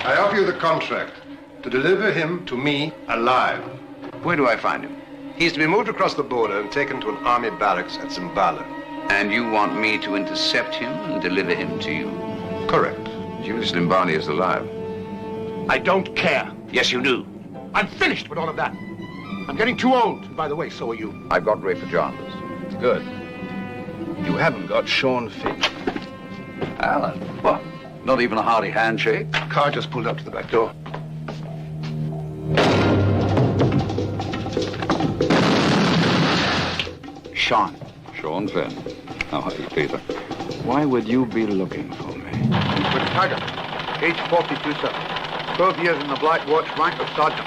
I offer you the contract to deliver him to me alive. Where do I find him? He's to be moved across the border and taken to an army barracks at Zimbabwe. And you want me to intercept him and deliver him to you? Correct. Julius Limbani is alive. I don't care. Yes, you do. I'm finished with all of that. I'm getting too old. And by the way, so are you. I've got Ray for Jarvis. Good. You haven't got Sean Finn. Alan, what? Not even a hearty handshake? Car just pulled up to the back door. Sean. Sean Finn. How are you, Peter? Why would you be looking for me? With Tiger, age 42, sir. 12 years in the Black Watch, rank of sergeant.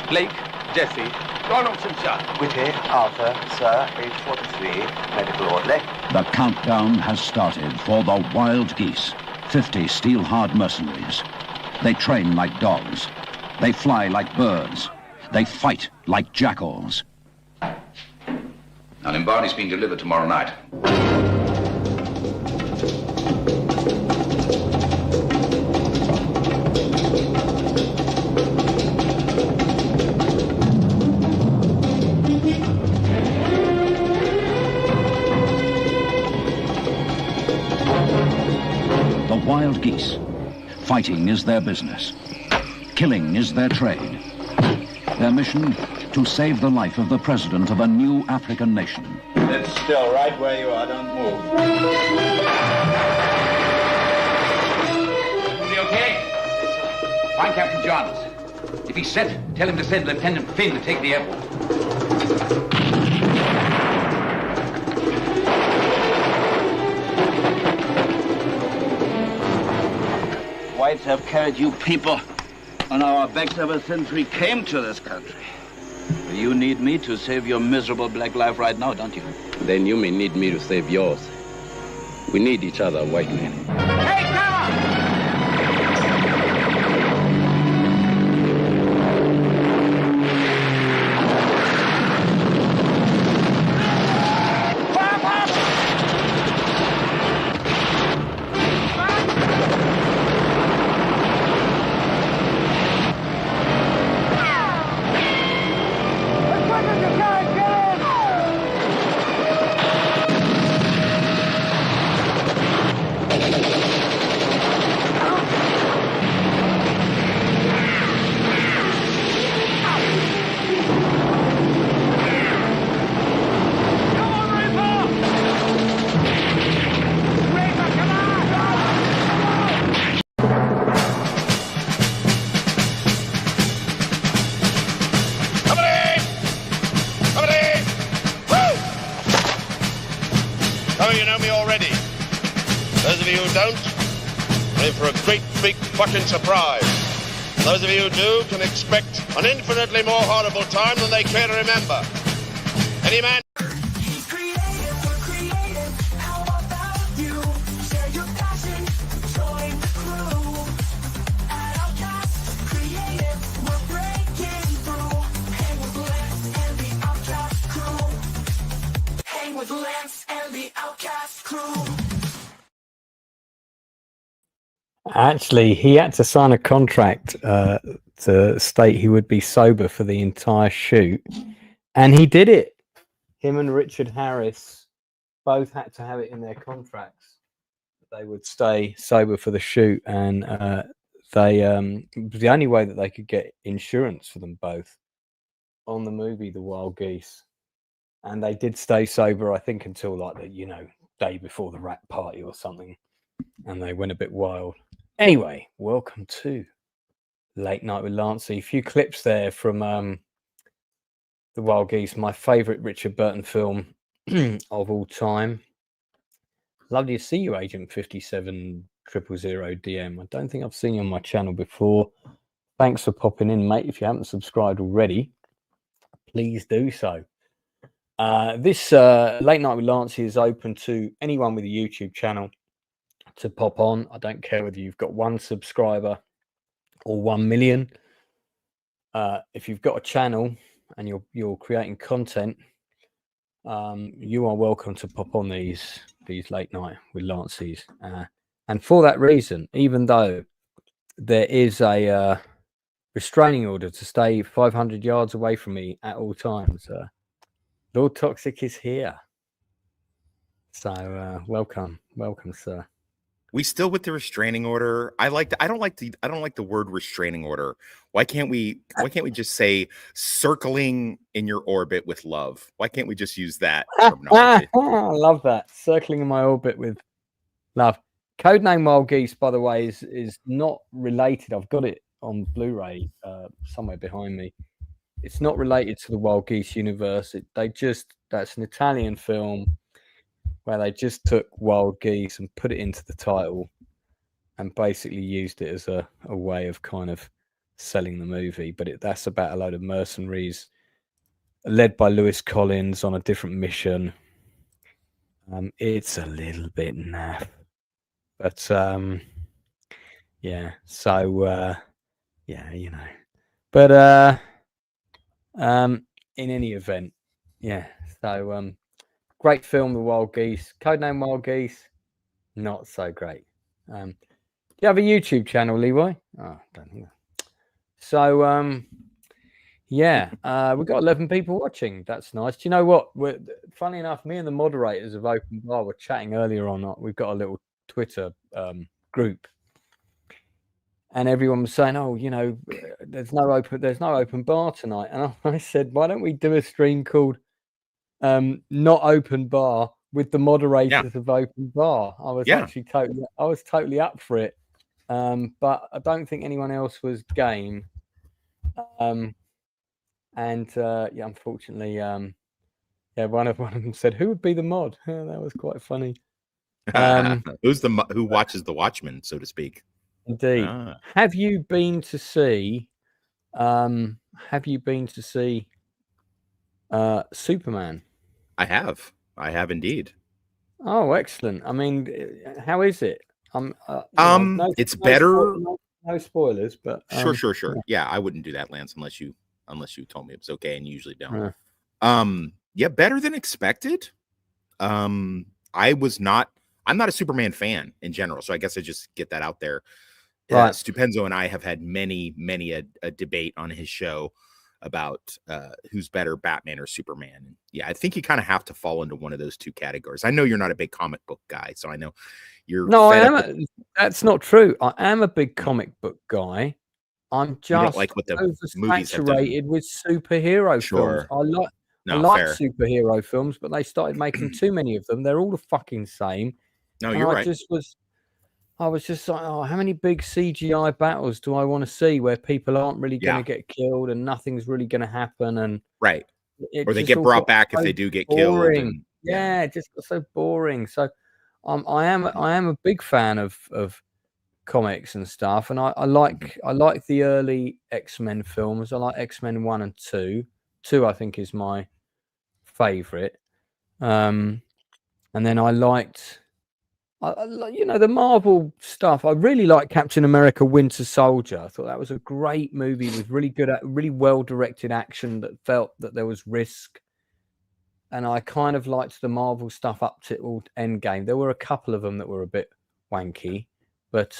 Blake, Jesse. Donaldson, sir. Whitty, Arthur, sir, age 43, medical orderly. The countdown has started for the Wild Geese, 50 steel-hard mercenaries. They train like dogs. They fly like birds. They fight like jackals. Now, Limbani's being delivered tomorrow night. The Wild Geese. Fighting is their business. Killing is their trade. Their mission, to save the life of the president of a new African nation. Sit still, right where you are. Don't move. Are you okay? Find Captain Jarvis. If he's set, tell him to send Lieutenant Finn to take the airport. Whites have carried you people on our backs ever since we came to this country. You need me to save your miserable black life right now, don't you? Then you may need me to save yours. We need each other, white men. Hey, fucking surprise. Those of you who do can expect an infinitely more horrible time than they care to remember. Any man... with Lance and the Outcast crew. Actually, he had to sign a contract to state he would be sober for the entire shoot, and he did it. Him and Richard Harris both had to have it in their contracts that they would stay sober for the shoot, and it was the only way that they could get insurance for them both on the movie The Wild Geese. And they did stay sober, I think, until like the day before the rap party or something, and they went a bit wild. Anyway, welcome to Late Night with Lancey. A few clips there from The Wild Geese, my favourite Richard Burton film of all time. Lovely to see you, Agent 57000DM. I don't think I've seen you on my channel before. Thanks for popping in, mate. If you haven't subscribed already, please do so. This Late Night with Lancey is open to anyone with a YouTube channel to pop on. I don't care whether you've got 1 subscriber or 1 million. If you've got a channel and you're creating content, you are welcome to pop on these Late Night with Lanceys. And for that reason, even though there is a restraining order to stay 500 yards away from me at all times. Lord Toxic is here. So welcome, sir. We still with the restraining order. I don't like the word restraining order. Why can't we just say circling in your orbit with love? Why can't we just use that terminology? I love that. Circling in my orbit with love. Codename Wild Geese, by the way, is not related. I've got it on Blu-ray somewhere behind me. It's not related to the Wild Geese universe. That's an Italian film where they just took wild geese and put it into the title and basically used it as a way of kind of selling the movie. But that's about a load of mercenaries led by Lewis Collins on a different mission. It's a little bit naff. But yeah, so yeah, you know. But in any event, yeah. So great film, The Wild Geese. Codename Wild Geese, not so great. Do you have a YouTube channel, Leroy? Oh, don't know. So yeah, we've got 11 people watching. That's nice. Do you know what? Funny enough, me and the moderators of Open Bar were chatting earlier on. We've got a little Twitter group, and everyone was saying, "Oh, you know, there's no open bar tonight." And I said, "Why don't we do a stream called Not Open Bar with the moderators of Open Bar?" I was totally up for it, but I don't think anyone else was game. Yeah, unfortunately, one of them said, "Who would be the mod?" That was quite funny. Who watches the Watchmen, so to speak? Indeed. Have you been to see? Superman? I have indeed. Oh, excellent. I mean, how is it? It's better. No spoilers, but Sure. Yeah, I wouldn't do that, Lance, unless you told me it was okay, and you usually don't. Yeah, better than expected. I'm not a Superman fan in general, so I guess I just get that out there. Right. Stupenzo and I have had many a debate on his show about who's better, Batman or Superman. And yeah, I think you kind of have to fall into one of those two categories. I know you're not a big comic book guy, so I know you're. No, I am. That's not true. I am a big comic book guy. I'm just don't like what the movies have done. oversaturated with superhero films. I like superhero films, but they started making too many of them. They're all the fucking same. No, you're right. I was just like, oh, how many big CGI battles do I want to see where people aren't really going to get killed and nothing's really going to happen? And right, or they get brought back if they do get killed. And, it just got so boring. So I am a big fan of comics and stuff, and I like the early X-Men films. I like X-Men 1 and 2. 2 I think is my favorite. And then I liked the Marvel stuff. I really like Captain America Winter Soldier. I thought that was a great movie with really well directed action that felt that there was risk. And I kind of liked the Marvel stuff up to Endgame. There were a couple of them that were a bit wanky, but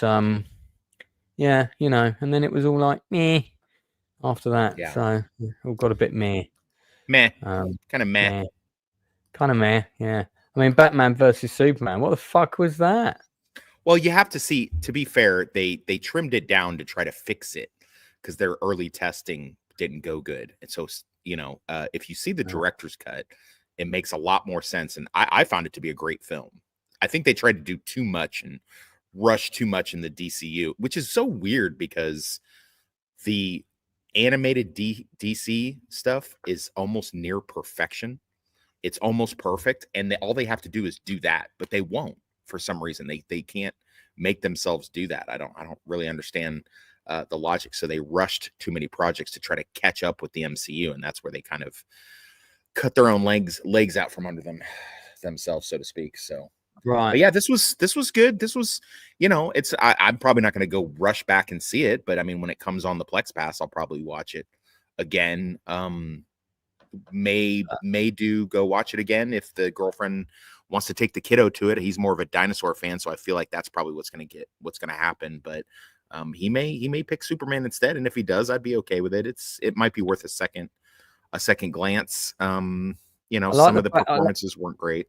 yeah, and then it was all like meh after that. Yeah. So it all got a bit meh. Kind of meh. Yeah. I mean, Batman versus Superman. What the fuck was that? Well, you have to see. To be fair, they trimmed it down to try to fix it because their early testing didn't go good. And so, if you see the director's cut, it makes a lot more sense. And I found it to be a great film. I think they tried to do too much and rush too much in the DCU, which is so weird because the animated DC stuff is almost near perfection. It's almost perfect, and all they have to do is do that, but they won't for some reason. They can't make themselves do that. I don't really understand the logic. So they rushed too many projects to try to catch up with the MCU, and that's where they kind of cut their own legs out from under themselves, so to speak. So right, but yeah, this was good. This was, I'm probably not going to go rush back and see it, but I mean, when it comes on the Plex Pass, I'll probably watch it again. May do go watch it again if the girlfriend wants to take the kiddo to it. He's more of a dinosaur fan, so I feel like that's probably what's going to happen. But He may pick Superman instead, and if he does, I'd be okay with it. It might be worth a second glance. Some of the performances weren't great.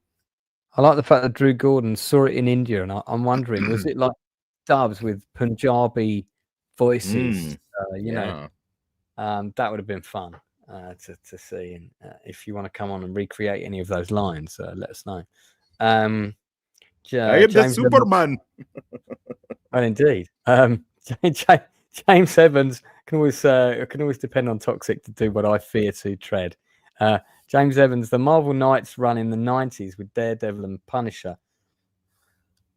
I like the fact that Drew Gordon saw it in India, and I'm wondering, was it like dubs with Punjabi voices? That would have been fun to see. And if you want to come on and recreate any of those lines, let us know. I am the Superman. Well, indeed. James Evans can always depend on Toxic to do what I fear to tread. James Evans, the Marvel Knights run in the 90s with Daredevil and Punisher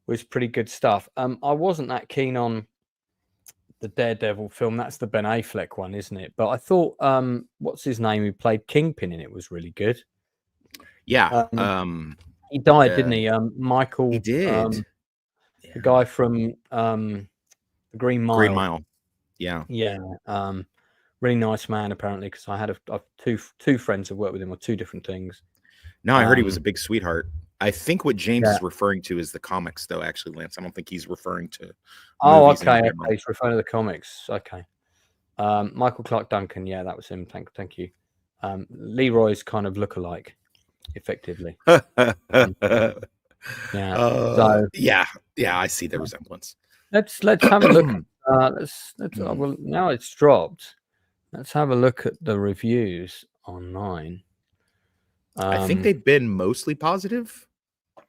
was pretty good stuff. I wasn't that keen on the Daredevil film. That's the Ben Affleck one, isn't it? But I thought, what's his name, who played Kingpin in it, was really good. Yeah. He died, didn't he? Michael. He did. The guy from the Green Mile. Green Mile. Yeah. Yeah. Really nice man, apparently, because I had two friends who worked with him on two different things. No, I heard he was a big sweetheart. I think what James is referring to is the comics, though, actually, Lance. I don't think he's referring to. Oh, okay. He's referring to the comics. Okay. Michael Clark Duncan. Yeah, that was him. Thank you. Leroy's kind of look-alike, effectively. Yeah, I see the resemblance. Let's have a look. Well, now it's dropped. Let's have a look at the reviews online. I think they've been mostly positive.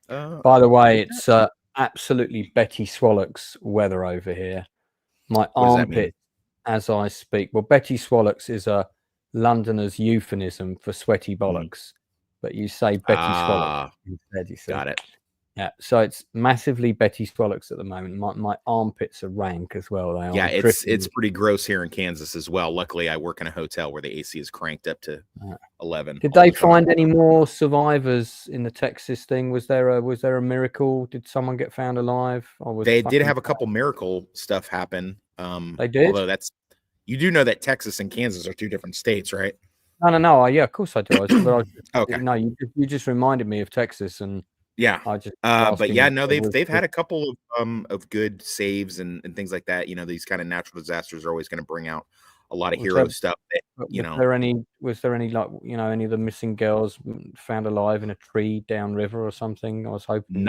By the way, it's absolutely Betty Swallock's weather over here. My armpit, as I speak. Well, Betty Swallock's is a Londoner's euphemism for sweaty bollocks, but you say Betty Swallock instead. You say. Got it. Yeah, so it's massively Betty Swallock's at the moment. My armpits are rank as well. They are. Yeah, it's pretty gross here in Kansas as well. Luckily, I work in a hotel where the AC is cranked up to 11. Did they find any more survivors in the Texas thing? Was there a miracle? Did someone get found alive? They did have a couple miracle stuff happen. They did. Although you do know that Texas and Kansas are two different states, right? No. Yeah, of course I do. Okay. No, you just reminded me of Texas and. Yeah, but yeah, no, they've had a couple of good saves and things like that. These kind of natural disasters are always going to bring out a lot of hero stuff. Was there any like any of the missing girls found alive in a tree downriver or something? I was hoping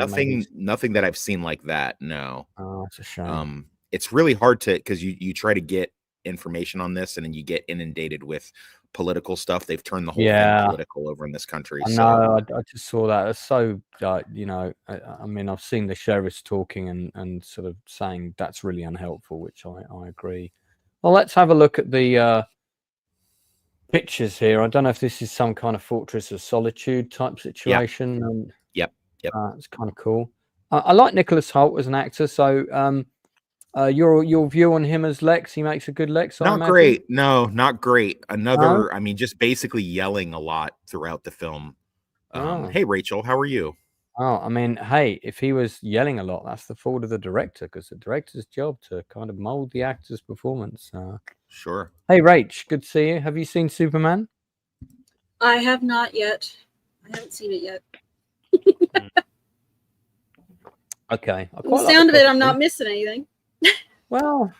nothing that I've seen like that. No, it's a shame. It's really hard because you try to get information on this and then you get inundated with political stuff. They've turned the whole thing political over in this country. I know. I just saw that. It's so I mean, I've seen the sheriffs talking and sort of saying that's really unhelpful, which I agree. Well, let's have a look at the pictures here. I don't know if this is some kind of Fortress of Solitude type situation. Yep. It's kind of cool. I like Nicholas Hoult as an actor, so your view on him as Lex? He makes a good Lex. Not great. No, not great. I mean, just basically yelling a lot throughout the film. Hey, Rachel, how are you? Oh, I mean, hey, if he was yelling a lot, that's the fault of the director, because the director's job to kind of mold the actor's performance. Sure. Hey, Rach, good to see you. Have you seen Superman? I have not yet. I haven't seen it yet. Okay. From the sound of it, I'm not missing anything. Well,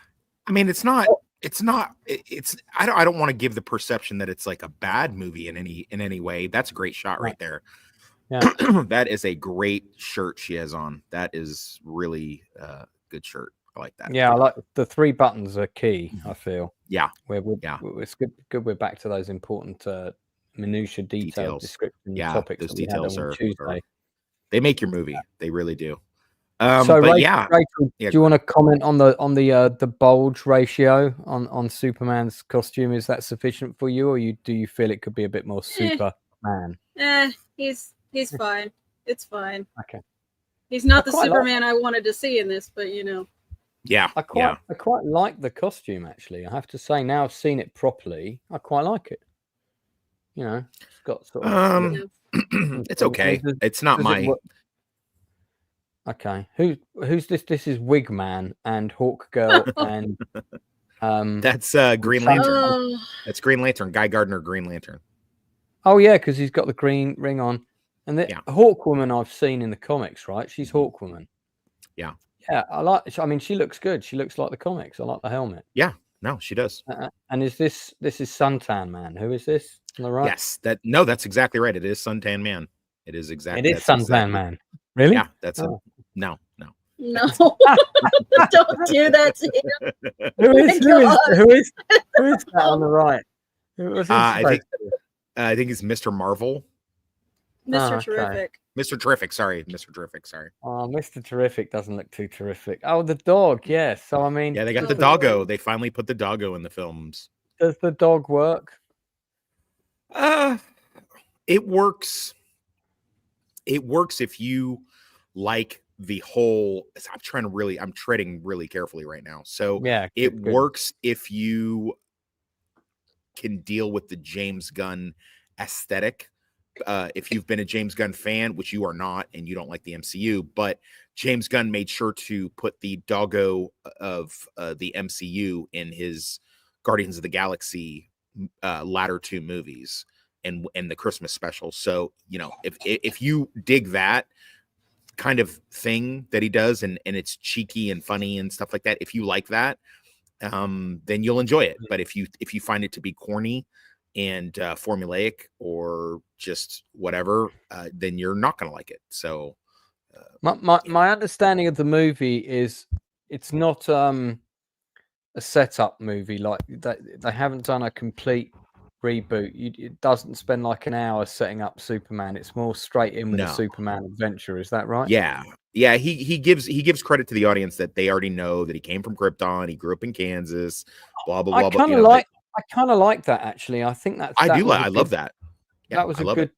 I mean, it's not. I don't want to give the perception that it's like a bad movie in any way. That's a great shot right there. Yeah. That is a great shirt she has on. That is really good shirt. I like that. Yeah, I like the 3 buttons are key, I feel. Yeah. It's good we're back to those important minutia detailed description topics. Those details are Tuesday. They make your movie. They really do. So Rachel, do you want to comment on the bulge ratio on Superman's costume? Is that sufficient for you, or do you feel it could be a bit more Superman? He's fine. It's fine. Okay. He's not the Superman I wanted to see in this, but Yeah. I quite like the costume, actually. I have to say, now I've seen it properly, I quite like it. It's got sort of it's okay. It's not my Okay. Who's this? This is Wigman and Hawk Girl and that's Green Lantern. That's Green Lantern, Guy Gardner, Green Lantern. Oh yeah, because he's got the green ring on. And the Hawkwoman I've seen in the comics, right? She's Hawkwoman. Yeah. Yeah, I like. I mean, she looks good. She looks like the comics. I like the helmet. Yeah, no, she does. And is this is Suntan Man? Who is this on the right? Yes, that's exactly right. It is Suntan Man. It is exactly. It is Suntan Man. Really? Yeah, that's oh. No, don't do that to him. Who is that on the right? I think it's Mr. Marvel. Mr. Terrific. Mr. Terrific, sorry. Mr. Terrific, sorry. Oh, Mr. Terrific doesn't look too terrific. Oh, the dog, yes. So I mean, yeah, they got the doggo. They finally put the doggo in the films. Does the dog work? It works. It works if you like the whole. I'm treading really carefully right now. So yeah, it works if you can deal with the James Gunn aesthetic. If you've been a James Gunn fan, which you are not, and you don't like the MCU, but James Gunn made sure to put the doggo of the MCU in his Guardians of the Galaxy latter 2 movies and the Christmas special. So, you know, if you dig that kind of thing that he does, and it's cheeky and funny and stuff like that, if you like that, then you'll enjoy it. But if you find it to be corny and formulaic or just whatever, then you're not going to like it. So my understanding of the movie is it's not a setup movie. Like they haven't done a complete reboot. It doesn't spend like an hour setting up Superman. It's more straight in with a Superman adventure. Is that right? Yeah. He gives credit to the audience that they already know that he came from Krypton. He grew up in Kansas. Blah blah blah. I kind of like that, actually. I think that's. I love that. Yeah, that was a good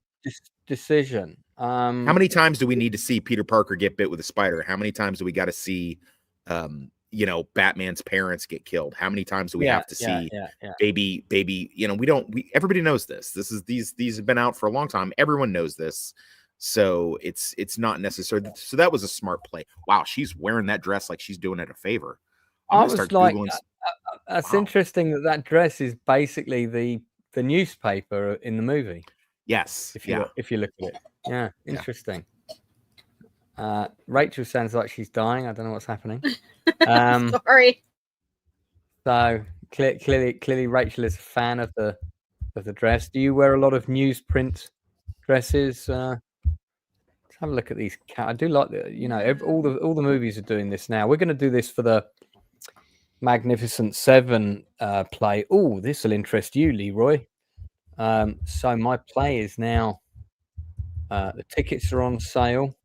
decision. How many times do we need to see Peter Parker get bit with a spider? How many times do we got to see, Batman's parents get killed? How many times do we have to see baby? You know, everybody knows this. These have been out for a long time. Everyone knows this. So it's not necessary. So that was a smart play. Wow, she's wearing that dress like she's doing it a favor. I was like, that's interesting that dress is basically the newspaper in the movie. Yes. If you look at it. Yeah, interesting. Rachel sounds like she's dying. I don't know what's happening. Sorry. So clearly Rachel is a fan of the dress. Do you wear a lot of newsprint dresses? Let's have a look at these. I do like all the movies are doing this now. We're going to do this for the Magnificent Seven play. Oh, this will interest you, Leroy. So my play is now. The tickets are on sale.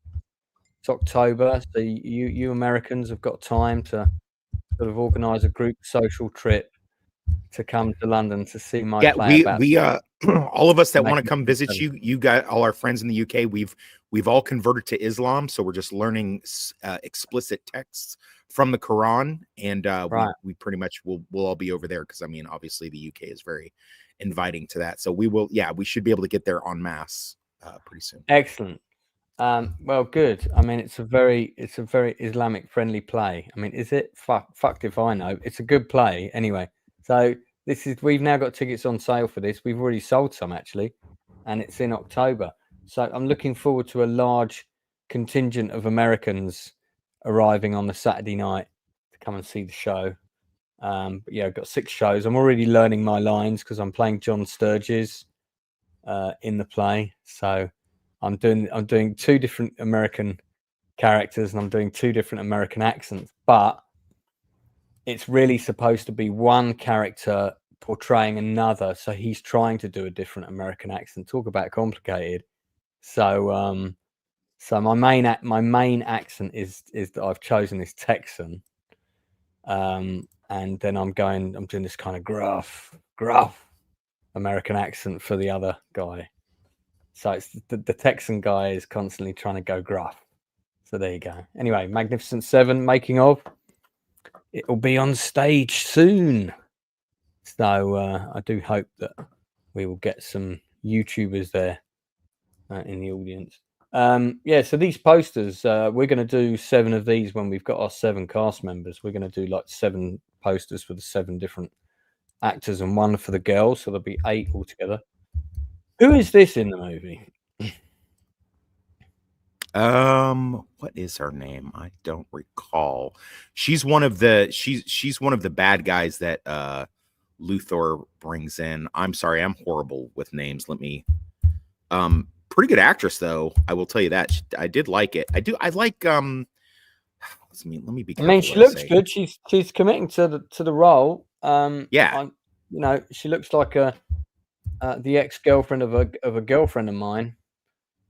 It's October, so you Americans have got time to sort of organise a group social trip to come to London to see my play. We all of us that want to come visit you got all our friends in the UK. We've all converted to Islam, so we're just learning explicit texts from the Quran, and we pretty much we'll all be over there because I mean, obviously the UK is very inviting to that. So we should be able to get there en masse pretty soon. Excellent. Well, good. I mean, it's a very Islamic friendly play. I mean, is it? Fucked if I know. It's a good play anyway. So we've now got tickets on sale for this. We've already sold some actually, and it's in October. So I'm looking forward to a large contingent of Americans arriving on the Saturday night to come and see the show. But yeah, I've got 6 shows. I'm already learning my lines because I'm playing John Sturges in the play. So I'm doing 2 different American characters and I'm doing 2 different American accents, but it's really supposed to be one character portraying another. So he's trying to do a different American accent. Talk about complicated. So my main accent is that I've chosen this Texan. And then I'm doing this kind of gruff American accent for the other guy. So it's the Texan guy is constantly trying to go gruff. So there you go. Anyway, Magnificent Seven making of. It will be on stage soon. So I do hope that we will get some YouTubers there in the audience. So these posters, we're going to do 7 of these when we've got our 7 cast members. We're going to do like 7 posters for the 7 different actors and 1 for the girls. So there'll be 8 altogether. Who is this in the movie? What is her name? I don't recall. She's one of the bad guys that Luthor brings in. I'm sorry, I'm horrible with names. Let me pretty good actress though. I will tell you that. I did like it. I like let me be careful. I mean, she looks good. She's committing to the role. Yeah. She looks like the ex-girlfriend of a girlfriend of mine.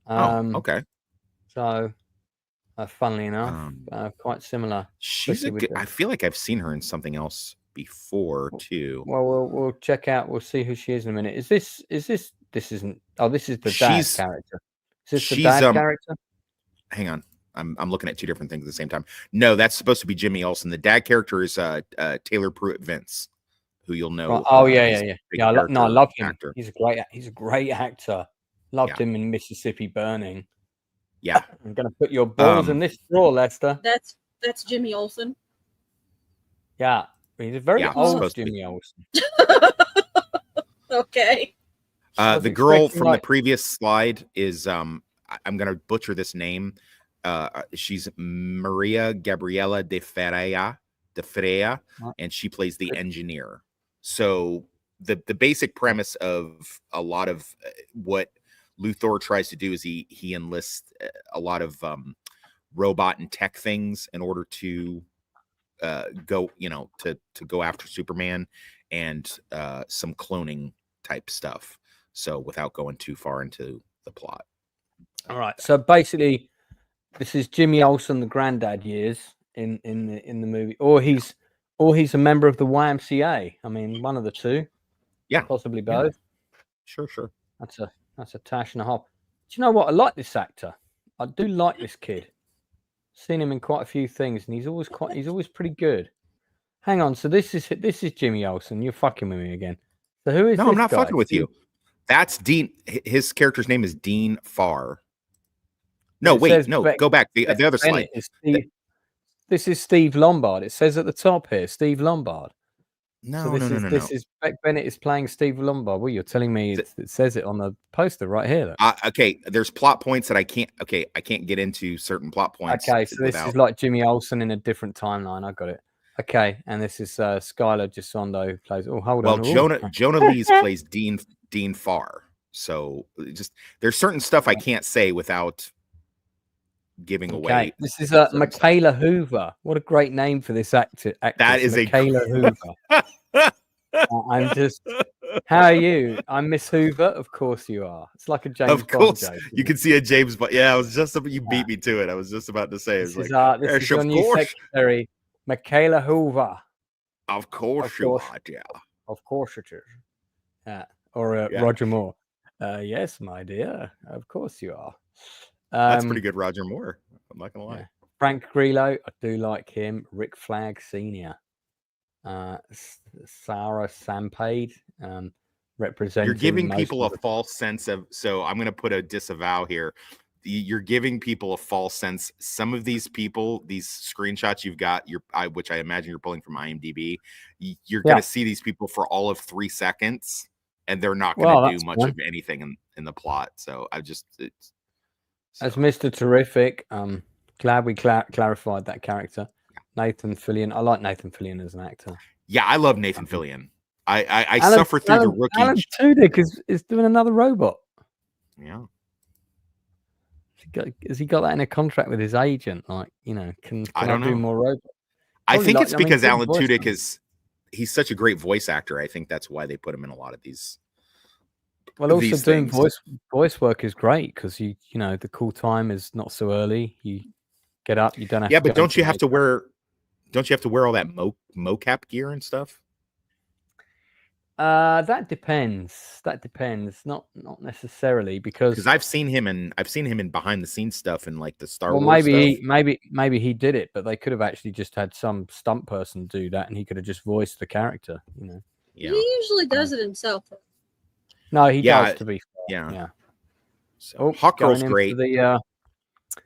Okay. So, funnily enough, quite similar. She's I feel like I've seen her in something else before too. Well, we'll check out. We'll see who she is in a minute. This isn't. Oh, this is the dad character. Is this the dad character? Hang on. I'm looking at two different things at the same time. No, that's supposed to be Jimmy Olsen. The dad character is Taylor Pruitt Vince, who you'll know. Right. Oh yeah. I love him. Actor. He's a great actor. Loved him in Mississippi Burning. Yeah. I'm gonna put your balls in this drawer, Lester. That's Jimmy Olsen. Yeah, he's a very old Jimmy Olsen. Okay. The girl from the previous slide is I'm gonna butcher this name. She's Maria Gabriela de Ferreira, and she plays the engineer. So the basic premise of a lot of what Luthor tries to do is he enlists a lot of robot and tech things in order to go go after Superman and some cloning type stuff. So without going too far into the plot. All right. So basically, this is Jimmy Olsen, the granddad years in the movie, or he's a member of the YMCA. I mean, one of the two. Yeah, possibly both. Yeah. Sure. That's a tash and a half. Do you know what? I like this actor. I do like this kid. Seen him in quite a few things, and he's always pretty good. Hang on. So this is Jimmy Olsen. You're fucking with me again. So who is? No, this I'm not guy? fucking with you. That's Dean. His character's name is Dean Farr. No, wait, no, go back. The other slide. This is Steve Lombard. It says at the top here, Steve Lombard. No, This is Beck Bennett is playing Steve Lombard. Well, you're telling me it says it on the poster right here. Okay, there's plot points that I can't get into certain plot points. Okay, so this is like Jimmy Olsen in a different timeline. I got it. Okay, and this is Skylar Gisondo plays. Oh, hold on. Jonah Lees plays Dean Farr. So just there's certain stuff I can't say without giving away. This is Michaela Hoover. What a great name for this actress. That is Michaela Hoover. I'm just. How are you? I'm Miss Hoover. Of course you are. It's like a James Bond joke. You can see a James Bond. Yeah, I was just you beat me to it. I was just about to say this is your new secretary, Michaela Hoover. Of course you are, yeah. Of course it is. Or Roger Moore. Yes, my dear. Of course you are. That's pretty good, Roger Moore. I'm not gonna lie. Yeah. Frank Grillo, I do like him. Rick Flag Sr. Sarah Sampade, representing. You're giving people a false sense of. So I'm gonna put a disavow here. You're giving people a false sense. Some of these people, these screenshots you've got, which I imagine you're pulling from IMDb, you're gonna see these people for all of 3 seconds, and they're not gonna do much of anything in the plot. So I just. As Mr. Terrific, glad we clarified that character. Nathan Fillion. I like Nathan Fillion as an actor. Yeah, I love Nathan Fillion. I suffer through the rookie. Alan Tudyk is doing another robot. Yeah. Has he got that in a contract with his agent? Like, can I do more robots? I think it's because Alan Tudyk he's such a great voice actor. I think that's why they put him in a lot of these. Well, also doing voice work is great because the call time is not so early. You get up, you don't have. Yeah, but don't you have to wear all that mocap gear and stuff? That depends. Not necessarily because I've seen him in behind the scenes stuff and like the Star Wars. Maybe he did it, but they could have actually just had some stunt person do that, and he could have just voiced the character. Yeah. He usually does it himself. No, he does. To be fair. Yeah. So Hawk Girl's great.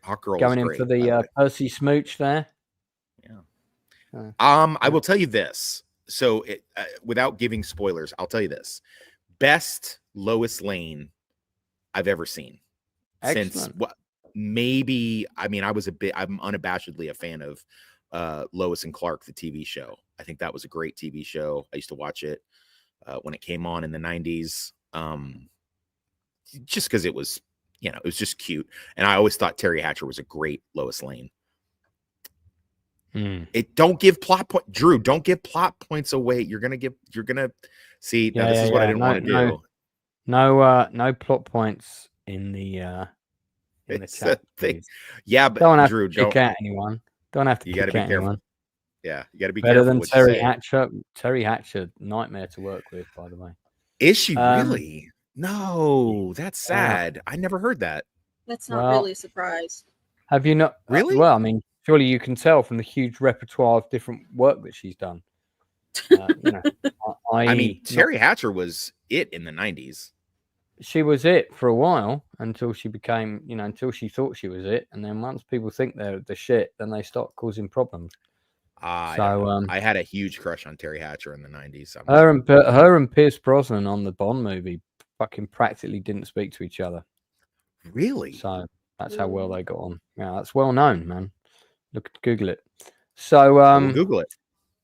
Hawk Girl going in for the Percy Smooch there. Yeah. I will tell you this. So, without giving spoilers, I'll tell you this: best Lois Lane I've ever seen. Excellent. maybe, I mean, I'm unabashedly a fan of Lois and Clark, the TV show. I think that was a great TV show. I used to watch it when it came on in the 90s. Just because it was, it was just cute. And I always thought Terry Hatcher was a great Lois Lane. It don't give plot point, Drew. Don't give plot points away. You're gonna see. Now this is what I didn't want to do. No plot points in the chat. Yeah, but don't have Drew, to pick out anyone. Don't have to. You got to be careful. Anyone. Yeah, you got to be better careful than Terry Hatcher. Terry Hatcher, nightmare to work with, by the way. Is she really? No, that's sad. I never heard that. That's not really a surprise. Have you not? Really? Well, I mean, surely you can tell from the huge repertoire of different work that she's done. I mean, Terry Hatcher was it in the 90s. She was it for a while until she became, until she thought she was it. And then once people think they're the shit, then they start causing problems. I had a huge crush on Terry Hatcher in the 90s. Her and Pierce Brosnan on the Bond movie fucking practically didn't speak to each other. Really? So that's how well they got on. Yeah, that's well known, man. Google it. So we'll Google it.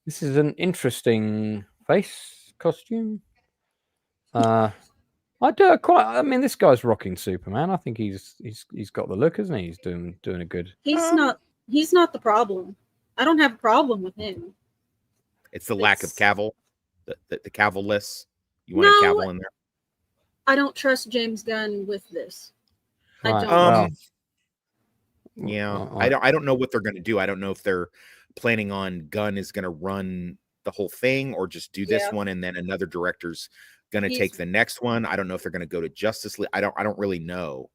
This is an interesting face costume. I mean, this guy's rocking Superman. I think he's got the look, isn't he? He's doing a good. He's not the problem. I don't have a problem with him. It's the lack of Cavill, the Cavill-less. You want a Cavill in there? I don't trust James Gunn with this. Right. I don't. Yeah, I don't know what they're going to do. I don't know if they're planning on Gunn is going to run the whole thing or just do this one and then another director's going to take the next one. I don't know if they're going to go to Justice League. I don't really know.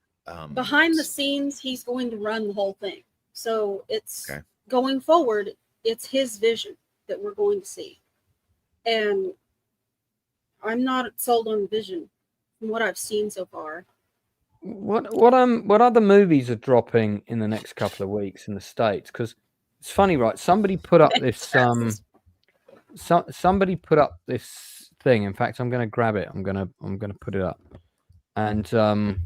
Behind the scenes, he's going to run the whole thing. So it's going forward. It's his vision that we're going to see, and I'm not sold on the vision from what I've seen so far. What other movies are dropping in the next couple of weeks in the States? Because it's funny, right? Somebody put up this somebody put up this thing. In fact, I'm going to grab it. I'm going to put it up, and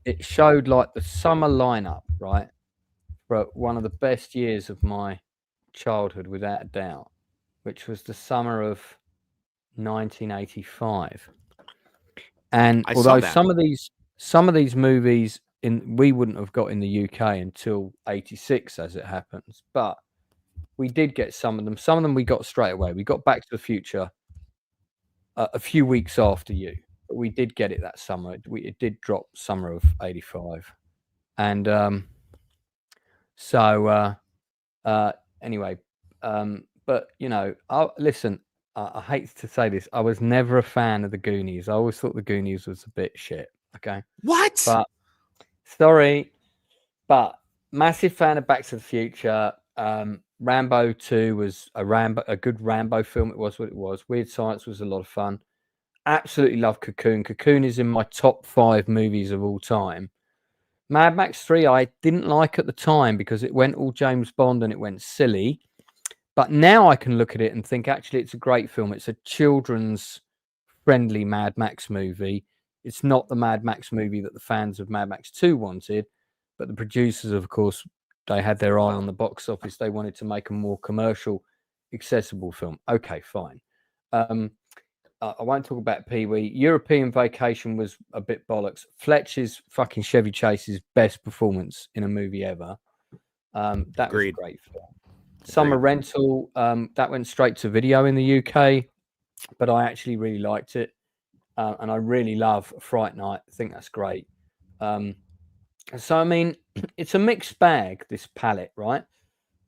it showed like the summer lineup, right? For one of the best years of my childhood, without a doubt, which was the summer of 1985. And although some of these movies we wouldn't have got in the UK until 86, as it happens, but we did get some of them. Some of them we got straight away. We got Back to the Future a few weeks after you, but we did get it that summer. It did drop summer of 85, and anyway, but listen. I hate to say this. I was never a fan of the Goonies. I always thought the Goonies was a bit shit. Okay. What? But sorry, but massive fan of Back to the Future. Rambo 2 was a good Rambo film. It was what it was. Weird Science was a lot of fun. Absolutely love Cocoon. Cocoon is in my top 5 movies of all time. Mad Max 3 I didn't like at the time because it went all James Bond and it went silly. But now I can look at it and think, actually, it's a great film. It's a children's friendly Mad Max movie. It's not the Mad Max movie that the fans of Mad Max 2 wanted, but the producers, of course, they had their eye on the box office. They wanted to make a more commercial, accessible film. Okay, fine. I won't talk about Pee-wee. European Vacation was a bit bollocks. Fletcher's fucking Chevy Chase's best performance in a movie ever. That was a great film. Summer Rental, that went straight to video in the UK, but I actually really liked it. And I really love Fright Night. I think that's great. So, I mean, it's a mixed bag, this palette, right?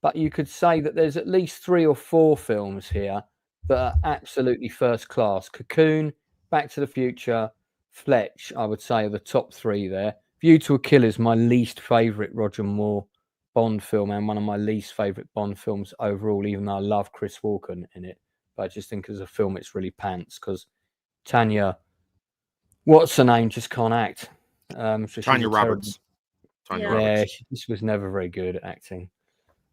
But you could say that there's at least 3 or 4 films here that are absolutely first class. Cocoon, Back to the Future, Fletch, I would say, are the top 3 there. View to a Kill is my least favourite Roger Moore Bond film and one of my least favourite Bond films overall, even though I love Chris Walken in it. But I just think as a film, it's really pants because Tanya, what's her name, just can't act. Tanya Roberts. Yeah, she just was never very good at acting.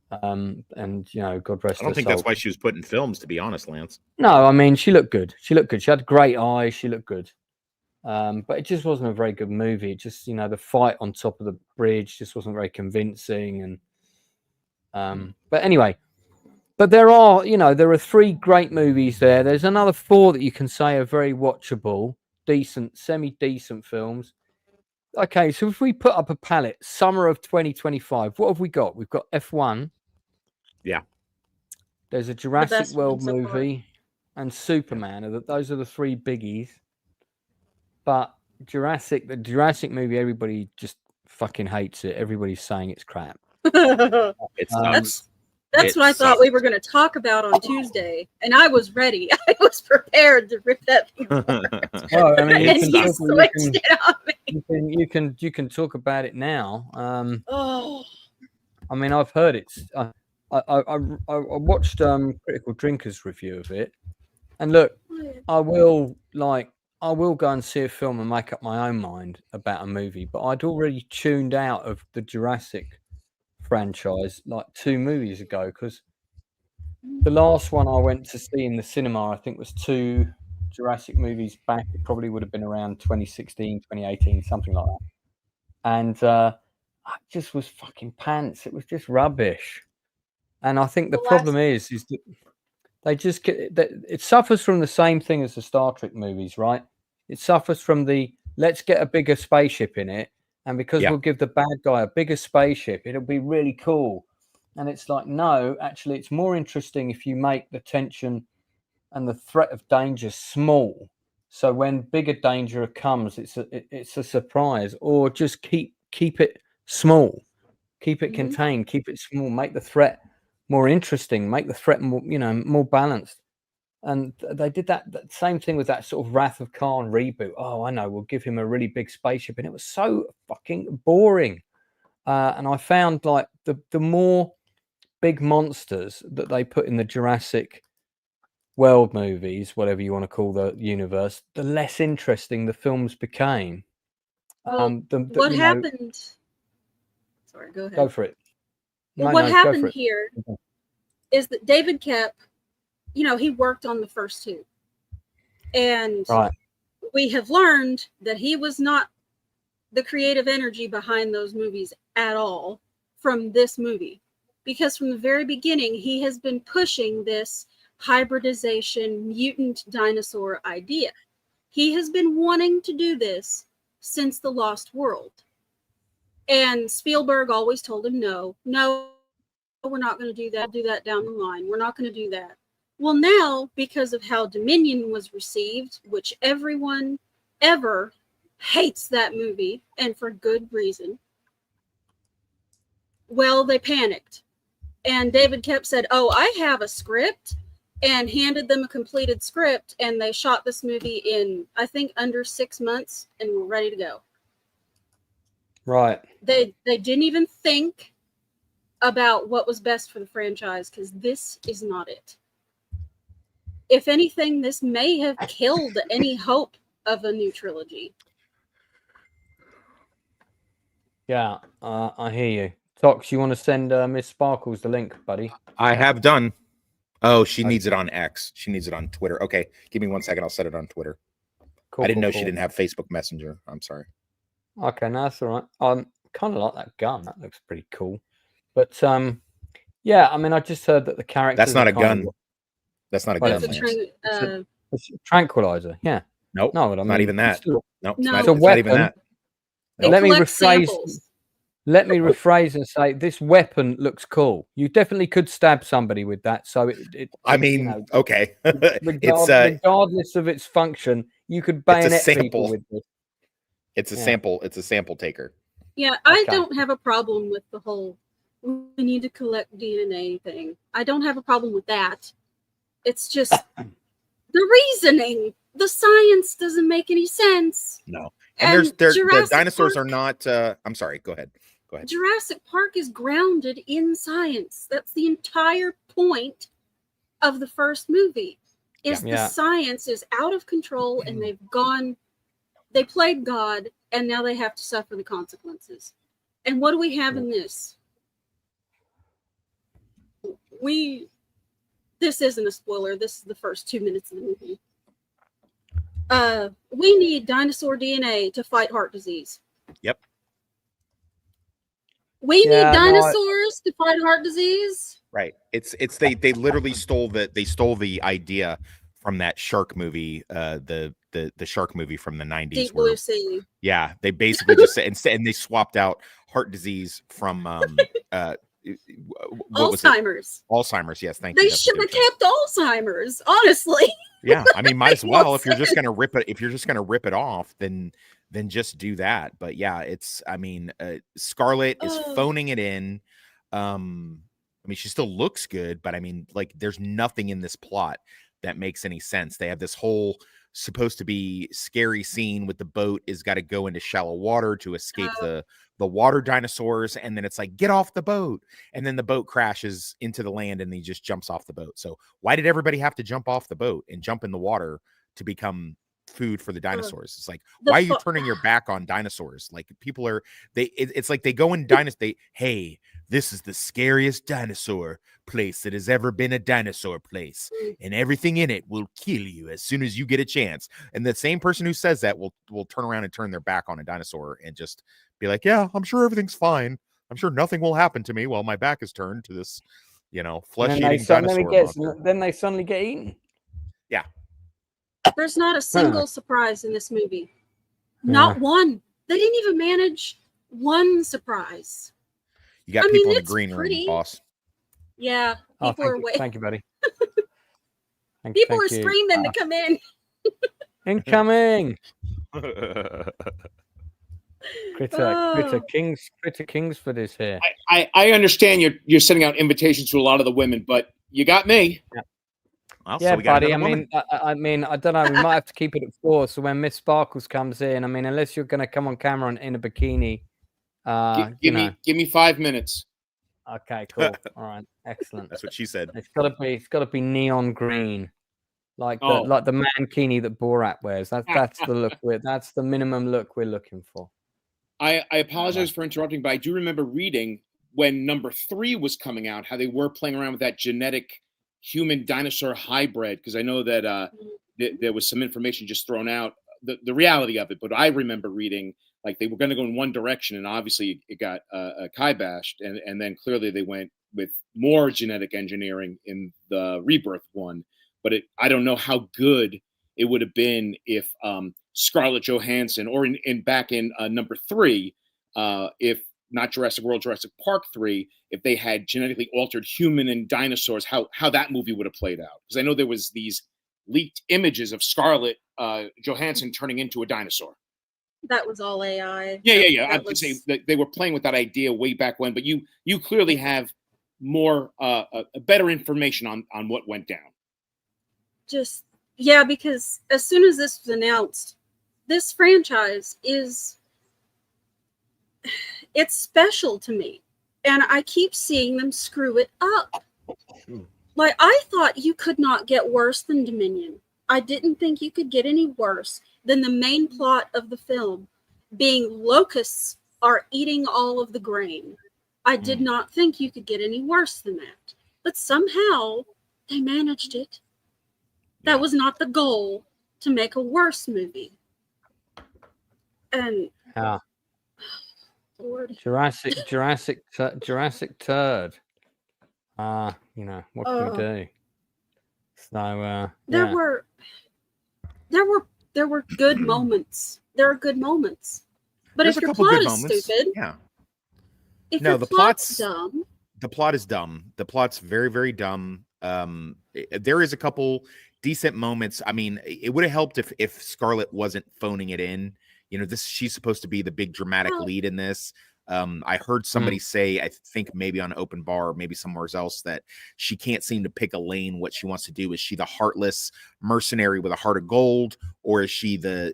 And, God rest her soul. I don't think that's why she was put in films, to be honest, Lance. No, I mean, she looked good. She had great eyes. She looked good. But it just wasn't a very good movie. It just, the fight on top of the bridge just wasn't very convincing. And but anyway, but there are 3 great movies there. There's another 4 that you can say are very watchable, decent, semi-decent films. Okay, so if we put up a palette, summer of 2025, what have we got? We've got F1. Yeah. There's a Jurassic World movie and Superman. Those are the 3 biggies. But the Jurassic movie, everybody just fucking hates it. Everybody's saying it's crap. It sucks. That's what I thought we were going to talk about on Tuesday, and I was ready. I was prepared to rip that thing apart. Well, I mean, and you switched it on me. You can talk about it now. Oh. I mean, I've heard it's. I watched Critical Drinker's review of it, and look, I will go and see a film and make up my own mind about a movie. But I'd already tuned out of the Jurassic franchise like 2 movies ago, because the last one I went to see in the cinema, I think, was 2 Jurassic movies back. It probably would have been around 2016, 2018, something like that. And I just was fucking pants. It was just rubbish. And I think the problem is that they just it suffers from the same thing as the Star Trek movies, right? It suffers from the let's get a bigger spaceship in it, and because we'll give the bad guy a bigger spaceship, it'll be really cool. And it's like, no, actually, it's more interesting if you make the tension and the threat of danger small. So when bigger danger comes, it's a surprise. Or just keep it small, keep it contained, keep it small, make the threat more interesting, make the threat more, more balanced. And they did that same thing with that sort of Wrath of Khan reboot. Oh, I know, we'll give him a really big spaceship, and it was so fucking boring. And I found like the more big monsters that they put in the Jurassic World movies, whatever you want to call the universe, the less interesting the films became. Well, what happened? Sorry, go ahead. Go for it. Well, what happened here is that David Koepp, he worked on the first 2. And we have learned that he was not the creative energy behind those movies at all from this movie. Because from the very beginning, he has been pushing this hybridization, mutant dinosaur idea. He has been wanting to do this since The Lost World. And Spielberg always told him, no, we're not going to do that. Do that down the line. We're not going to do that. Well, now, because of how Dominion was received, which everyone ever hates that movie, and for good reason, well, they panicked. And David Koepp said, oh, I have a script, and handed them a completed script, and they shot this movie in, I think, under 6 months, and were ready to go. Right. They didn't even think about what was best for the franchise, because this is not it. If anything, this may have killed any hope of a new trilogy. Yeah, I hear you. Tox, you want to send Miss Sparkles the link, buddy? I have done. Oh, she needs it on X. She needs it on Twitter. Okay, give me 1 second. I'll set it on Twitter. Cool, I didn't know she didn't have Facebook Messenger. I'm sorry. Okay, no, that's all right. Kind of like that gun. That looks pretty cool. But yeah, I mean, I just heard that the character. That's not a gun. That's not a gun. It's a tranquilizer. Yeah. Nope. No, I mean, not even that. Nope. No, it's a weapon. Not even that. Nope. Let me rephrase and say this weapon looks cool. You definitely could stab somebody with that. So okay. Regardless of its function, you could bayonet people with this. It's a sample. It's a sample taker. Yeah, I don't have a problem with the whole we need to collect DNA thing. I don't have a problem with that. It's just the reasoning. The science doesn't make any sense. No. And the dinosaurs are not I'm sorry, go ahead. Jurassic Park is grounded in science. That's the entire point of the first movie. The science is out of control, and they played God, and now they have to suffer the consequences. And what do we have in this? This isn't a spoiler. This is the first 2 minutes of the movie. We need dinosaur DNA to fight heart disease. Yep. We need dinosaurs to fight heart disease. Right. They literally stole the idea from that shark movie, the shark movie from the 90s. Deep Blue Sea. Yeah, they basically just said instead, and they swapped out heart disease from Alzheimer's. Alzheimer's, yes, thank you. They should have kept Alzheimer's, honestly. Yeah, I mean, might as well. If you're just gonna rip it off, then just do that. But yeah, Scarlett is phoning it in. I mean, she still looks good, but I mean, like, there's nothing in this plot that makes any sense. They have this whole supposed to be scary scene with the boat is got to go into shallow water to escape the water dinosaurs, and then it's like, get off the boat, and then the boat crashes into the land and he just jumps off the boat. So why did everybody have to jump off the boat and jump in the water to become food for the dinosaurs? It's like, why are you turning your back on dinosaurs? Like, people are it's like they go in hey, this is the scariest dinosaur place that has ever been a dinosaur place, and everything in it will kill you as soon as you get a chance. And the same person who says that will turn around and turn their back on a dinosaur and just be like, yeah, I'm sure everything's fine. I'm sure nothing will happen to me while my back is turned to this, flesh-eating dinosaur. Then they suddenly get eaten. Yeah. There's not a single surprise in this movie. Not one. They didn't even manage one surprise. You got people in the green room, boss. Yeah, people are waiting. Thank you, buddy. People are screaming to come in. Incoming. Critter Kingsford is here. I understand you're sending out invitations to a lot of the women, but you got me. Yeah. So buddy. I mean, I don't know. We might have to keep it at 4. So when Miss Sparkles comes in, I mean, unless you're going to come on camera in a bikini, give me 5 minutes. Okay, cool. All right, excellent. That's what she said. It's got to be neon green, like the mankini that Borat wears. That's the look that's the minimum look we're looking for. I apologize for interrupting, but I do remember reading when number 3 was coming out how they were playing around with that genetic human dinosaur hybrid, because I know that there was some information just thrown out, the reality of it. But I remember reading like they were going to go in one direction, and obviously it got kiboshed, and then clearly they went with more genetic engineering in the Rebirth one. But I don't know how good it would have been if Scarlett Johansson, or back in number 3, if not Jurassic World, Jurassic Park 3, if they had genetically altered human and dinosaurs, how that movie would have played out. Because I know there was these leaked images of Scarlett Johansson turning into a dinosaur. That was all AI. Yeah. I'm just saying that they were playing with that idea way back when, but you clearly have more better information on what went down. Because as soon as this was announced, this franchise it's special to me, and I keep seeing them screw it up. Like, I thought you could not get worse than Dominion. I didn't think you could get any worse than the main plot of the film being locusts are eating all of the grain. I did not think you could get any worse than that. But somehow they managed it. That was not the goal, to make a worse movie. And Lord. Jurassic turd. What can we do? So there were good moments. There are good moments. But There's if your plot is stupid, if your plot's dumb. The plot is dumb. The plot's very, very dumb. There is a couple decent moments. I mean, it would have helped if Scarlett wasn't phoning it in. She's supposed to be the big dramatic lead in this. I heard somebody say, I think maybe on Open Bar or maybe somewhere else, that she can't seem to pick a lane. What she wants to do. Is she the heartless mercenary with a heart of gold, or is she the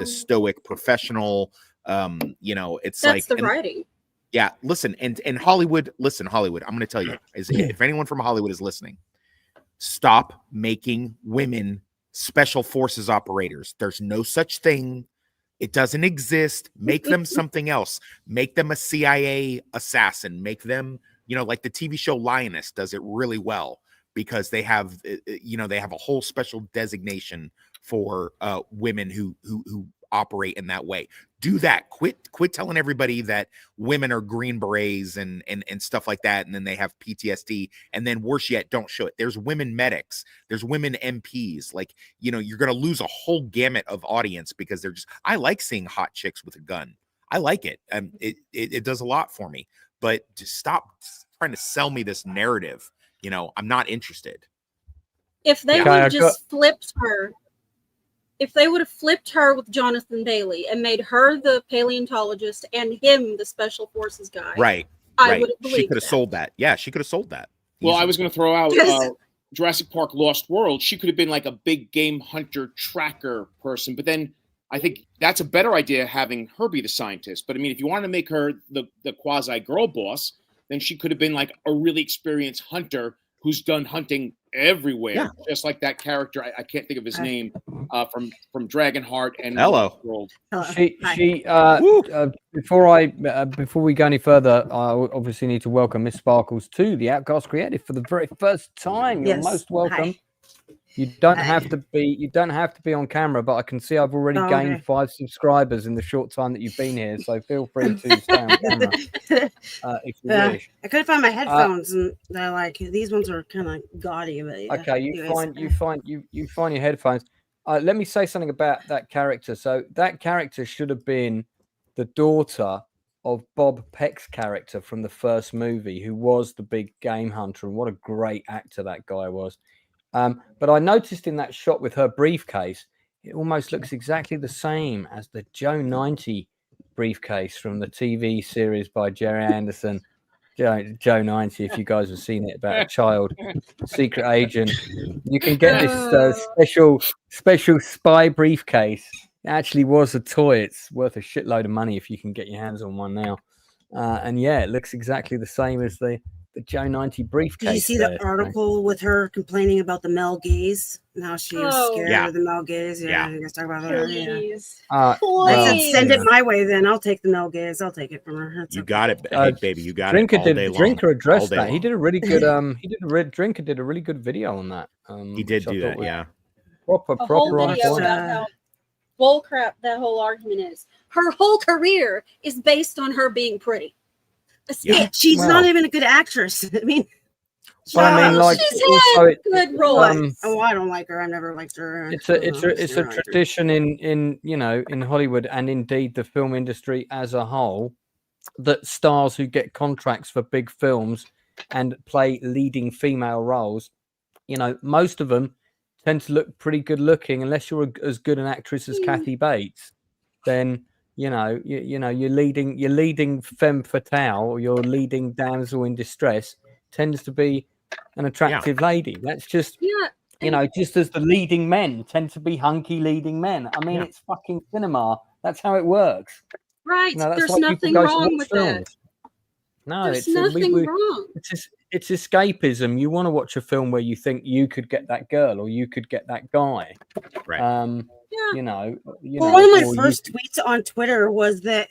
stoic professional? It's that's the writing. Yeah, listen, and Hollywood, Hollywood, I'm going to tell you, if anyone from Hollywood is listening, stop making women special forces operators. There's no such thing. It doesn't exist. Make them something else. Make them a CIA assassin. Make them, like the TV show Lioness does it really well, because they have a whole special designation for women who operate in that way. Do that. Quit telling everybody that women are green berets and stuff like that, and then they have PTSD, and then worse yet, don't show it. There's women medics, there's women MPs. Like, you know, you're gonna lose a whole gamut of audience because they're just, I like seeing hot chicks with a gun. I like it. It does a lot for me. But just stop trying to sell me this narrative. You know, I'm not interested. If they would have just flipped her, if they would have flipped her with Jonathan Bailey and made her the paleontologist and him the special forces guy, right? I would have believed she could have sold that. Yeah, she could have sold that. Well, I was going to throw out Jurassic Park Lost World. She could have been like a big game hunter tracker person, but then I think that's a better idea, having her be the scientist. But I mean, if you want to make her the quasi girl boss, then she could have been like a really experienced hunter who's done hunting everywhere, just like that character. I can't think of his name from Dragonheart and World. Before we go any further, I obviously need to welcome Miss Sparkles to the Outcast Creative for the very first time. You're most welcome. Hi. You don't have to be on camera, but I can see I've already gained 5 subscribers in the short time that you've been here. So feel free to stay on camera if you wish. I couldn't find my headphones, and they're like, these ones are kind of gaudy. But yeah. Okay, you find your headphones. Let me say something about that character. So that character should have been the daughter of Bob Peck's character from the first movie, who was the big game hunter, and what a great actor that guy was. But I noticed in that shot with her briefcase, it almost looks exactly the same as the Joe 90 briefcase from the TV series by Jerry Anderson. Joe 90, if you guys have seen it, about a child secret agent. You can get this special spy briefcase. It actually was a toy. It's worth a shitload of money if you can get your hands on one now. And yeah, it looks exactly the same as the Joe 90 briefcase. Did you see the article with her complaining about the male gaze? Now she is scared of the male gaze. Yeah, you guys talk about that. I said, send it my way. Then I'll take the male gaze. I'll take it from her. You got it, hey, baby. You got Drinker it. All day long. Drinker addressed that. He did a really good. Drinker did a really good video on that. He did do that. Yeah. Proper on video about how bullcrap that whole argument is. Her whole career is based on her being pretty. She's not even a good actress. I mean, she's had good roles. I don't like her. I've never liked her. It's a tradition in Hollywood, and indeed the film industry as a whole, that stars who get contracts for big films and play leading female roles, most of them tend to look pretty good looking, unless you're as good an actress as Kathy Bates. Then you're leading femme fatale, or your leading damsel in distress tends to be an attractive lady. That's just just as the leading men tend to be hunky leading men. I mean, it's fucking cinema. That's how it works. Right. There's nothing wrong with that. No, there's nothing wrong. It's escapism. You want to watch a film where you think you could get that girl or you could get that guy. Right. Well, one of my first tweets on Twitter was that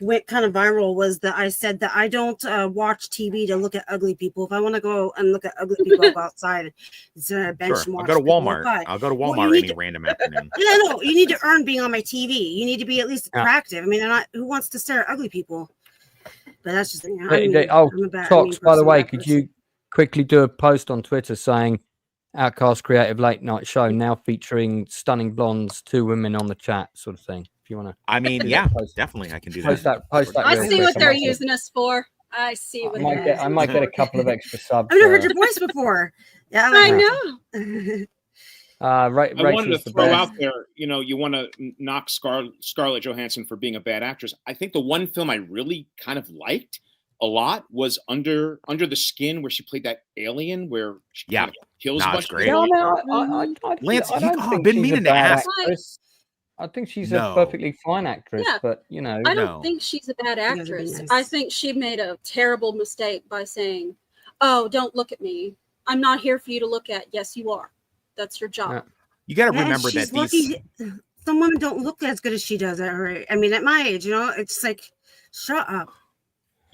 went kind of viral, was that I said that I don't watch TV to look at ugly people. If I want to go and look at ugly people, I'll go outside instead of bench watch. I'll go to Walmart. I'll go to Walmart any random afternoon. No, you need to earn being on my TV. You need to be at least attractive. I mean, who wants to stare at ugly people? But that's just Tox, by the way, could you quickly do a post on Twitter saying Outcast Creative Late Night Show now featuring stunning blondes, 2 women on the chat, sort of thing? If you want to, I mean, definitely, I can do that. Post that. I see what they're using us for. I see what I might get a couple of extra subs. I've never heard your voice before. Yeah, I know. I wanted to throw out there, you want to knock Scarlett Johansson for being a bad actress. I think the one film I really kind of liked a lot was Under the Skin, where she played that alien where she kind of kills a bunch of people. Lance, I've been meaning to ask. I think she's a perfectly fine actress, but I don't think she's a bad actress. I think she made a terrible mistake by saying, "Oh, don't look at me. I'm not here for you to look at." Yes, you are. That's your job. You got to remember that some women don't look as good as she does at her. I mean, at my age, it's like, shut up.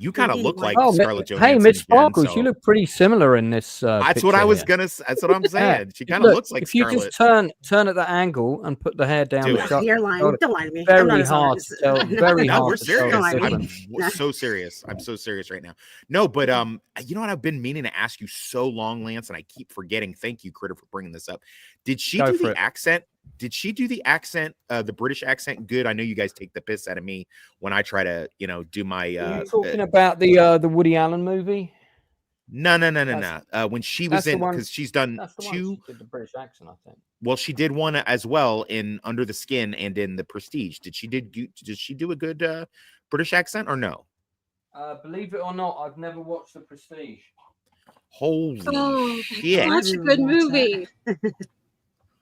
You kind of look like Oh, Scarlett hey, Johansson. Miss Jen, Sparkles, so- you look pretty similar in this. That's what I picture was here. gonna. That's what I'm saying. She kind of Look, looks like if you Scarlett. just turn at that angle and put the hair down Do the it. shot, You're lying. shoulder, Don't lie to me. I'm not very as hard hard to as- tell. No, Very No, hard we're to tell serious. the Don't lie to me. difference. No. So serious. I'm so serious right now. No, but you know what? I've been meaning to ask you so long, Lance, and I keep forgetting. Thank you, Critter, for bringing this up. Did she Go do for the it. accent? Did she do the accent, the British accent good? I know you guys take the piss out of me when I try to, do my. Are you talking about the Woody Allen movie? No. That's- When she was That's the in, one. because she's done That's the one two. she did the British accent, I think. Well, she did one as well in Under the Skin and in The Prestige. Did she do a good British accent or no? Believe it or not, I've never watched The Prestige. Holy shit! Such a good movie.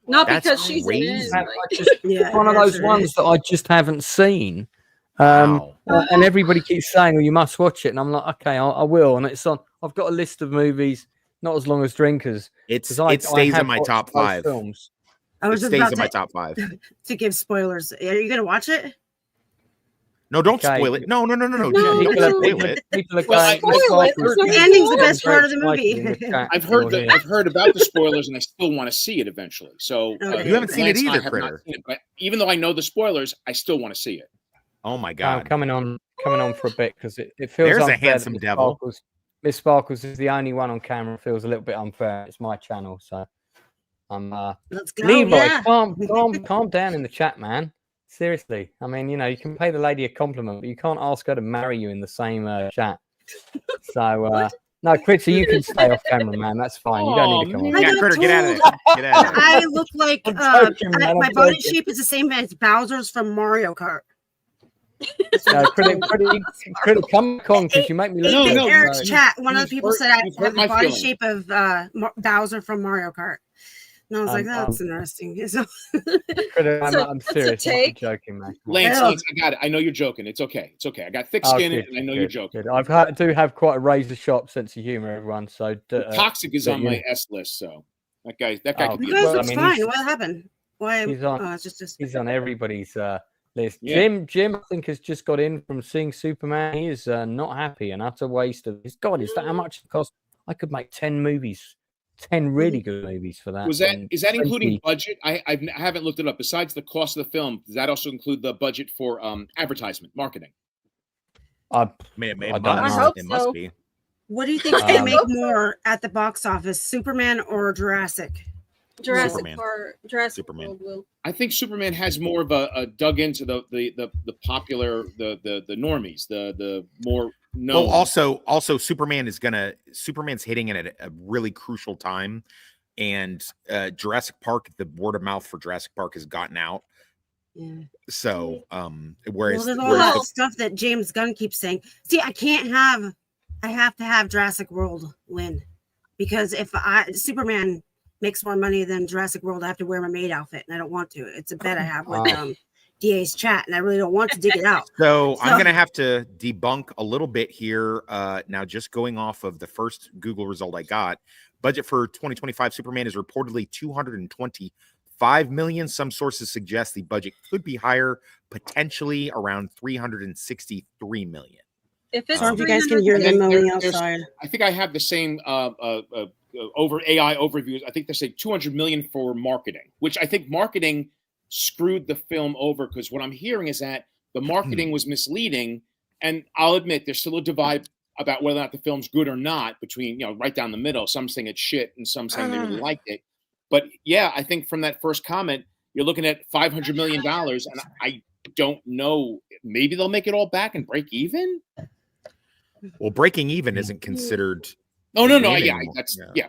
Not That's because she's in crazy. it. It's one of those ones that I just haven't seen. Wow. And everybody keeps saying, "Oh, you must watch it," and I'm like, "Okay, I will." And it's on. I've got a list of movies, not as long as Drinkers. It 'cause I stays have in my watched top both 5. films. I It was just stays about in my top 5. to give spoilers. Are you gonna watch it? No, don't Okay. spoil it. No. No, Don't people are- spoil it. People are Well, going, Spoil it. "Miss The Sparkles ending's the is best part of the very movie. excited in the chat." I've heard You'll hear. I've heard about the spoilers, and I still want to see it eventually. So Okay. You haven't seen it Lance and I either, have not Critter. seen it, but even though I know the spoilers, I still want to see it. Oh my I'm god. coming on for a bit because it feels There's a unfair that handsome Miss devil. Sparkles- Miss Sparkles is the only one on camera. Feels a little bit unfair. It's my channel, so I'm. Let's go. Leroy, Yeah. calm down in the chat, man. Seriously, I mean, you can pay the lady a compliment, but you can't ask her to marry you in the same chat. So, no, Critter, you can stay off camera, man. That's fine. You don't need to come on. I Yeah, got Critter, get out of told there. Get out of there. I look like I'm joking, man, I'm my body joking. shape is the same as Bowser's from Mario Kart. No, Critter, come back on because you make me look. No, In no, Eric's no. chat, one of the You've people hurt- said I you've have hurt the my body feelings. shape of Bowser from Mario Kart. And I was like, that's interesting. So, Critter, So, I'm that's a serious. I'm not take. joking, man. Lance, Yeah. Lance, I got it. I know you're joking. It's okay. It's okay. I got thick Oh, skin, good, and I know you're joking. good. Do have quite a razor sharp sense of humor, everyone. So Toxic is but, on you my know. S list, so that guy Oh, could you be. guys well, I looks mean, fine. he's- What happened? Why? he's on- Oh, it's just. He's on everybody's list. Yeah. Jim, I think has just got in from seeing Superman. He is not happy, an utter waste of his. God, is that how much it cost? I could make 10 movies, 10 really good movies for that. Is that and including 20 budget? I haven't looked it up. Besides the cost of the film, does that also include the budget for advertisement, marketing? Man, I it don't must, know. it must be. What do you think is going to make more at the box office, Superman or Jurassic? Jurassic Superman. Park, Jurassic Superman. World will. I think Superman has more of a dug into the popular the normies, the more known. Well, also Superman's hitting at a really crucial time, and Jurassic Park, the word of mouth for Jurassic Park has gotten out. Yeah. So Well, whereas there's all that stuff that James Gunn keeps saying. See, I have to have Jurassic World win, because if Superman makes more money than Jurassic World, I have to wear my maid outfit, and I don't want to. It's a bet I have with DA's chat, and I really don't want to dig it out. So I'm gonna have to debunk a little bit here. Now, just going off of the first Google result I got, budget for 2025 Superman is reportedly 225 million. Some sources suggest the budget could be higher, potentially around 363 million. If it's Sorry if you guys can hear And them then moaning there's- outside. I think I have the same over AI overviews. I think they say 200 million for marketing, which I think marketing screwed the film over, because what I'm hearing is that the marketing was misleading. And I'll admit there's still a divide about whether or not the film's good or not between, right down the middle. Some saying it's shit and some saying they really liked it. But yeah, I think from that first comment, you're looking at $500 million, and I don't know. Maybe they'll make it all back and break even. Well, breaking even isn't considered. No. win Yeah, anymore.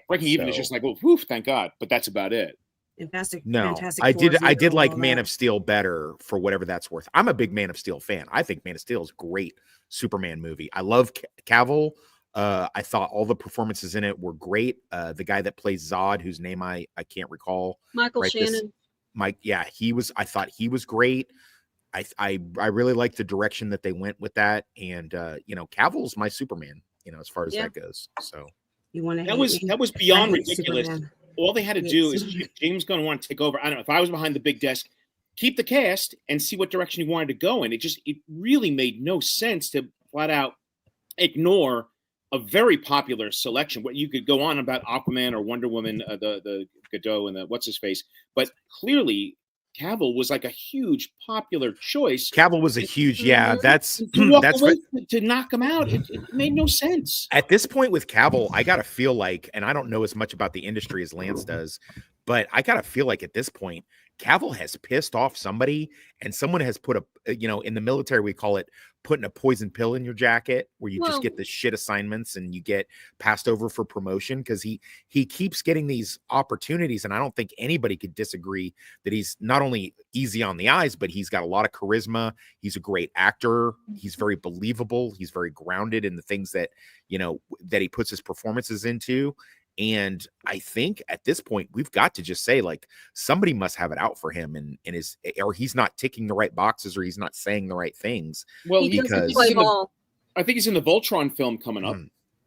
breaking even is So- just like, oh, whew, thank God. But that's about it. Fantastic. No, Fantastic I Four did. is I did all like that. Man of Steel better for whatever that's worth. I'm a big Man of Steel fan. I think Man of Steel is a great Superman movie. I love Cavill. I thought all the performances in it were great. The guy that plays Zod, whose name I can't recall. Michael Shannon. Mike, yeah, he was. I thought he was great. I really liked the direction that they went with that, and Cavill's my Superman. As far as that goes. So You want to? That was beyond I hate ridiculous. Superman. All they had to I hate do is, Superman. if James Gunn wanted to take over, I don't know, if I was behind the big desk, keep the cast and see what direction he wanted to go in. It really made no sense to flat out ignore a very popular selection. What you could go on about Aquaman or Wonder Woman, the Godot and the what's his face, but clearly Cavill was like a huge popular choice. Cavill was a huge, that's to walk that's away to knock him out. It made no sense. At this point with Cavill, I gotta feel like, and I don't know as much about the industry as Lance does, but I gotta feel like at this point, Cavill has pissed off somebody, and someone has put in the military, we call it putting a poison pill in your jacket, where you just get the shit assignments and you get passed over for promotion, because he keeps getting these opportunities. And I don't think anybody could disagree that he's not only easy on the eyes, but he's got a lot of charisma. He's a great actor. He's very believable. He's very grounded in the things that, that he puts his performances into. And I think at this point, we've got to just say, like, somebody must have it out for him, and or he's not ticking the right boxes, or he's not saying the right things. Well, because I think he's in the Voltron film coming up.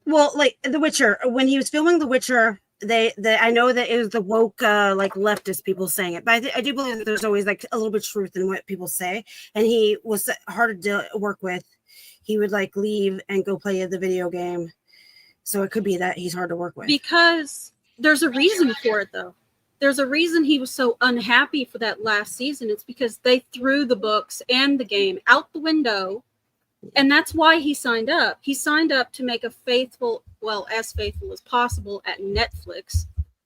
Well, like The Witcher, when he was filming The Witcher, I know that it was the woke like leftist people saying it, but I do believe that there's always like a little bit of truth in what people say. And he was hard to work with. He would like leave and go play the video game. So it could be that he's hard to work with. Because there's a reason for it, though. There's a reason he was so unhappy for that last season. It's because they threw the books and the game out the window. And that's why he signed up. He signed up to make a as faithful as possible at Netflix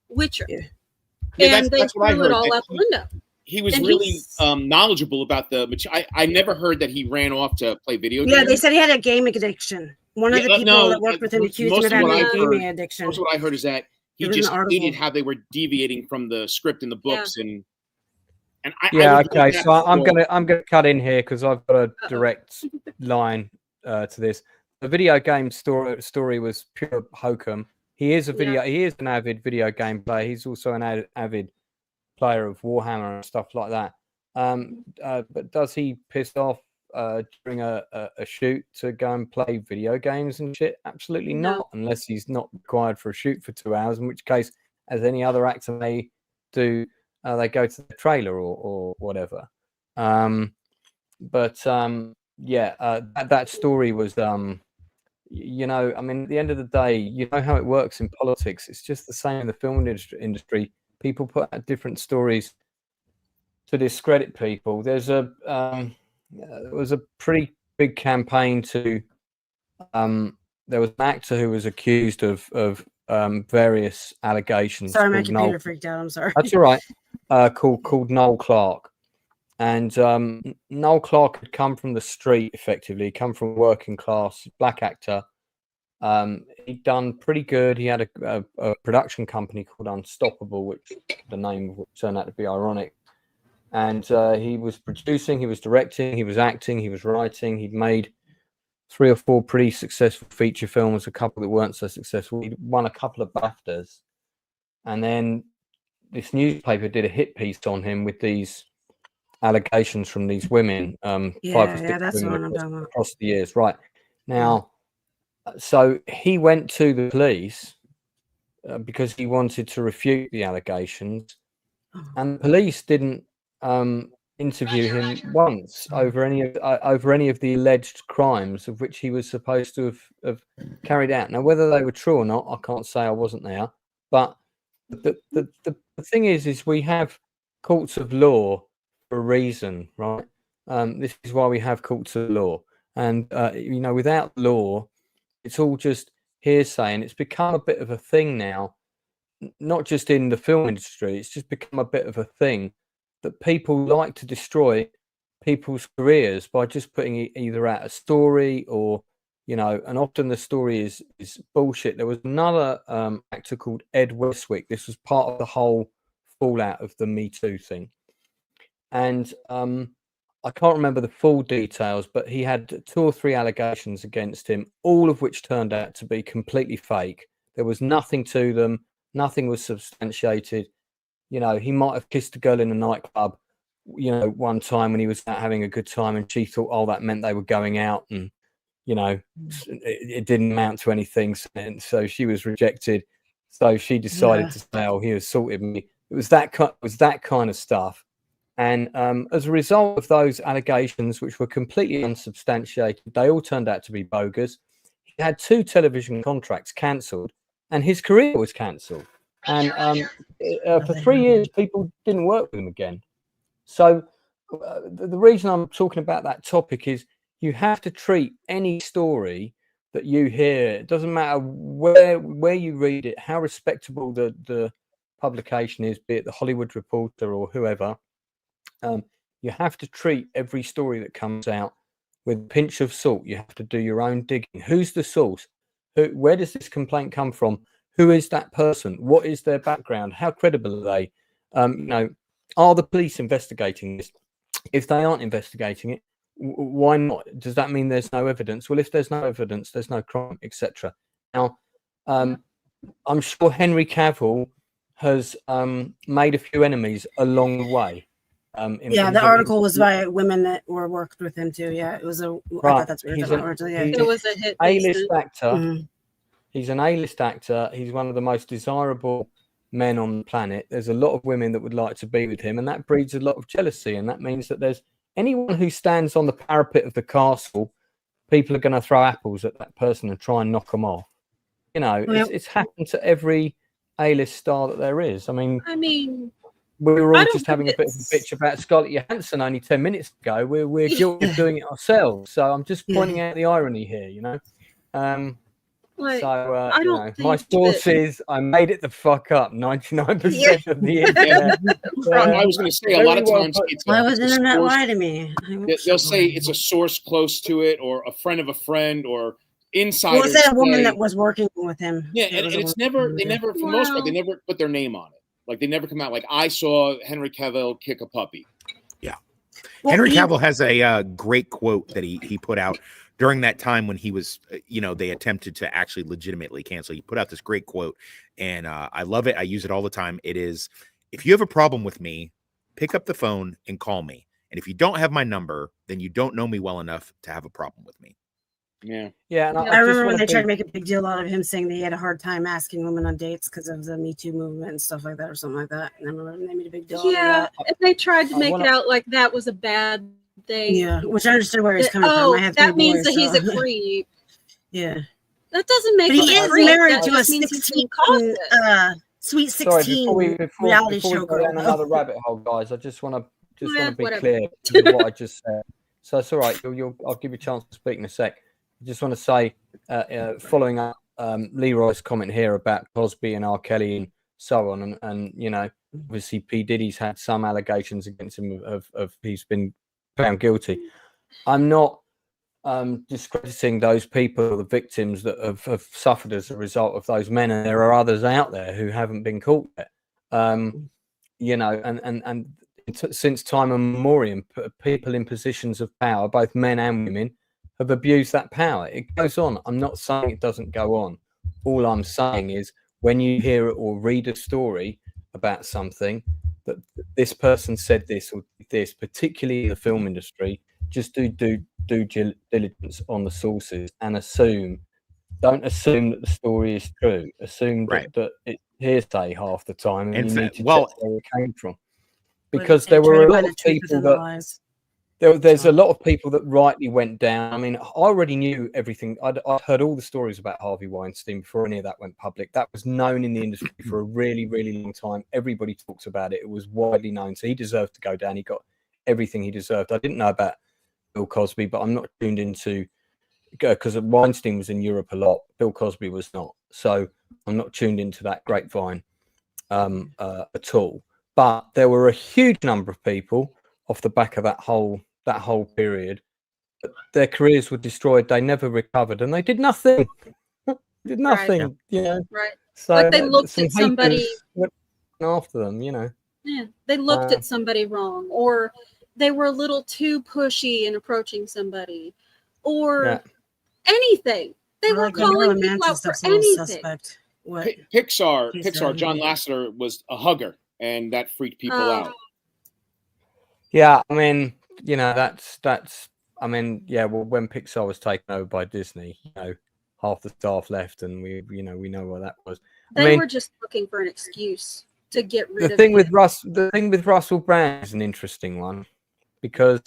Witcher. Yeah, and they that's what I threw heard. it all out the window. He was And really knowledgeable about the material. I never heard that he ran off to play video games. Yeah, they said he had a gaming addiction. One of the people that worked with him accused him of having a gaming addiction. Most of what I heard is that he just hated how they were deviating from the script in the books, and okay. So I'm gonna cut in here because I've got a direct line to this. The video game story was pure hokum. He is He is an avid video game player. He's also an avid player of Warhammer and stuff like that. But does he piss off during a shoot to go and play video games and shit? Absolutely not, unless he's not required for a shoot for 2 hours, in which case, as any other actor may do, they go to the trailer or whatever. That story was at the end of the day, you know how it works in politics. It's just the same in the film industry. People put out different stories to discredit people. There was a pretty big campaign to there was an actor who was accused of various allegations. Sorry, my computer freaked out. I'm sorry. That's all right. Called Noel Clarke. And Noel Clarke had come from the street, effectively, come from working class, black actor. He'd done pretty good. He had a production company called Unstoppable, which the name would turn out to be ironic. And he was producing, he was directing, he was acting, he was writing. He'd made 3 or 4 pretty successful feature films, a couple that weren't so successful. He won a couple of BAFTAs. And then this newspaper did a hit piece on him with these allegations from these women, 5 or 6 women across the years. Right. Now, so he went to the police because he wanted to refute the allegations. And the police didn't interview him once over any of the alleged crimes of which he was supposed to have carried out. Now, whether they were true or not, I can't say. I wasn't there. But the thing is we have courts of law for a reason, right? This is why we have courts of law, and without law, it's all just hearsay, and it's become a bit of a thing now. Not just in the film industry, it's just become a bit of a thing that people like to destroy people's careers by just putting either out a story or, and often the story is bullshit. There was another actor called Ed Westwick. This was part of the whole fallout of the Me Too thing. And I can't remember the full details, but he had 2 or 3 allegations against him, all of which turned out to be completely fake. There was nothing to them. Nothing was substantiated. He might have kissed a girl in a nightclub, one time when he was out having a good time, and she thought, oh, that meant they were going out, and, it didn't amount to anything. And so she was rejected. So she decided to say, oh, he assaulted me. It was that kind of stuff. And as a result of those allegations, which were completely unsubstantiated, they all turned out to be bogus. had 2 television contracts cancelled, and his career was cancelled. And for 3 years, people didn't work with him again. So the reason I'm talking about that topic is you have to treat any story that you hear. It doesn't matter where you read it, how respectable the publication is, be it the Hollywood Reporter or whoever. You have to treat every story that comes out with a pinch of salt. You have to do your own digging. Who's the source? Where does this complaint come from? Who is that person? What is their background? How credible are they? Are the police investigating this? If they aren't investigating it, why not? Does that mean there's no evidence? Well, if there's no evidence, there's no crime, etc. Now, I'm sure Henry Cavill has made a few enemies along the way. The article was by women that worked with him too. Yeah, it was a. Right. I thought that's what you're talking about. Yeah. It was a hit. A-list actor. He's an A-list actor. He's one of the most desirable men on the planet. There's a lot of women that would like to be with him, and that breeds a lot of jealousy. And that means that there's anyone who stands on the parapet of the castle, people are going to throw apples at that person and try and knock them off. It's happened to every A-list star that there is. I mean, we were all just having a bit of a bitch about Scarlett Johansson only 10 minutes ago. We're guilty of doing it ourselves. So I'm just pointing out the irony here, I don't think my sources, I made it the fuck up 99% of the internet. I was going to say, a lot of times why would the internet lie to me? They'll say it's a source close to it, or a friend of a friend, or insiders. Well, it's a woman that was working with him. Yeah, and it's never, they never, for the most part, they never put their name on it. Like, they never come out like, I saw Henry Cavill kick a puppy. Yeah. Henry Cavill has a great quote that he put out during that time when he was, they attempted to actually legitimately cancel. He put out this great quote, and I love it. I use it all the time. It is, if you have a problem with me, pick up the phone and call me. And if you don't have my number, then you don't know me well enough to have a problem with me. Yeah. Yeah. And I remember when they tried to make a big deal out of him saying that he had a hard time asking women on dates because of the Me Too movement and stuff like that, or something like that. And I remember they made a big deal out of that. If they tried to make it out like that was a bad thing. Yeah, which I understood where he's coming from. I have that means boys, that he's a creep. Yeah. That doesn't make But him he a is creep. married That to a just means he's 16, being cautious. Sweet Sorry, 16 reality before show we go girl. down another rabbit hole, guys, I just want to be whatever. clear with what I just said. So it's all right. I'll give you a chance to speak in a sec. I just want to say, following up Leroy's comment here about Cosby and R. Kelly and so on, and obviously P. Diddy's had some allegations against him of he's been found guilty. I'm not discrediting those people, the victims that have suffered as a result of those men, and there are others out there who haven't been caught yet. And since time immemorial, people in positions of power, both men and women, have abused that power. It goes on. I'm not saying it doesn't go on. All I'm saying is when you hear or read a story about something that this person said this or did this, particularly in the film industry, just do diligence on the sources and don't assume that the story is true. Assume that it's hearsay half the time, and you need to check where it came from. Because there were a lot of people that there's a lot of people that rightly went down. I mean, I already knew everything. I'd heard all the stories about Harvey Weinstein before any of that went public. That was known in the industry for a really, really long time. Everybody talks about it. It was widely known. So he deserved to go down. He got everything he deserved. I didn't know about Bill Cosby, but I'm not tuned into, because Weinstein was in Europe a lot. Bill Cosby was not. So I'm not tuned into that grapevine at all. But there were a huge number of people off the back of that whole period. Their careers were destroyed. They never recovered, and they did nothing. Did nothing. Right. Right. So like they looked at somebody went after them. Yeah, they looked at somebody wrong, or they were a little too pushy in approaching somebody, or anything. They were calling people out for anything. Pixar. John Lasseter was a hugger, and that freaked people out. Yeah, I mean, that's. I mean, yeah. Well, when Pixar was taken over by Disney, half the staff left, and we know where that was. They were just looking for an excuse to get rid of the thing with Russell Brand is an interesting one, because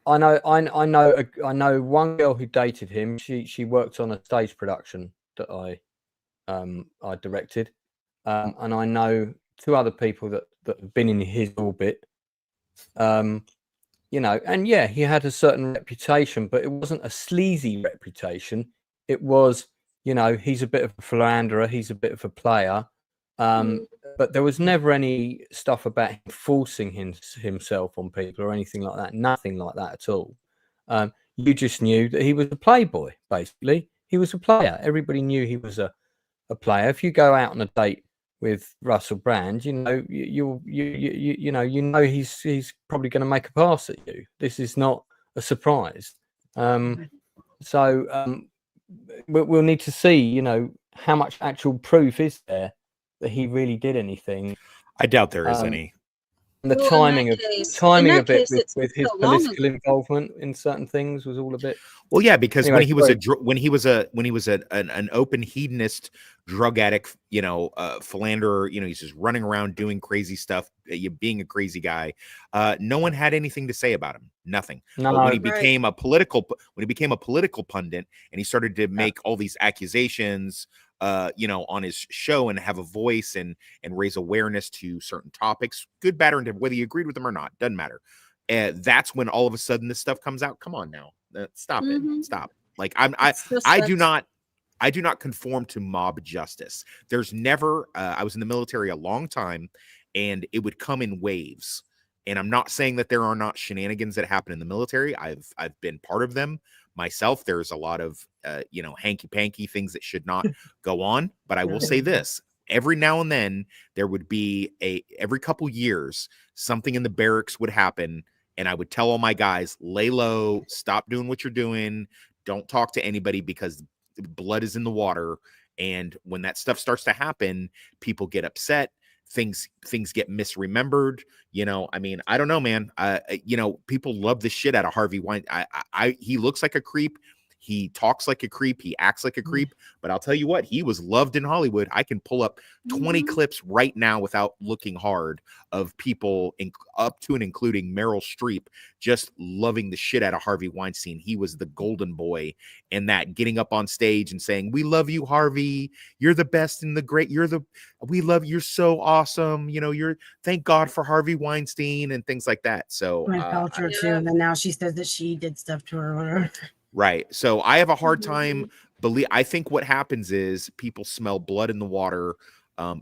I know one girl who dated him. She worked on a stage production that I directed, and I know two other people that have been in his orbit. You know, and yeah, he had a certain reputation, but it wasn't a sleazy reputation. It was, you know, he's a bit of a philanderer, he's a bit of a player. But there was never any stuff about him forcing himself on people or anything like that. Nothing like that at all. You just knew that he was a playboy, basically. He was a player. Everybody knew he was a player. If you go out on a date with Russell Brand, you know, you know he's probably going to make a pass at you. This is not a surprise. So we'll need to see, you know, how much actual proof is there that he really did anything. I doubt there is any. And the timing of it with his political involvement in certain things was all a bit. Well, yeah, because anyway, when he was an open hedonist, drug addict, you know, philanderer, you know, he's just running around doing crazy stuff, being a crazy guy. No one had anything to say about him. Nothing. No, but when he became a political pundit and he started to make all these accusations, you know, on his show and have a voice and raise awareness to certain topics, good, bad, or indifferent, whether you agreed with them or not, doesn't matter. That's when all of a sudden this stuff comes out. Come on now, stop it, stop. Like I do not conform to mob justice. There's never. I was in the military a long time, and it would come in waves. And I'm not saying that there are not shenanigans that happen in the military. I've been part of them myself. There's a lot of you know, hanky-panky things that should not go on. But I will say this: every now and then there would be every couple years something in the barracks would happen, and I would tell all my guys, lay low, stop doing what you're doing, don't talk to anybody because blood is in the water. And when that stuff starts to happen, people get upset. Things get misremembered. You know, I mean, I don't know, man. You know, people love the shit out of Harvey Weinstein. He looks like a creep. He talks like a creep. He acts like a creep. But I'll tell you what, he was loved in Hollywood. I can pull up 20 clips right now without looking hard of people up to and including Meryl Streep just loving the shit out of Harvey Weinstein. He was the golden boy, and that getting up on stage and saying, "We love you, Harvey. You're the best and the great. We love you. You're so awesome. You know, thank God for Harvey Weinstein," and things like that. So culture too. And then now she says that she did stuff to her or whatever. Right. So I have a hard time I think what happens is people smell blood in the water.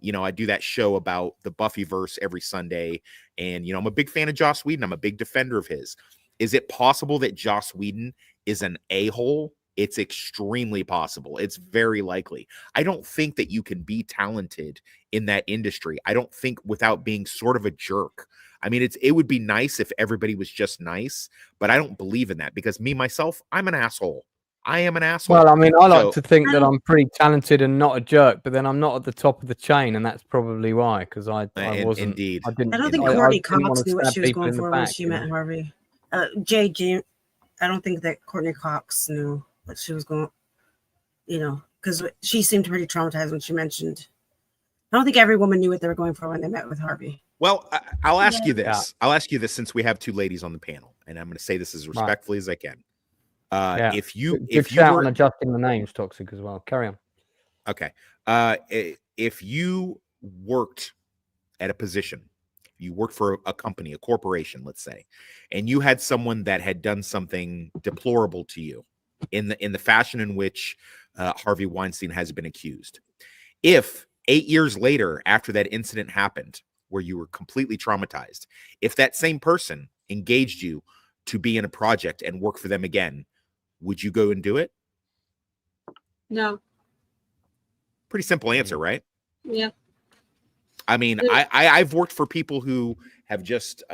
You know, I do that show about the Buffyverse every Sunday, and you know, I'm a big fan of Joss Whedon. I'm a big defender of his. Is it possible that Joss Whedon is an a-hole? It's extremely possible. It's very likely. I don't think that you can be talented in that industry. I don't think without being sort of a jerk. I mean, it would be nice if everybody was just nice, but I don't believe in that because me, myself, I'm an asshole. I am an asshole. Well, I mean, I like to think that I'm pretty talented and not a jerk, but then I'm not at the top of the chain, and that's probably why, because I wasn't. Indeed. I don't think Courtney Cox knew what she was going for when she met Harvey. JG, I don't think that Courtney Cox knew what she was going, you know, because she seemed pretty traumatized when she mentioned. I don't think every woman knew what they were going for when they met with Harvey. Well, I'll ask you this. I'll ask you this since we have two ladies on the panel, and I'm going to say this as respectfully as I can. If you were adjusting the names, Toxic, as well. Carry on. Okay. If you worked at a position, you worked for a company, a corporation, let's say, and you had someone that had done something deplorable to you in the fashion in which Harvey Weinstein has been accused. If 8 years later, after that incident happened, where you were completely traumatized, if that same person engaged you to be in a project and work for them again, would you go and do it? No. Pretty simple answer, right? Yeah. I mean, I've worked for people who have just,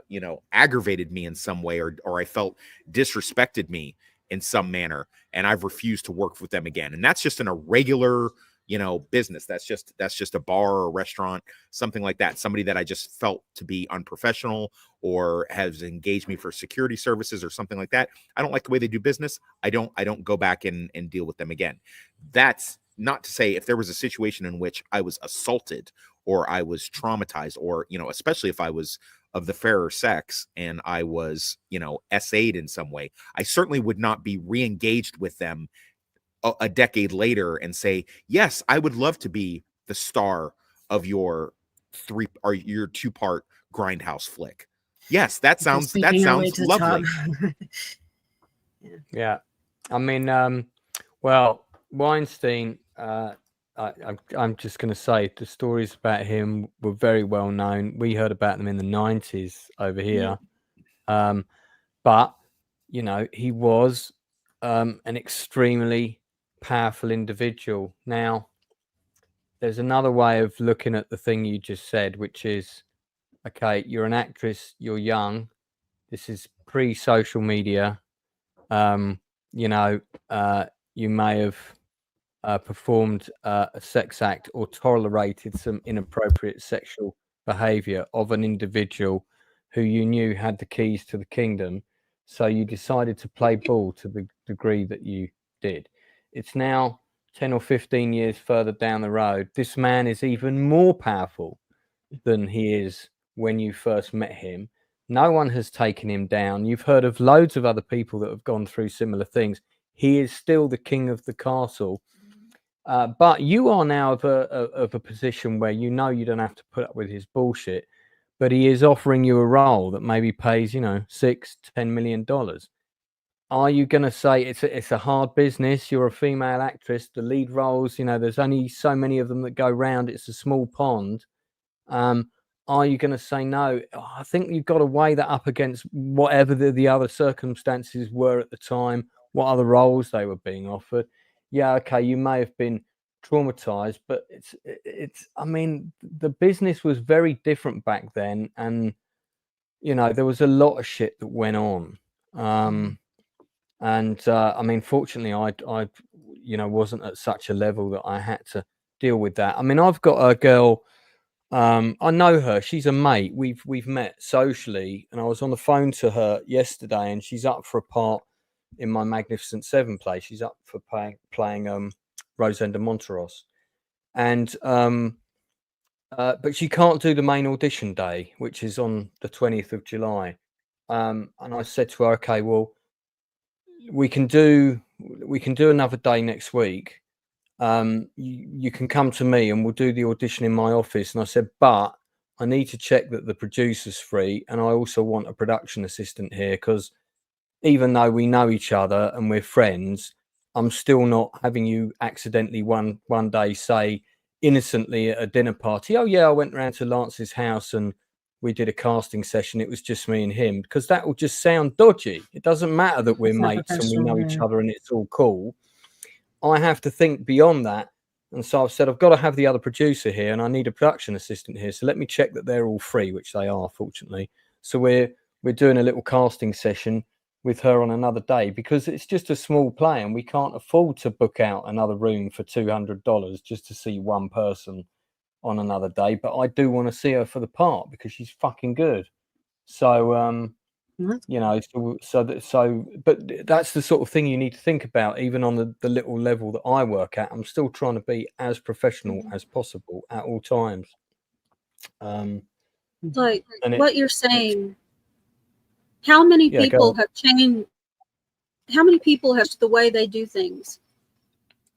you know, aggravated me in some way, or I felt disrespected me in some manner, and I've refused to work with them again. And that's just in a regular, you know, business. That's just a bar or a restaurant, something like that. Somebody that I just felt to be unprofessional or has engaged me for security services or something like that. I don't like the way they do business. I don't go back and deal with them again. That's not to say if there was a situation in which I was assaulted or I was traumatized, or, you know, especially if I was of the fairer sex and I was, SA'd in some way, I certainly would not be re-engaged with them a decade later and say, yes, I would love to be the star of your 2-part Grindhouse flick. Yes, that sounds lovely. Yeah. I mean, well, Weinstein, I'm just going to say the stories about him were very well known. We heard about them in the 90s over here. But, he was an extremely powerful individual. Now, there's another way of looking at the thing you just said, which is, okay, you're an actress, you're young. This is pre-social media. You may have performed a sex act or tolerated some inappropriate sexual behavior of an individual who you knew had the keys to the kingdom. So you decided to play ball to the degree that you did. It's now 10 or 15 years further down the road. This man is even more powerful than he is when you first met him. No one has taken him down. You've heard of loads of other people that have gone through similar things. He is still the king of the castle. But you are now of a position where you don't have to put up with his bullshit, but he is offering you a role that maybe pays, $6-10 million. Are you going to say it's a hard business? You're a female actress. The lead roles, there's only so many of them that go round. It's a small pond. Are you going to say no? I think you've got to weigh that up against whatever the other circumstances were at the time, what other roles they were being offered. Yeah, okay, you may have been traumatized, but I mean, the business was very different back then, and there was a lot of shit that went on. I mean, fortunately, I wasn't at such a level that I had to deal with that. I mean, I've got a girl. I know her. She's a mate. We've met socially, and I was on the phone to her yesterday, and she's up for a part in my Magnificent Seven play. She's up for playing Rosenda Monteros, and but she can't do the main audition day, which is on the 20th of July. And I said to her, okay, well, we can do another day next week. You can come to me and we'll do the audition in my office. And I said, but I need to check that the producer's free, and I also want a production assistant here, because even though we know each other and we're friends, I'm still not having you accidentally one day say innocently at a dinner party, oh yeah, I went round to Lance's house and we did a casting session. It was just me and him, because that will just sound dodgy. It doesn't matter that we're mates and we know each other and it's all cool. I have to think beyond that. And so I've said, I've got to have the other producer here and I need a production assistant here. So let me check that they're all free, which they are, fortunately. So we're doing a little casting session with her on another day, because it's just a small play and we can't afford to book out another room for $200 just to see one person on another day. But I do want to see her for the part because she's fucking good. So, but that's the sort of thing you need to think about, even on the little level that I work at. I'm still trying to be as professional as possible at all times. Like what you're saying, how many people have changed? How many people have the way they do things?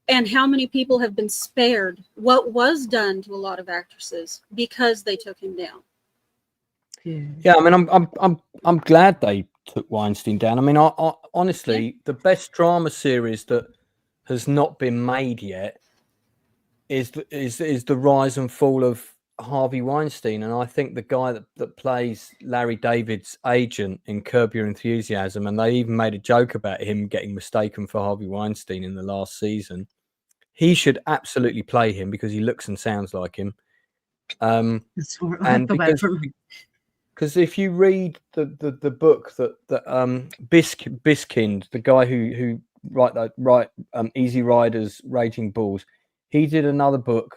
And how many people have been spared what was done to a lot of actresses because they took him down? Yeah, I mean, I'm glad they took Weinstein down. I mean, I honestly, the best drama series that has not been made yet is the rise and fall of Harvey Weinstein. And I think the guy that plays Larry David's agent in Curb Your Enthusiasm, and they even made a joke about him getting mistaken for Harvey Weinstein in the last season. He should absolutely play him because he looks and sounds like him. And because if you read the book that Biskind, the guy who write Easy Riders, Raging Bulls, he did another book.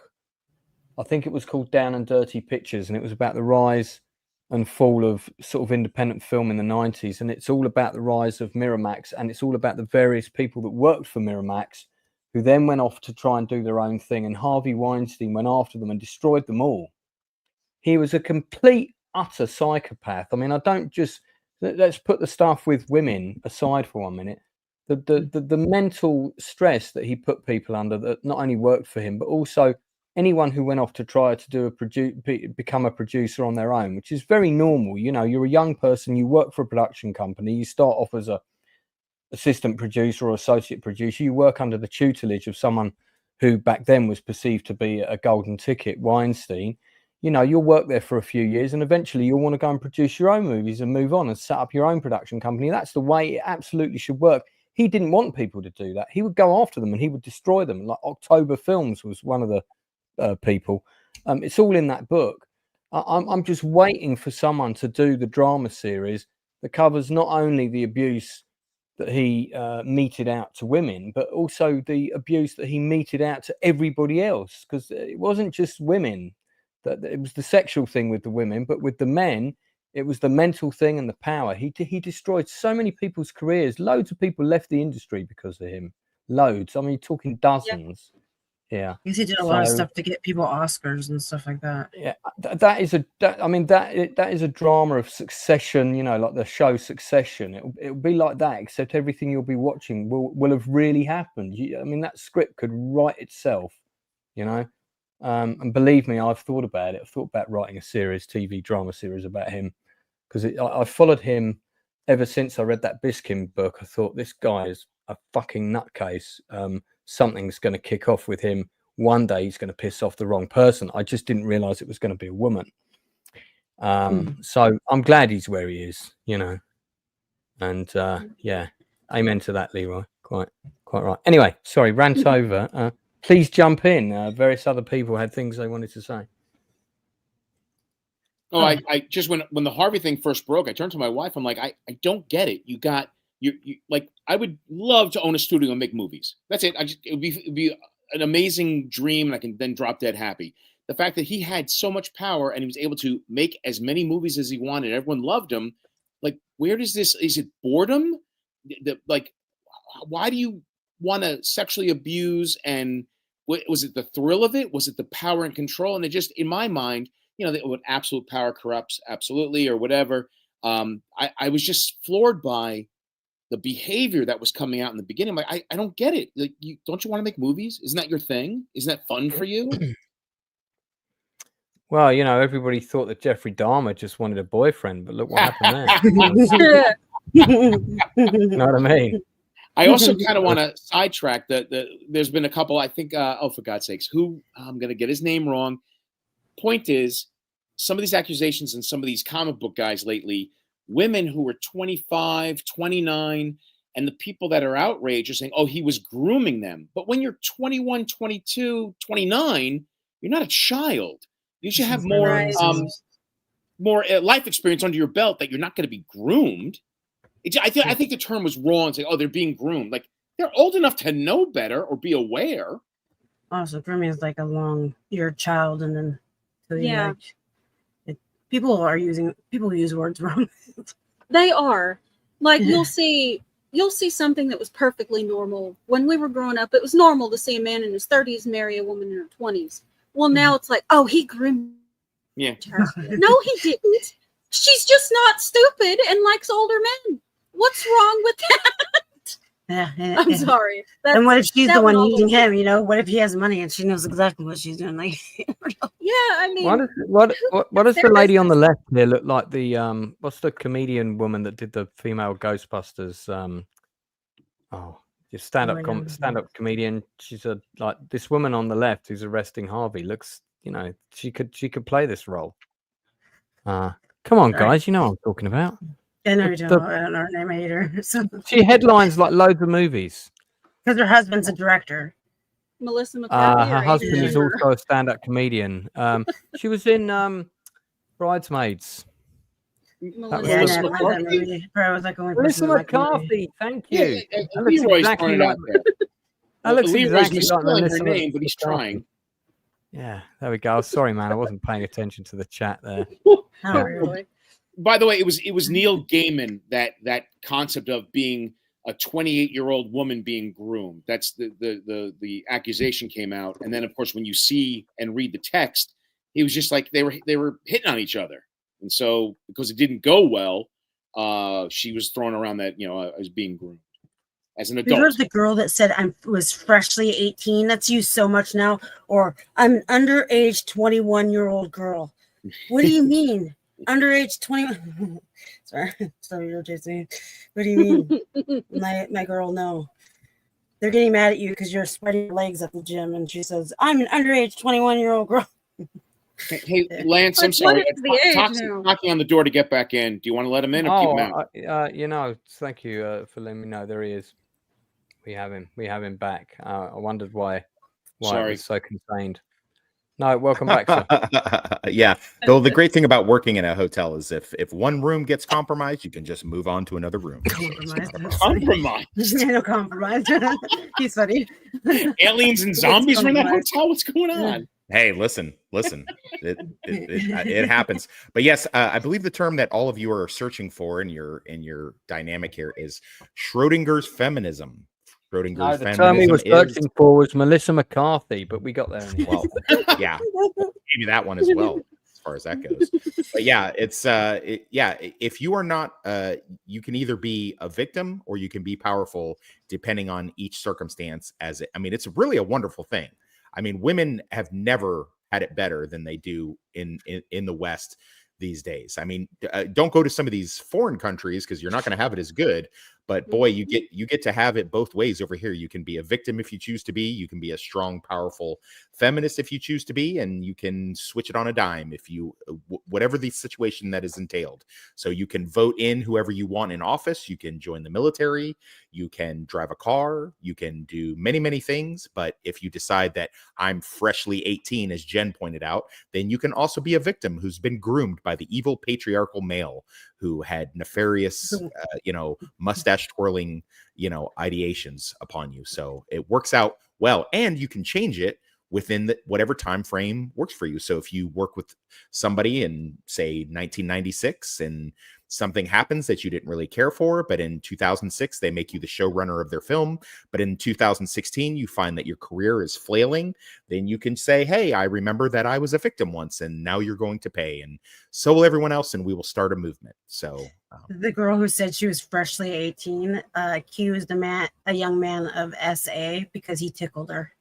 I think it was called Down and Dirty Pictures, and it was about the rise and fall of sort of independent film in the 90s. And it's all about the rise of Miramax, and it's all about the various people that worked for Miramax who then went off to try and do their own thing. And Harvey Weinstein went after them and destroyed them all. He was a complete utter psychopath. I mean, I don't just let's put the stuff with women aside for 1 minute. The mental stress that he put people under that not only worked for him, but also anyone who went off to try to do become a producer on their own, which is very normal. You know, you're a young person, you work for a production company, you start off as a assistant producer or associate producer, you work under the tutelage of someone who back then was perceived to be a golden ticket, Weinstein. You know, you'll work there for a few years and eventually you'll want to go and produce your own movies and move on and set up your own production company. That's the way it absolutely should work. He didn't want people to do that. He would go after them and he would destroy them. Like October Films was one of the people. It's all in that book. I'm just waiting for someone to do the drama series that covers not only the abuse that he meted out to women, but also the abuse that he meted out to everybody else. Because it wasn't just women, that it was the sexual thing with the women, but with the men, it was the mental thing and the power. He destroyed so many people's careers. Loads of people left the industry because of him. Loads. I mean, you're talking dozens. Yep. Yeah. He did a lot of stuff to get people Oscars and stuff like that. Yeah, that is a drama of Succession. You know, like the show Succession. It'll be like that, except everything you'll be watching will have really happened. I mean, that script could write itself. You know, and believe me, I've thought about it. I've thought about writing a TV drama series about him because I followed him ever since I read that Biskin book. I thought this guy is a fucking nutcase. Something's going to kick off with him. One day he's going to piss off the wrong person. I just didn't realize it was going to be a woman. So I'm glad he's where he is, you know. And yeah, amen to that, Leroy. Quite right. Anyway, sorry, rant over. Please jump in. Various other people had things they wanted to say. Oh, I just when the Harvey thing first broke, I turned to my wife. I'm like, I don't get it. You like, I would love to own a studio and make movies. That's it. It would be an amazing dream, and I can then drop dead happy. The fact that he had so much power and he was able to make as many movies as he wanted, everyone loved him. Like, where does this? Is it boredom? Like, why do you want to sexually abuse? And was it the thrill of it? Was it the power and control? And it just, in my mind, you know, what absolute power corrupts, absolutely, or whatever. I was just floored by the behavior that was coming out in the beginning. Like, I don't get it. Like, don't you want to make movies? Isn't that your thing? Isn't that fun for you? Well, you know, everybody thought that Jeffrey Dahmer just wanted a boyfriend, but look what happened there. You know what I mean? I also kind of want to sidetrack there's been a couple, I think, for God's sakes, I'm going to get his name wrong. Point is, some of these accusations and some of these comic book guys lately, women who were 25, 29, and the people that are outraged are saying, oh, he was grooming them. But when you're 21, 22, 29, you're not a child. You should have more life experience under your belt that you're not going to be groomed. I think the term was wrong, saying, oh, they're being groomed. Like, they're old enough to know better or be aware. Also, grooming is like you're a child, and then yeah. People use words wrong. They are. Like, you'll see something that was perfectly normal. When we were growing up, it was normal to see a man in his 30s marry a woman in her 20s. Well, now it's like, oh, he groomed her. No, he didn't. She's just not stupid and likes older men. What's wrong with that? Yeah. I'm sorry. And what if she's the one needing him? You know, what if he has money and she knows exactly what she's doing? Like, yeah, I mean, what does the lady on the left here look like? The what's the comedian woman that did the female Ghostbusters? Just stand-up comedian. She's like this woman on the left who's arresting Harvey. Looks, you know, she could play this role. Come on, guys, you know what I'm talking about. I know you don't. I don't know her name either. So. She headlines like loads of movies. Because her husband's a director. Melissa McCarthy. Her husband is also a stand-up comedian. She was in Bridesmaids. Melissa McCarthy. Thank you. Yeah, Leroy's throwing it out there. That looks Leroy's exactly like her name, but he's trying. Yeah, there we go. Sorry, man, I wasn't paying attention to the chat there. Not really. By the way, it was Neil Gaiman that concept of being a 28-year-old woman being groomed. That's the accusation came out, and then of course when you see and read the text, it was just like they were hitting on each other. And so because it didn't go well, she was thrown around that, as being groomed as an We adult. heard the girl that said I was freshly 18. That's used so much now. Or I'm an underage 21-year-old girl. What do you mean? Underage 21? Sorry, so irritating. What do you mean? my girl, no. They're getting mad at you because you're spreading your legs at the gym, and she says, "I'm an underage 21-year-old girl." Hey, Lance, I'm sorry. Toxic's knocking on the door to get back in. Do you want to let him in or keep him out? Thank you for letting me know. There he is. We have him. We have him back. I wondered why it was so contained. No, welcome back, sir. Yeah. Though the great thing about working in a hotel is if one room gets compromised, you can just move on to another room. Compromise. No compromise. He's funny. Aliens and zombies are in that hotel. What's going on? Hey, listen. It happens. But yes, I believe the term that all of you are searching for in your dynamic here is Schrodinger's feminism. No, the term we were searching for was Melissa McCarthy, but we got there anyway. Well, yeah, maybe that one as well, as far as that goes. But yeah, it's if you are not, you can either be a victim or you can be powerful, depending on each circumstance. It's really a wonderful thing. I mean, women have never had it better than they do in the West these days. I mean, don't go to some of these foreign countries because you're not going to have it as good. But boy, you get to have it both ways over here. You can be a victim if you choose to be. You can be a strong, powerful feminist if you choose to be, and you can switch it on a dime if you whatever the situation that is entailed. So you can vote in whoever you want in office. You can join the military. You can drive a car. You can do many, many things. But if you decide that I'm freshly 18, as Jen pointed out, then you can also be a victim who's been groomed by the evil patriarchal male who had nefarious, mustache twirling, ideations upon you. So it works out well, and you can change it within whatever time frame works for you. So if you work with somebody in, say, 1996 and something happens that you didn't really care for, but in 2006 they make you the showrunner of their film, but in 2016 you find that your career is flailing, then you can say, hey, I remember that I was a victim once and now you're going to pay, and so will everyone else, and we will start a movement. So the girl who said she was freshly 18 accused a young man of SA because he tickled her.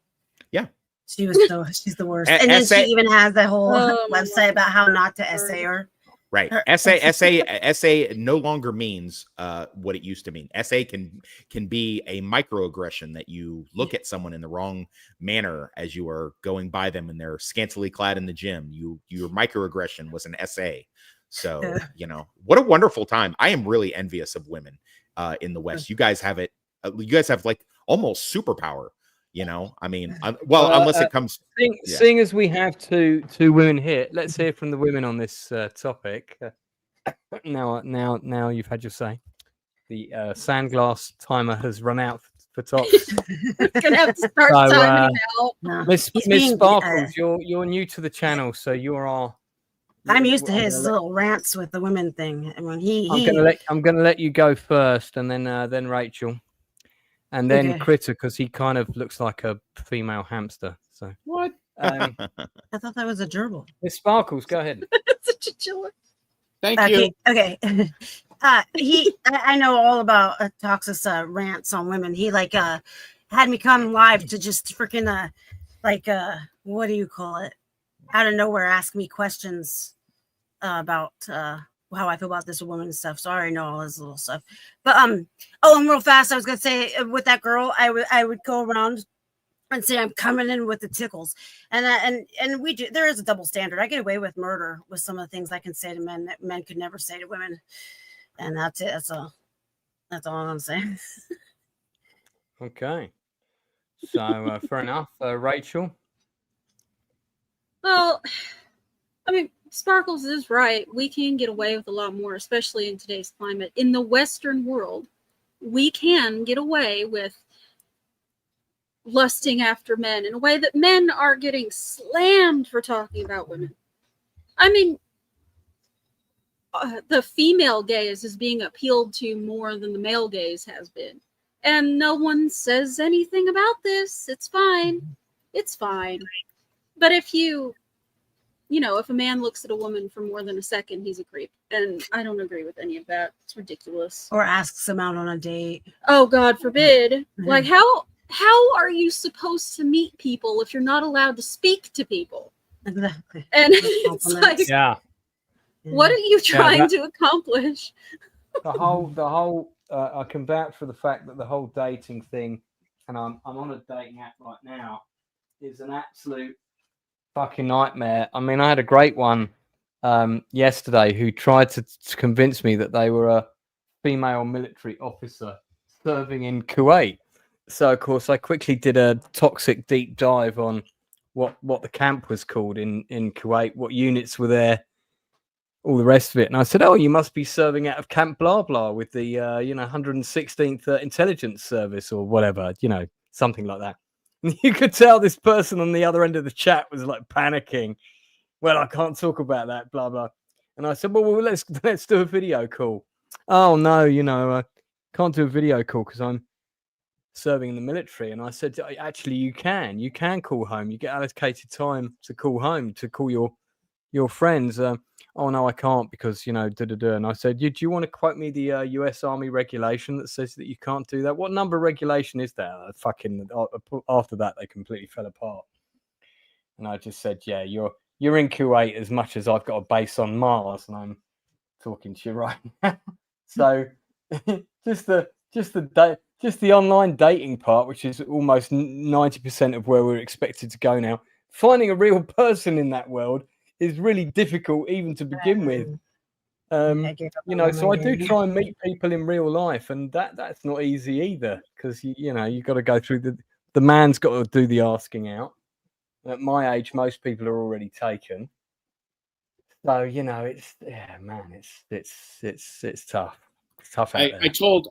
Yeah. She's the worst. And then she even has a whole website about how not to SA her. Right. SA no longer means what it used to mean. SA can be a microaggression that you look at someone in the wrong manner as you are going by them and they're scantily clad in the gym. Your microaggression was an SA. So, what a wonderful time. I am really envious of women in the West. You guys have it. You guys have like almost superpower. Unless it comes. Seeing as we have two women here, let's hear from the women on this topic. Now you've had your say. The sandglass timer has run out for Tops. Gonna have to start timing out. Miss Sparkles, you're new to the channel, so you're our. I'm used to his little rants with the women thing. I mean, I'm gonna let you go first, and then Rachel. And then Critter, because he kind of looks like a female hamster. So what? I thought that was a gerbil. Miss Sparkles, go ahead. It's a chinchilla. Thank you. Okay. I know all about Toxic's rants on women. He had me come live to just freaking what do you call it? Out of nowhere, ask me questions about how I feel about this woman and stuff. So I already know all this little stuff. But and real fast, I was gonna say with that girl, I would go around and say I'm coming in with the tickles, and we do. There is a double standard. I get away with murder with some of the things I can say to men that men could never say to women, and that's it. That's all I'm gonna say. Okay, so fair enough, Rachel. Well, I mean, Sparkles is right. We can get away with a lot more, especially in today's climate. In the Western world, we can get away with lusting after men in a way that men are getting slammed for talking about women. I mean, the female gaze is being appealed to more than the male gaze has been. And no one says anything about this. It's fine. It's fine. But if you if a man looks at a woman for more than a second, he's a creep. And I don't agree with any of that. It's ridiculous. Or asks them out on a date. Oh, God forbid. Like, how are you supposed to meet people if you're not allowed to speak to people? Exactly. And it's like, Yeah. what are you trying to accomplish? The whole I can vouch for the fact that the whole dating thing, and I'm on a dating app right now, is an absolute fucking nightmare. I mean, I had a great one yesterday who tried to convince me that they were a female military officer serving in Kuwait. So, of course, I quickly did a toxic deep dive on what the camp was called in Kuwait, what units were there, all the rest of it. And I said, oh, you must be serving out of Camp Blah Blah with the 116th Intelligence Service or whatever, something like that. And you could tell this person on the other end of the chat was like panicking. Well, I can't talk about that, blah blah. And I said, well, let's do a video call. Oh no, I can't do a video call because I'm serving in the military. And I said, actually, you can call home. You get allocated time to call home, to call your friends. Oh no, I can't because And I said, do you want to quote me the U.S. Army regulation that says that you can't do that? What number regulation is that? After that, they completely fell apart. And I just said, yeah, you're in Kuwait as much as I've got a base on Mars, and I'm talking to you right now. So just the online dating part, which is almost 90% of where we're expected to go now. Finding a real person in that world is really difficult even to begin with. So I do try and meet people in real life, and that's not easy either, because you've got to go through the man's got to do the asking out. At my age, most people are already taken. So it's tough. It's tough out there.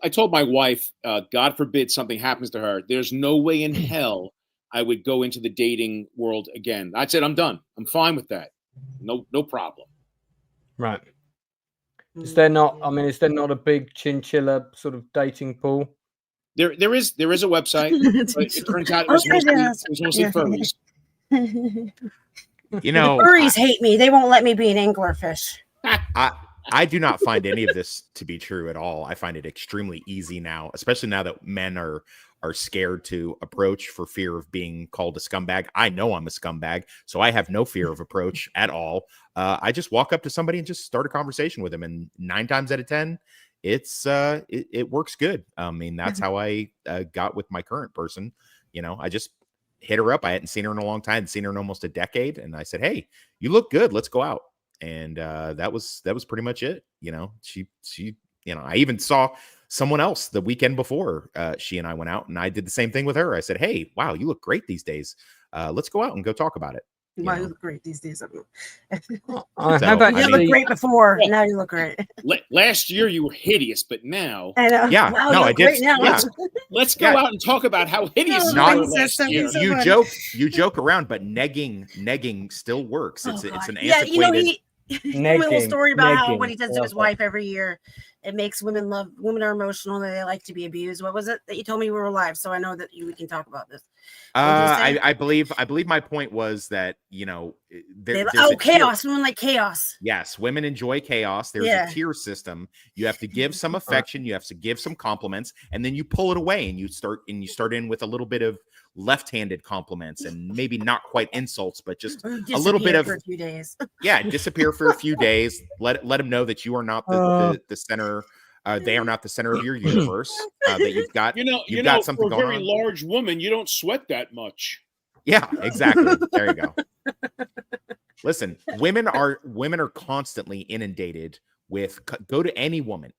I told my wife, God forbid something happens to her, there's no way in hell I would go into the dating world again. I said, I'm done. I'm fine with that. No problem. Right. Is there not a big chinchilla sort of dating pool? There is a website, but it turns out it was mostly furries. Furries hate me. They won't let me be an anglerfish. I do not find any of this to be true at all. I find it extremely easy now, especially now that men are scared to approach for fear of being called a scumbag. I know I'm a scumbag, so I have no fear of approach at all. I just walk up to somebody and just start a conversation with them, and 9 times out of 10, it works good. I mean, that's how I got with my current person. I just hit her up. I hadn't seen her in a long time. I hadn't seen her in almost a decade, and I said, "Hey, you look good. Let's go out." And that was pretty much it. She I even saw someone else the weekend before she and I went out, and I did the same thing with her. I said, "Hey, wow, you look great these days. Let's go out and go talk about it." Wow, you look great these days. How about you look great before? Now you look great. Last year you were hideous, but now, I know. Yeah, wow, no, I did. Now. Yeah. Let's go out and talk about how hideous you were last year. You joke around, but negging still works. It's an antiquated. A little story about how what he does to his wife every year. It makes women are emotional. They like to be abused. What was it that you told me we were live? So I know that we can talk about this. I believe my point was that chaos. Women like chaos. Yes, women enjoy chaos. There's a tier system. You have to give some affection. You have to give some compliments, and then you pull it away, and you start in with a little bit of left-handed compliments, and maybe not quite insults, but just a little bit of for a few days. Disappear for a few days. Let them know that you are not the center. They are not the center of your universe. That you've got got something for a very going on. large woman, you don't sweat that much. Yeah, exactly. There you go. Listen, women are constantly inundated with. Go to any woman.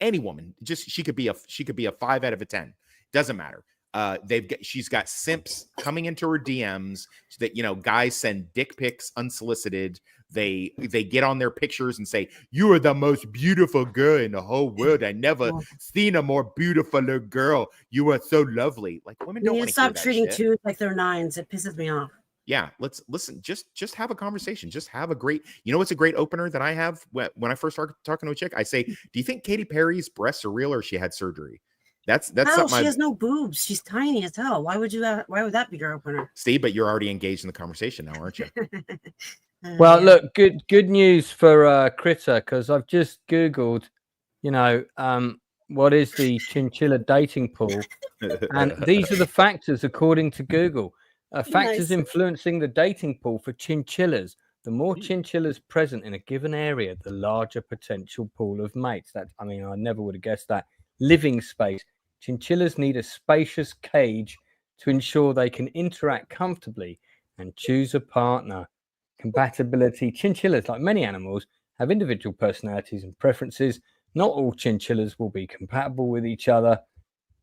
Just she could be a 5 out of a 10. Doesn't matter. She's got simps coming into her DMs that guys send dick pics unsolicited. They get on their pictures and say, "You are the most beautiful girl in the whole world. I never seen a more beautiful girl. You are so lovely." Like, women don't want to stop treating twos like they're 9s. It pisses me off. Yeah, let's listen. Just have a conversation. Just have a great. What's a great opener that I have when I first start talking to a chick? I say, "Do you think Katy Perry's breasts are real, or she had surgery?" That's something. She has no boobs. She's tiny as hell. Why would that be your opener? Steve, but you're already engaged in the conversation now, aren't you? Well, look, good news for Critter, because I've just Googled, what is the chinchilla dating pool? And these are the factors, according to Google. Factors influencing the dating pool for chinchillas. The more chinchillas present in a given area, the larger potential pool of mates. I never would have guessed that. Living space. Chinchillas need a spacious cage to ensure they can interact comfortably and choose a partner. Compatibility. Chinchillas, like many animals, have individual personalities and preferences. Not all chinchillas will be compatible with each other.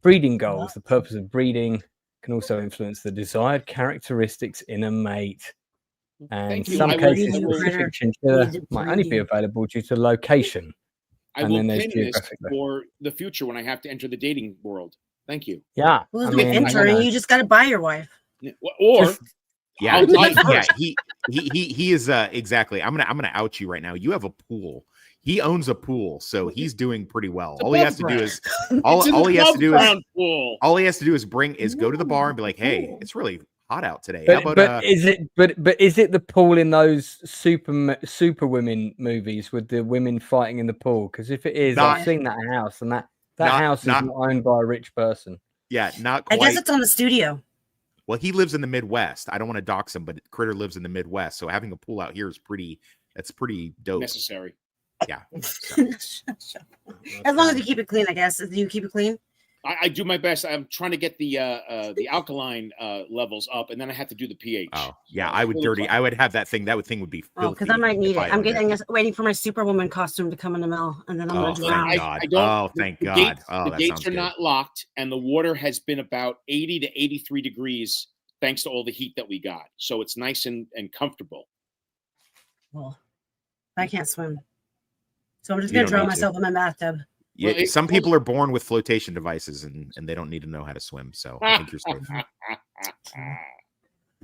Breeding goals. The purpose of breeding can also influence the desired characteristics in a mate. And in some cases, specific chinchilla might only be available due to location. I will pin this for the future when I have to enter the dating world. Thank you. Yeah. Well, entering, you just got to buy your wife. Or yeah, he is exactly. I'm gonna out you right now. You have a pool. He owns a pool, so he's doing pretty well. All he has to do is all he has to do is go to the bar and be like, "Hey, it's really hot out today. How about is it the pool in those super women movies with the women fighting in the pool? Because if it is, I've seen that house, and that house is not owned by a rich person. Yeah, not quite. I guess it's on the studio. Well, he lives in the Midwest. I don't want to dox him, but Critter lives in the Midwest, so having a pool out here is pretty dope. Necessary. Yeah. As long as you keep it clean, I guess. Do you keep it clean? I do my best. I'm trying to get the alkaline levels up, and then I have to do the pH. Oh, yeah. I would have that thing. That thing would be filthy. Oh, because I might need it. I'm waiting for my Superwoman costume to come in the mail, and then I'm going to drown. Thank God. Thank God. The gates are not locked, and the water has been about 80 to 83 degrees thanks to all the heat that we got. So it's nice and comfortable. Well, I can't swim. So I'm just going to drown myself in my bathtub. Yeah, some people are born with flotation devices and they don't need to know how to swim. So I think you're safe.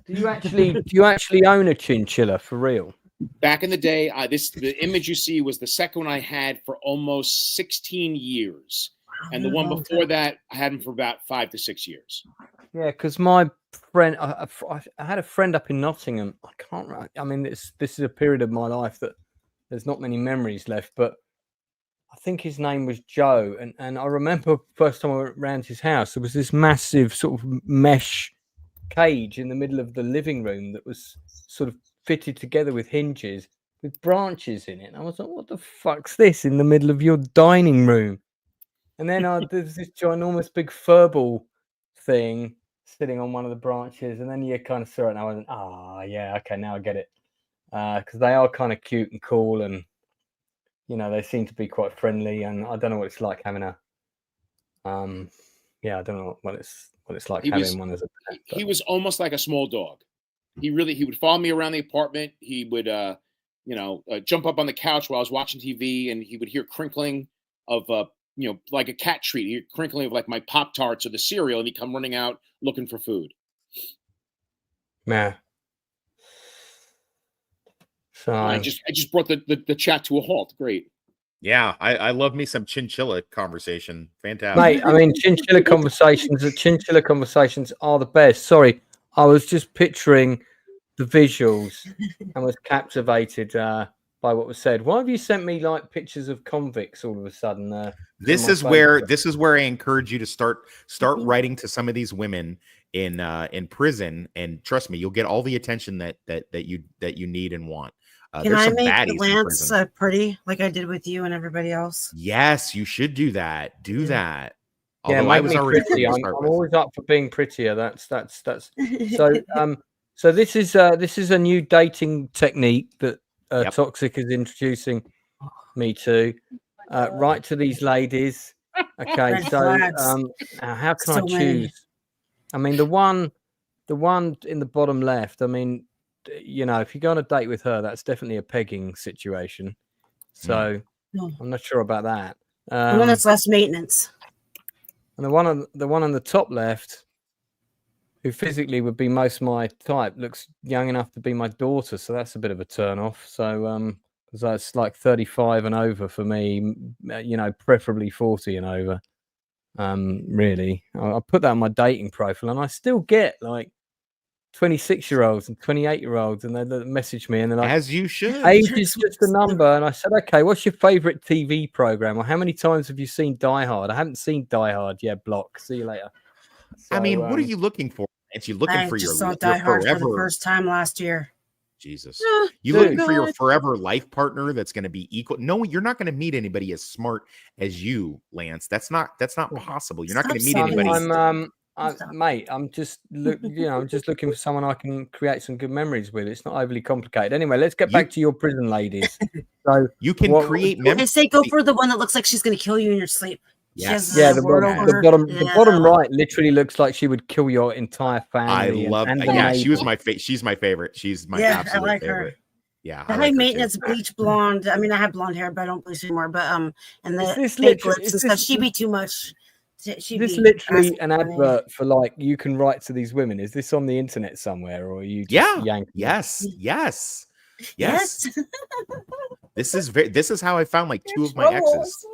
Do you actually own a chinchilla for real? Back in the day, the image you see was the second one I had for almost 16 years. And the one before that, I had him for about 5 to 6 years. Yeah, because my friend, I had a friend up in Nottingham. I can't. I mean, this is a period of my life that there's not many memories left, but I think his name was Joe. And I remember first time I went around his house, there was this massive sort of mesh cage in the middle of the living room that was sort of fitted together with hinges with branches in it. And I was like, what the fuck's this in the middle of your dining room? And then there's this ginormous big furball thing sitting on one of the branches. And then you kind of saw it and I went, yeah, okay, now I get it. Because they are kind of cute and cool and, they seem to be quite friendly, and I don't know what it's like having a, I don't know what it's like having one as a pet. He was almost like a small dog. He would follow me around the apartment. He would, jump up on the couch while I was watching TV, and he would hear crinkling of, like a cat treat. He'd crinkling of like my Pop-Tarts or the cereal, and he'd come running out looking for food. Yeah. So I just brought the chat to a halt. Great. Yeah, I love me some chinchilla conversation. Fantastic. Mate, I mean, chinchilla conversations are the best. Sorry, I was just picturing the visuals and was captivated by what was said. Why have you sent me like pictures of convicts all of a sudden? This is where I encourage you to start writing to some of these women in prison, and trust me, you'll get all the attention that you need and want. Can I make Lance pretty like I did with you and everybody else? Yes, you should do that. Do that. Yeah, I was already pretty. I'm always up for being prettier. That's so. So this is a new dating technique that Toxic is introducing me to. Write to these ladies. Okay, so how can I choose? I mean, the one in the bottom left. I mean, if you go on a date with her, that's definitely a pegging situation. So I'm not sure about that. The one that's less maintenance. And the one on the top left, who physically would be most my type, looks young enough to be my daughter. So that's a bit of a turn off. So because that's like 35 and over for me, preferably 40 and over. Really, I put that on my dating profile, and I still get like 26-year-olds and 28-year-olds, and they message me and they're like, as you should. Age is just a number. And I said, okay, what's your favorite TV program, or how many times have you seen Die Hard? I haven't seen Die Hard yet. Block. See you later. So, I mean, what are you looking for? If you're looking for just your saw Die Hard forever for the first time last year. Jesus, you looking for your forever life partner that's going to be equal? No, you're not going to meet anybody as smart as you, Lance. That's not possible. You're not going to meet anybody. Mate, I'm just I'm just looking for someone I can create some good memories with. It's not overly complicated. Anyway, let's get back to your prison ladies. So you can create memories. They say go for the one that looks like she's going to kill you in your sleep. Yes. Yeah, the bottom right literally looks like she would kill your entire family. I love. She was my she's my favorite. She's my absolute favorite. Her. Yeah, I like maintenance bleach blonde. I mean, I have blonde hair, but I don't bleach anymore. But and the fake lips and stuff. She'd be too much. Is this literally an advert for like you can write to these women? Is this on the internet somewhere, or are you just yanking? Yes. This is how I found like two of my exes.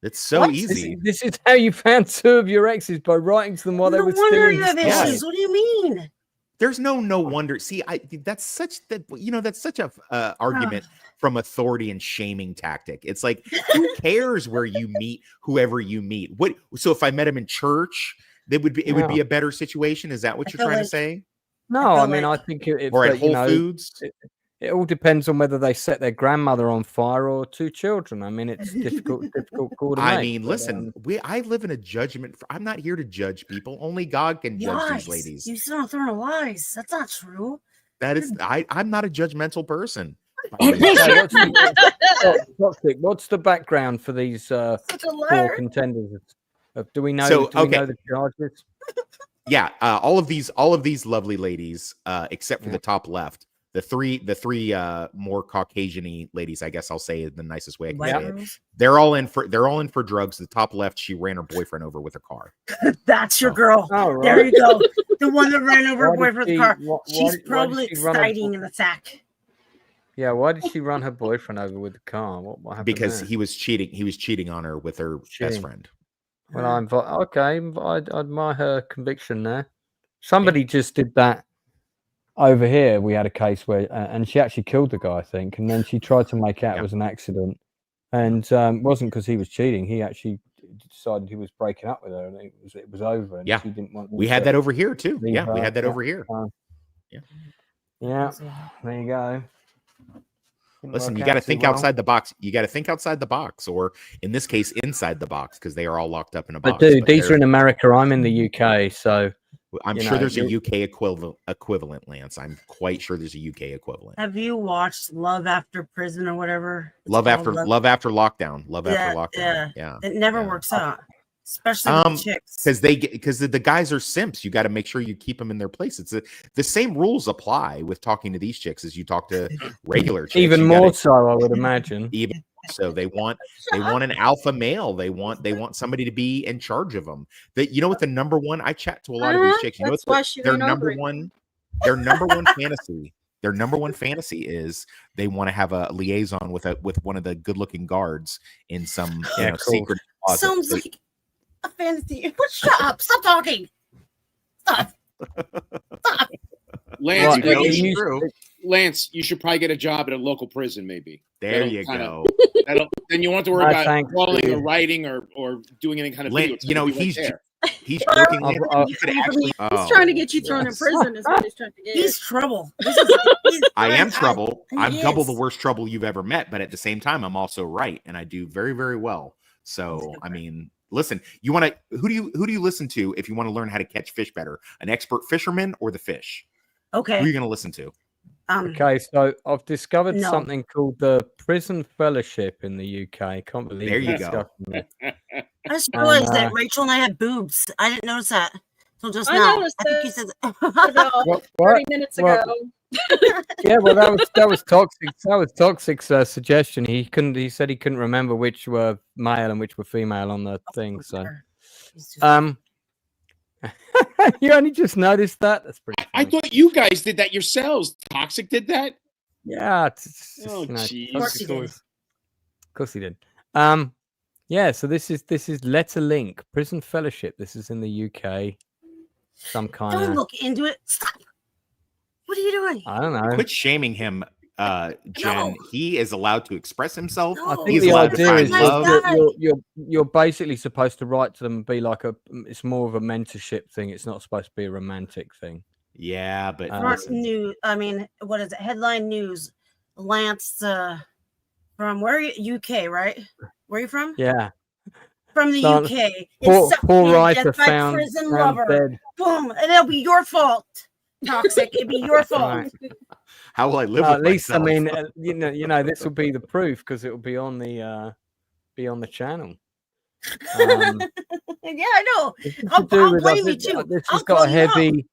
It's so easy. This is how you found two of your exes, by writing to them while they were still in issues. What do you mean? There's no wonder. See, that's such a argument from authority and shaming tactic. It's like, who cares where you meet whoever you meet? So if I met him in church, it would be a better situation. Is that what you're trying to say? No, I mean, I think or at Whole Foods. It all depends on whether they set their grandmother on fire or two children. I mean, it's difficult call to make. I mean, listen, I live in a judgment. I'm not here to judge people. Only God can judge these ladies. You sit on a throne of lies. That's not true. That is, I'm not a judgmental person. What's the background for these four contenders? Do we know? Do we know the charges? Yeah, all of these lovely ladies, except for the top left. The three more Caucasian-y ladies, I guess I'll say is the nicest way I can say it. They're all in for drugs. The top left, she ran her boyfriend over with a car. That's your girl. Right. There you go. The one that ran over her boyfriend with a car. She's probably exciting in the sack. Yeah, why did she run her boyfriend over with the car? What happened? Because there? he was cheating on her with her best friend. Well, I admire her conviction there. Somebody just did that. Over here, we had a case where, and she actually killed the guy, I think, and then she tried to make out it was an accident, and it wasn't because he was cheating. He actually decided he was breaking up with her, and it was over. And she didn't want. We had that over here too. Yeah, we had that over here. Yeah, there you go. Listen, you got to think outside the box. You got to think outside the box, or in this case, inside the box, because they are all locked up in a box. But dude, these are in America. I'm in the UK, so. I'm sure there's a UK equivalent, Lance. I'm quite sure there's a UK equivalent. Have you watched Love After Prison or whatever? Love after lockdown. After lockdown. Yeah. It never works out, especially with the chicks. Because the guys are simps. You got to make sure you keep them in their place. It's the same rules apply with talking to these chicks as you talk to regular chicks. Even more so, I would imagine. Even so, they want an alpha male. They want somebody to be in charge of them. That you know what the number one. I chat to a lot of these chicks. You know what their number one fantasy. Their number one fantasy is they want to have a liaison with one of the good looking guards in some secret closet. Sounds like a fantasy. Shut up! Stop talking. Stop. Lance, you should probably get a job at a local prison, maybe. There you go. Then you won't have to worry about calling or writing or doing any kind of video. You know, he's joking. He's trying to get you thrown in prison. Is what he's trying to get. He's trouble. I am trouble. I'm double the worst trouble you've ever met, but at the same time, I'm also right, and I do very, very well. So, I mean, listen, who do you listen to if you want to learn how to catch fish better? An expert fisherman or the fish? Okay. Who are you going to listen to? Okay, so I've discovered something called the Prison Fellowship in the UK. Can't believe there you go. I just realized that Rachel and I had boobs. I didn't notice that until just now. I noticed think you said about 30 minutes ago. Yeah, well, that was toxic. That was Toxic's suggestion. He said he couldn't remember which were male and which were female on the thing. So, you only just noticed that? That's pretty funny. I thought you guys did that yourselves. Toxic did that? Yeah. Jeez. Of course he did. Yeah, so this is Letter Link, Prison Fellowship. This is in the UK. Some kind Don't look into it. Stop. What are you doing? I don't know. Quit shaming him, Jen. He is allowed to express himself. I think He's the allowed to idea find is love. that you're basically supposed to write to them and be like it's more of a mentorship thing. It's not supposed to be a romantic thing. Yeah, but news. I mean, what is it? Headline news. Lance from where are you? UK, right? Where are you from? Yeah. From the So, UK. Poor It's writer by found prison lover. dead. Boom. And it'll be your fault. Toxic. It'd be your fault. Right. How will I live At with least, myself? I mean, you know, this will be the proof because it will be on the channel. Yeah, I know. I'll blame you too. This I'll has got call a you out. heavy.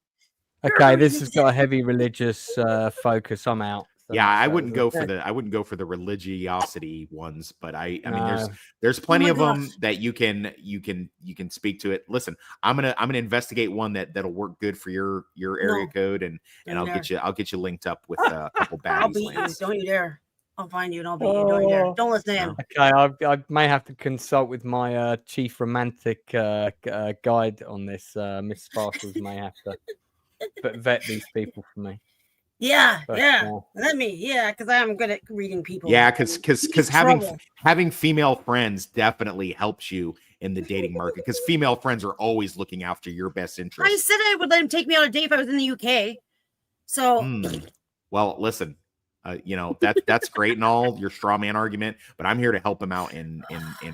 Okay, this has got a heavy religious focus. I'm out. Yeah, I wouldn't go for the religiosity ones, but I mean, there's plenty of them that you can speak to it. Listen, I'm gonna investigate one that'll work good for your area code, and I'll get you linked up with a couple baddies. I'll beat you. Don't you dare. I'll find you and I'll beat you. Don't you dare. Don't listen to him. Okay, I may have to consult with my chief romantic guide on this. Miss Sparkles may have to vet these people for me. Yeah, because I'm good at reading people. Yeah, because having female friends definitely helps you in the dating market, because female friends are always looking after your best interest. I said I would let him take me on a date if I was in the UK. So, well, listen, that's great and all, your straw man argument, but I'm here to help him out in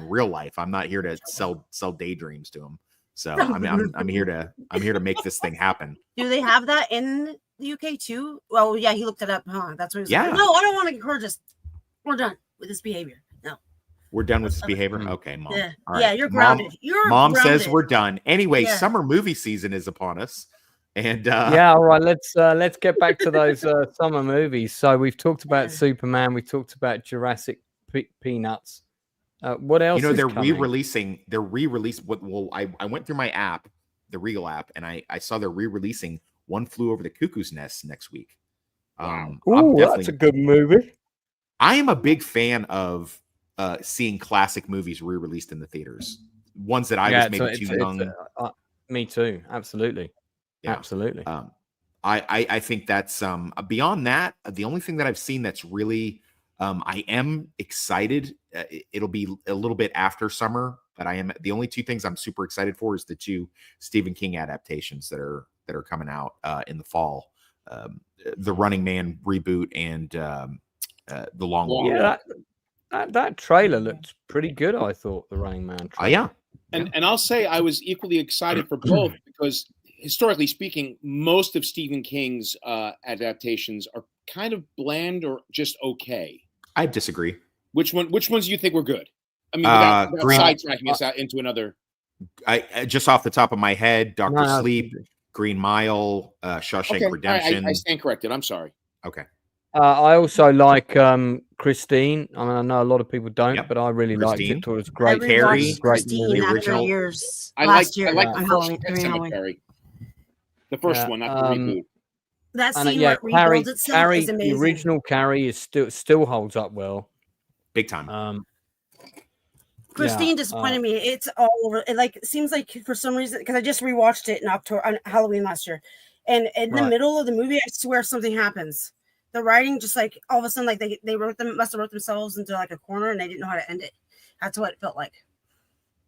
real life. I'm not here to sell daydreams to him. So I'm here to make this thing happen. Do they have that in the UK too? Well, yeah, he looked it up, huh? That's what he was like. Yeah. No, I don't want to encourage this. We're done with this behavior. No. We're done with this behavior? Okay, Mom. Yeah, All right. yeah, you're grounded. Mom grounded. says we're done. Anyway, summer movie season is upon us. And yeah, all right, let's get back to those summer movies. So we've talked about Superman, we talked about Jurassic Peanuts. What else? They're re-releasing. Well, I went through my app, the Regal app, and I saw they're re-releasing One Flew Over the Cuckoo's Nest next week. Oh, that's a good movie. I am a big fan of seeing classic movies re-released in the theaters. Ones that I was maybe too young. Me too. Absolutely. Yeah. Absolutely. I think that's beyond that. The only thing that I've seen that's really I am excited. It'll be a little bit after summer, but the only two things I'm super excited for is the two Stephen King adaptations that are coming out in the fall. The Running Man reboot and The Long Walk. Yeah, that trailer looked pretty good, I thought, the Running Man trailer. Yeah. And I'll say I was equally excited for both because historically speaking, most of Stephen King's adaptations are kind of bland or just okay. I disagree. Which ones do you think were good? I mean, without sidetracking us out into another. I just off the top of my head, Dr. Sleep, Green Mile, Shawshank Redemption. I stand corrected. I'm sorry. Okay. I also like Christine. I mean, I know a lot of people don't, but I really liked it. It was great. Carrie, great Christine movie. after years. I like the first Pet Cemetery. The first one, not the reboot. That scene where it rebuilds itself is amazing. The original Carrie is still holds up well, big time. Christine disappointed me. It's all over. It seems like for some reason, because I just rewatched it in October on Halloween last year, and in the middle of the movie, I swear something happens. The writing just like all of a sudden, like they must have wrote themselves into like a corner, and they didn't know how to end it. That's what it felt like.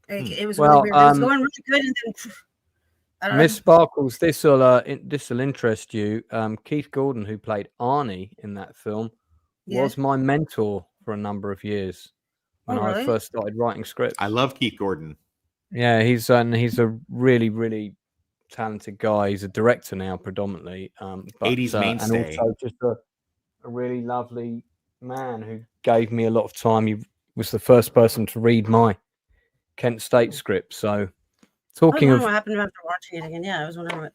It was really weird. It was going really good, and then. Miss Sparkles, this will interest you. Keith Gordon, who played Arnie in that film, was my mentor for a number of years when I first started writing scripts. I love Keith Gordon. Yeah, he's a really, really talented guy. He's a director now, predominantly. 80s mainstay. And also just a really lovely man who gave me a lot of time. He was the first person to read my Kent State script. So. Talking of what happened after watching it again. Yeah, I was wondering what.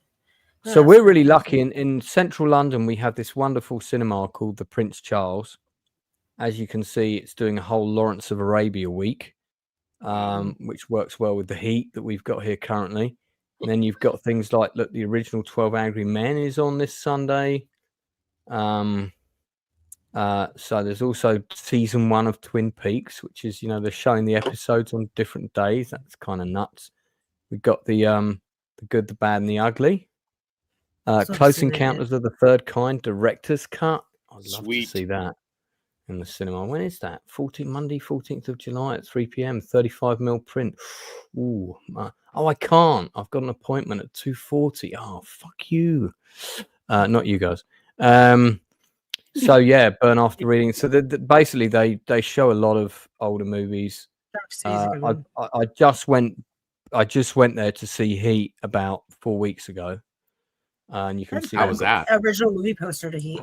So we're really lucky in central London. We have this wonderful cinema called the Prince Charles. As you can see, it's doing a whole Lawrence of Arabia week, which works well with the heat that we've got here currently. And then you've got things like the original 12 Angry Men is on this Sunday. So there's also season 1 of Twin Peaks, which is they're showing the episodes on different days. That's kind of nuts. We've got the good, the bad, and the ugly. Close Encounters of the Third Kind director's cut. I'd love Sweet. to see that in the cinema. When is that? Monday, 14th of July at 3 p.m. 35mm print. Ooh, oh, I can't. I've got an appointment at 2:40. Oh, fuck you. Not you guys. So yeah, Burn After Reading. So basically, they show a lot of older movies. I just went there to see Heat about 4 weeks ago, and you can see how was that original movie poster to Heat.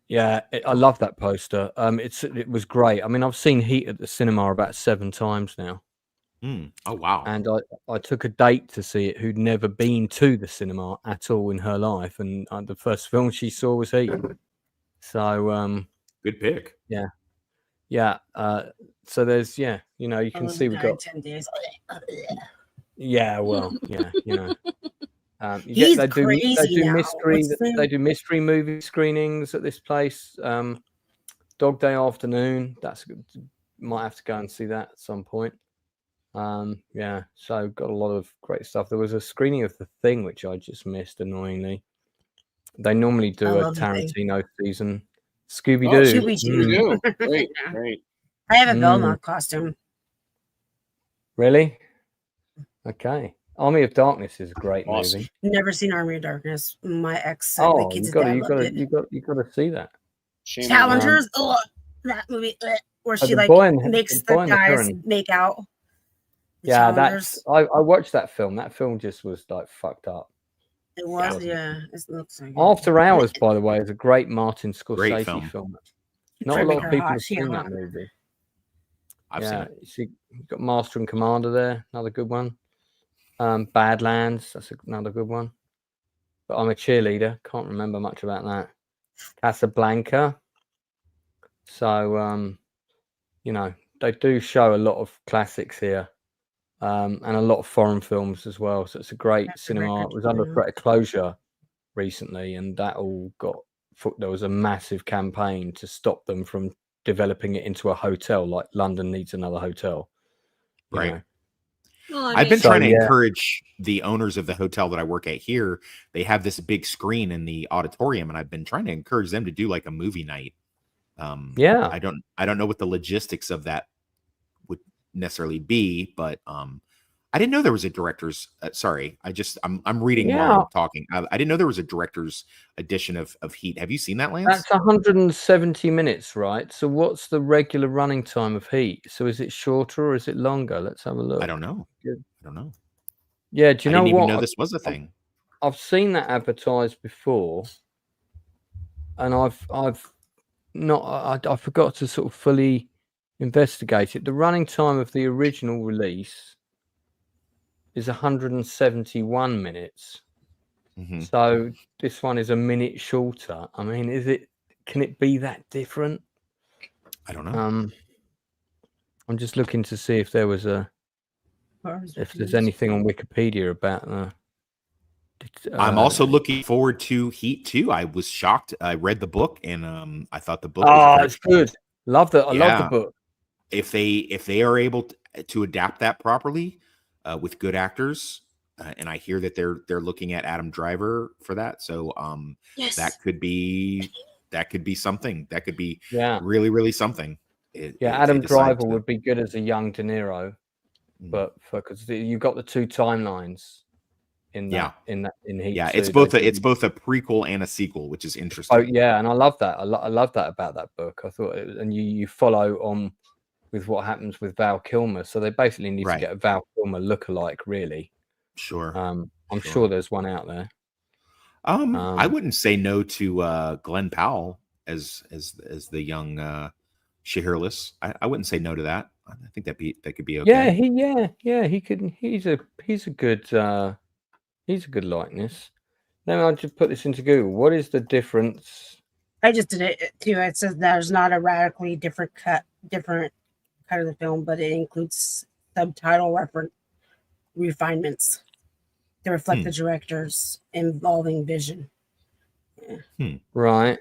Yeah, I love that poster. It was great. I mean, I've seen Heat at the cinema about 7 times now. Oh wow! And I took a date to see it who'd never been to the cinema at all in her life, and the first film she saw was Heat. So good pick. Yeah. So there's you can see we've got 10 days. Yeah, well, yeah, He's they do crazy now. mystery. They do mystery movie screenings at this place. Dog Day Afternoon. That's good. Might have to go and see that at some point. Yeah, so got a lot of great stuff. There was a screening of The Thing which I just missed annoyingly. They normally do a Tarantino season. Scooby Doo. Scooby-Doo. Great, great. I have a Belmont costume. Really? Okay. Army of Darkness is a great movie. Never seen Army of Darkness. My ex said Oh, the kids you got to see that. Challengers. That movie where she makes the guys make out. Yeah, that's I watched that film. That film just was like fucked up. It was, yeah. It looks like After Hours, by the way, is a great Martin Scorsese film. Not a lot of people have seen seen that movie. I've seen it. You've got Master and Commander there, another good one. Badlands, that's another good one. But I'm a cheerleader, can't remember much about that. Casablanca. So, they do show a lot of classics here, and a lot of foreign films as well. So it's a great cinema. It was under threat of closure recently, and that all there was a massive campaign to stop them from developing it into a hotel, like London needs another hotel. Right. I've been trying to encourage the owners of the hotel that I work at here. They have this big screen in the auditorium, and I've been trying to encourage them to do like a movie night. I don't know what the logistics of that would necessarily be, but I didn't know there was a director's. Sorry, I'm reading while I'm talking. I didn't know there was a director's edition of Heat. Have you seen that, Lance? That's 170 minutes, right? So what's the regular running time of Heat? So is it shorter or is it longer? Let's have a look. I don't know. I don't know. Yeah, do you know what? I didn't even know this was a thing. I've seen that advertised before, and I forgot to sort of fully investigate it. The running time of the original release is 171 minutes. Mm-hmm. So this one is a minute shorter. I mean, can it be that different? I don't know. I'm just looking to see if there's anything on Wikipedia about I'm also looking forward to Heat 2. I was shocked. I read the book, and I thought the book was it's good. Love that. I love the book. If they are able to adapt that properly with good actors, and I hear that they're looking at Adam Driver for that, so that could be something. That could be really, really something. Adam Driver would be good as a young De Niro, but because you've got the two timelines in Heat. Yeah, it's both a prequel and a sequel, which is interesting. Oh yeah, and I love that. I love that about that book. I thought, and you follow on with what happens with Val Kilmer, so they basically need to get a Val Kilmer lookalike, really. Sure. I'm sure there's one out there. I wouldn't say no to Glenn Powell as the young Shahirless. I wouldn't say no to that. I think that could be okay. He could. He's a good likeness. Then I'll just put this into Google. What is the difference? I just did it too. It says there's not a radically different cut of the film, but it includes subtitle refinements to reflect the director's evolving vision. Yeah. Right.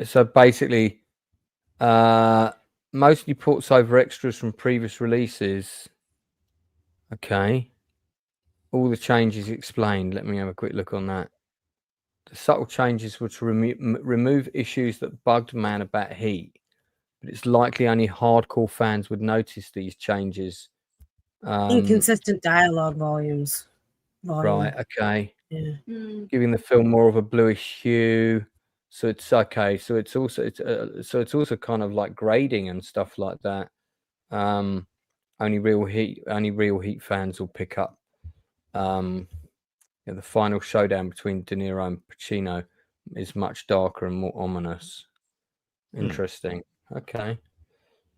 So basically, mostly ports over extras from previous releases. Okay. All the changes explained. Let me have a quick look on that. The subtle changes were to remove issues that bugged man about Heat, but it's likely only hardcore fans would notice these changes. Inconsistent dialogue volumes. Right, okay. Yeah. Giving the film more of a bluish hue. So it's okay. So it's also kind of like grading and stuff like that. Only real Heat fans will pick up. The final showdown between De Niro and Pacino is much darker and more ominous. Interesting. Okay.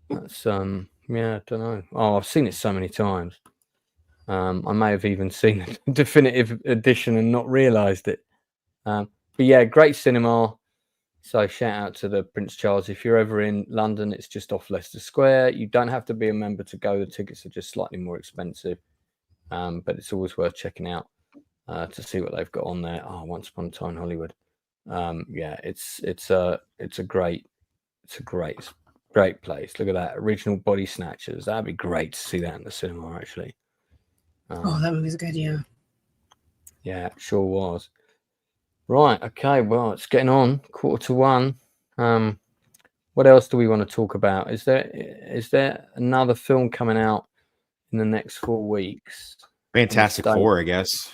That's yeah, I don't know. Oh, I've seen it so many times. I may have even seen the definitive edition and not realised it. But yeah, great cinema. So shout out to the Prince Charles. If you're ever in London, it's just off Leicester Square. You don't have to be a member to go. The tickets are just slightly more expensive, but it's always worth checking out to see what they've got on there. Oh, Once Upon a Time in Hollywood. Yeah, it's a great place. Look at that, original Body Snatchers. That'd be great to see that in the cinema, actually. That movie's good, yeah. Yeah, it sure was. Right, okay, well, it's getting on, 1:45. What else do we want to talk about? Is there another film coming out in the next 4 weeks? Fantastic Four, I guess.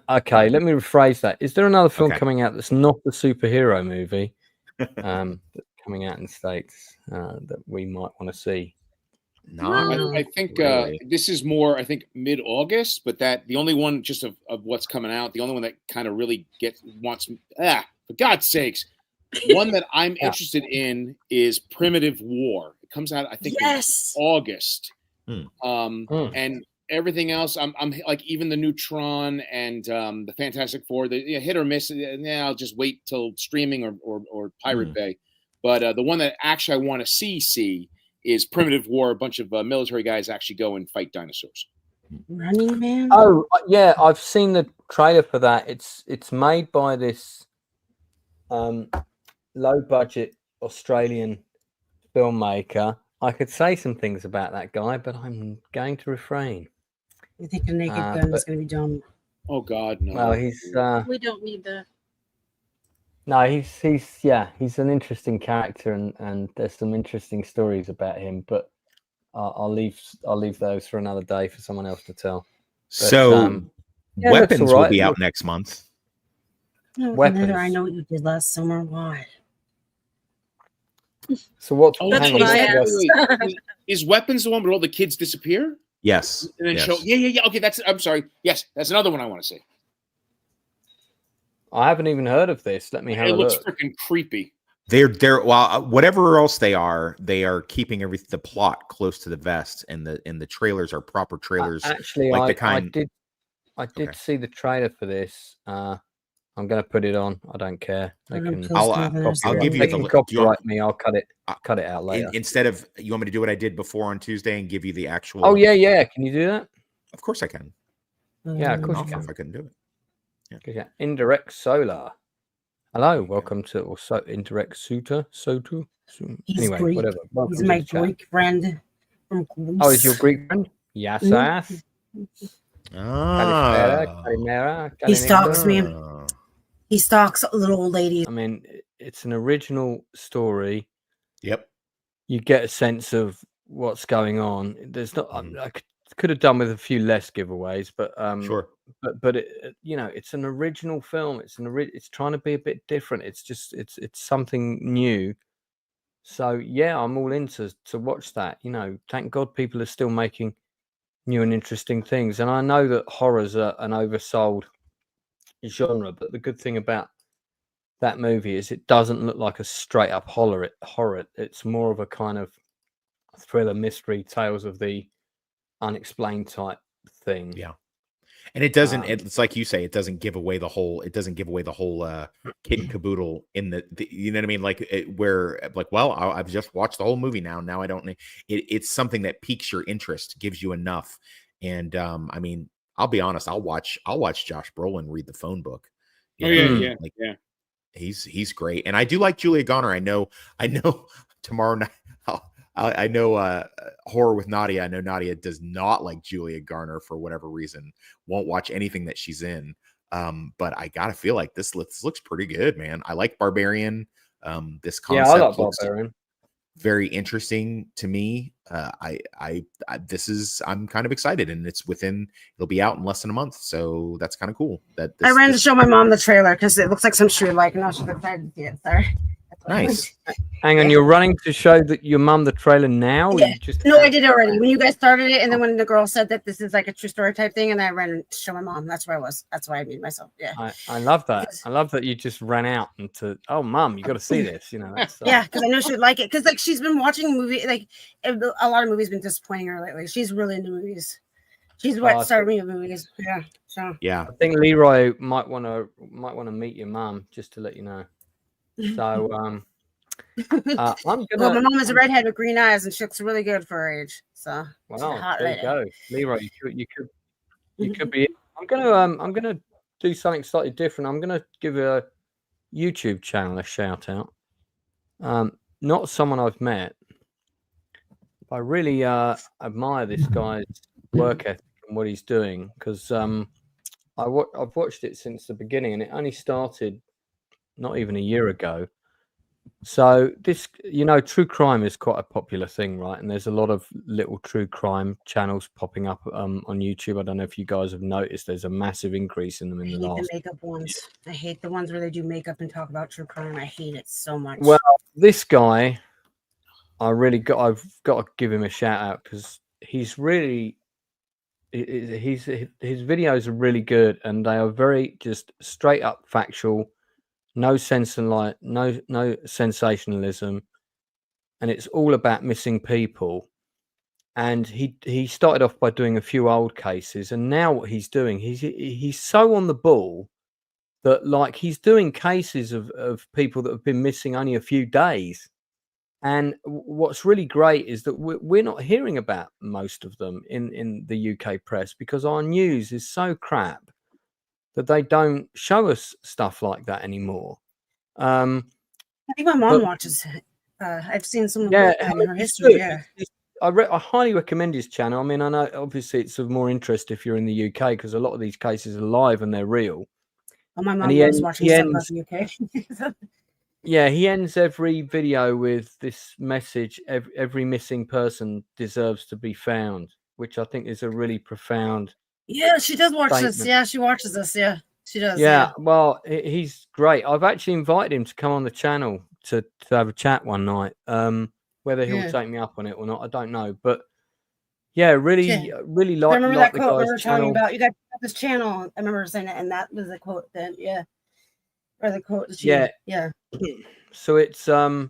Okay, let me rephrase that. Is there another film coming out that's not the superhero movie that's coming out in the States that we might want to see? No, I think really. This is more, I think, mid-August, but the only one just of what's coming out, the only one that kind of really for God's sakes, one that I'm interested in is Primitive War. It comes out, I think, in August. And everything else, I'm like, even the Neutron and the Fantastic Four, the hit or miss. I'll just wait till streaming or Pirate Bay. But the one that actually I want to see is Primitive War. A bunch of military guys actually go and fight dinosaurs. Running Man? Oh, yeah, I've seen the trailer for that. It's made by this low-budget Australian filmmaker. I could say some things about that guy, but I'm going to refrain. You think the Naked Gun is going to be done? Oh, God, no. Well, he's... we don't need that. No, he's an interesting character, and there's some interesting stories about him. But I'll leave those for another day for someone else to tell. But, Weapons will be out next month. No, Weapons. I know what you did last summer. Why? So what? That's what I asked. Is Weapons the one where all the kids disappear? Yes. And then yes. show. Yeah. Okay, I'm sorry. Yes, that's another one I want to see. I haven't even heard of this. Let me have a look. It looks freaking creepy. They're whatever else they are keeping the plot close to the vest, and the trailers are proper trailers. Actually, like I did see the trailer for this. I'm going to put it on. I don't care. I'll give you the copyright me. I'll cut it out later. Instead of, you want me to do what I did before on Tuesday and give you the actual? Oh yeah. Can you do that? Of course I can. Yeah, of course you can. If I couldn't do it. Yeah. Indirect Solar. Hello, welcome to also Indirect Suter. Anyway, Greek. whatever. Welcome He's my Greek friend from Greece. Oh, is your Greek friend? Yes, yes. He stalks me. He stalks little old ladies. I mean, it's an original story. Yep. You get a sense of what's going on. There's not. I could have done with a few less giveaways, but sure. But it, it's an original film. It's trying to be a bit different. It's just it's something new. So yeah, I'm all in to watch that. Thank God people are still making new and interesting things. And I know that horrors are an oversold genre, but the good thing about that movie is it doesn't look like a straight up horror. It's more of a kind of thriller, mystery, tales of the unexplained type thing. Yeah. And it doesn't. It's like you say. It doesn't give away the whole. It doesn't give away the whole kit and caboodle in the. You know what I mean? I've just watched the whole movie now. Now I don't need. It's something that piques your interest, gives you enough. And I mean, I'll be honest. I'll watch Josh Brolin read the phone book. Yeah. He's great, and I do like Julia Garner. I know. Tomorrow night. I know Horror with Nadia. I know Nadia does not like Julia Garner for whatever reason. Won't watch anything that she's in. But I gotta feel like this looks pretty good, man. I like Barbarian. This Yeah, I concept like looks Barbarian. very interesting to me. I'm kind of excited, and it'll be out in less than a month, so that's kind of cool. I ran to show my mom the trailer because it looks like some she would like, and I was excited to see it. Sorry. Nice. Hang on, you're running to show that your mum the trailer now? Or Yeah. you just No, I did it already. When you guys started it, and then when the girl said that this is like a true story type thing, and I ran to show my mom. That's where I was. That's why I made myself. Yeah. I love that. I love that you just ran out and oh, mum, you got to see this. You know. That's, yeah, because I know she would like it. Because like she's been watching movie, like a lot of movies been disappointing her lately. She's really into movies. She's what started me with movies. Yeah. So. Yeah. I think Leroy might want to meet your mum, just to let you know. So well, my mom is a redhead with green eyes, and she looks really good for her age. So wow, there you go, Leroy. You could be. I'm gonna do something slightly different. I'm gonna give a YouTube channel a shout out. Not someone I've met. I really admire this guy's work ethic and what he's doing because I've watched it since the beginning, and it only started not even a year ago. So this, true crime is quite a popular thing, right? And there's a lot of little true crime channels popping up on YouTube. I don't know if you guys have noticed. There's a massive increase in them in the last. The makeup ones. I hate the ones where they do makeup and talk about true crime. I hate it so much. Well, this guy, I've got to give him a shout out because he's really, his videos are really good, and they are very just straight up factual. No no sensationalism, and it's all about missing people. And he started off by doing a few old cases, and now what he's doing, he's so on the ball that like he's doing cases of people that have been missing only a few days. And what's really great is that we're not hearing about most of them in the UK press because our news is so crap that they don't show us stuff like that anymore. I think my mom watches it. I've seen some of her history. Yeah, I highly recommend his channel. I mean, I know obviously it's of more interest if you're in the UK because a lot of these cases are live and they're real. Oh, my mom loves watching stuff about the UK. Yeah, he ends every video with this message: every missing person deserves to be found, which I think is a really profound. Yeah, she does watch this. Yeah, she watches this. Yeah. She does. Yeah, well, he's great. I've actually invited him to come on the channel to have a chat one night. Whether he'll take me up on it or not, I don't know. But yeah, really like. I remember that quote we guy's were talking about. You got this channel. I remember saying that, and that was the quote then. Yeah, or the quote. Yeah. So it's his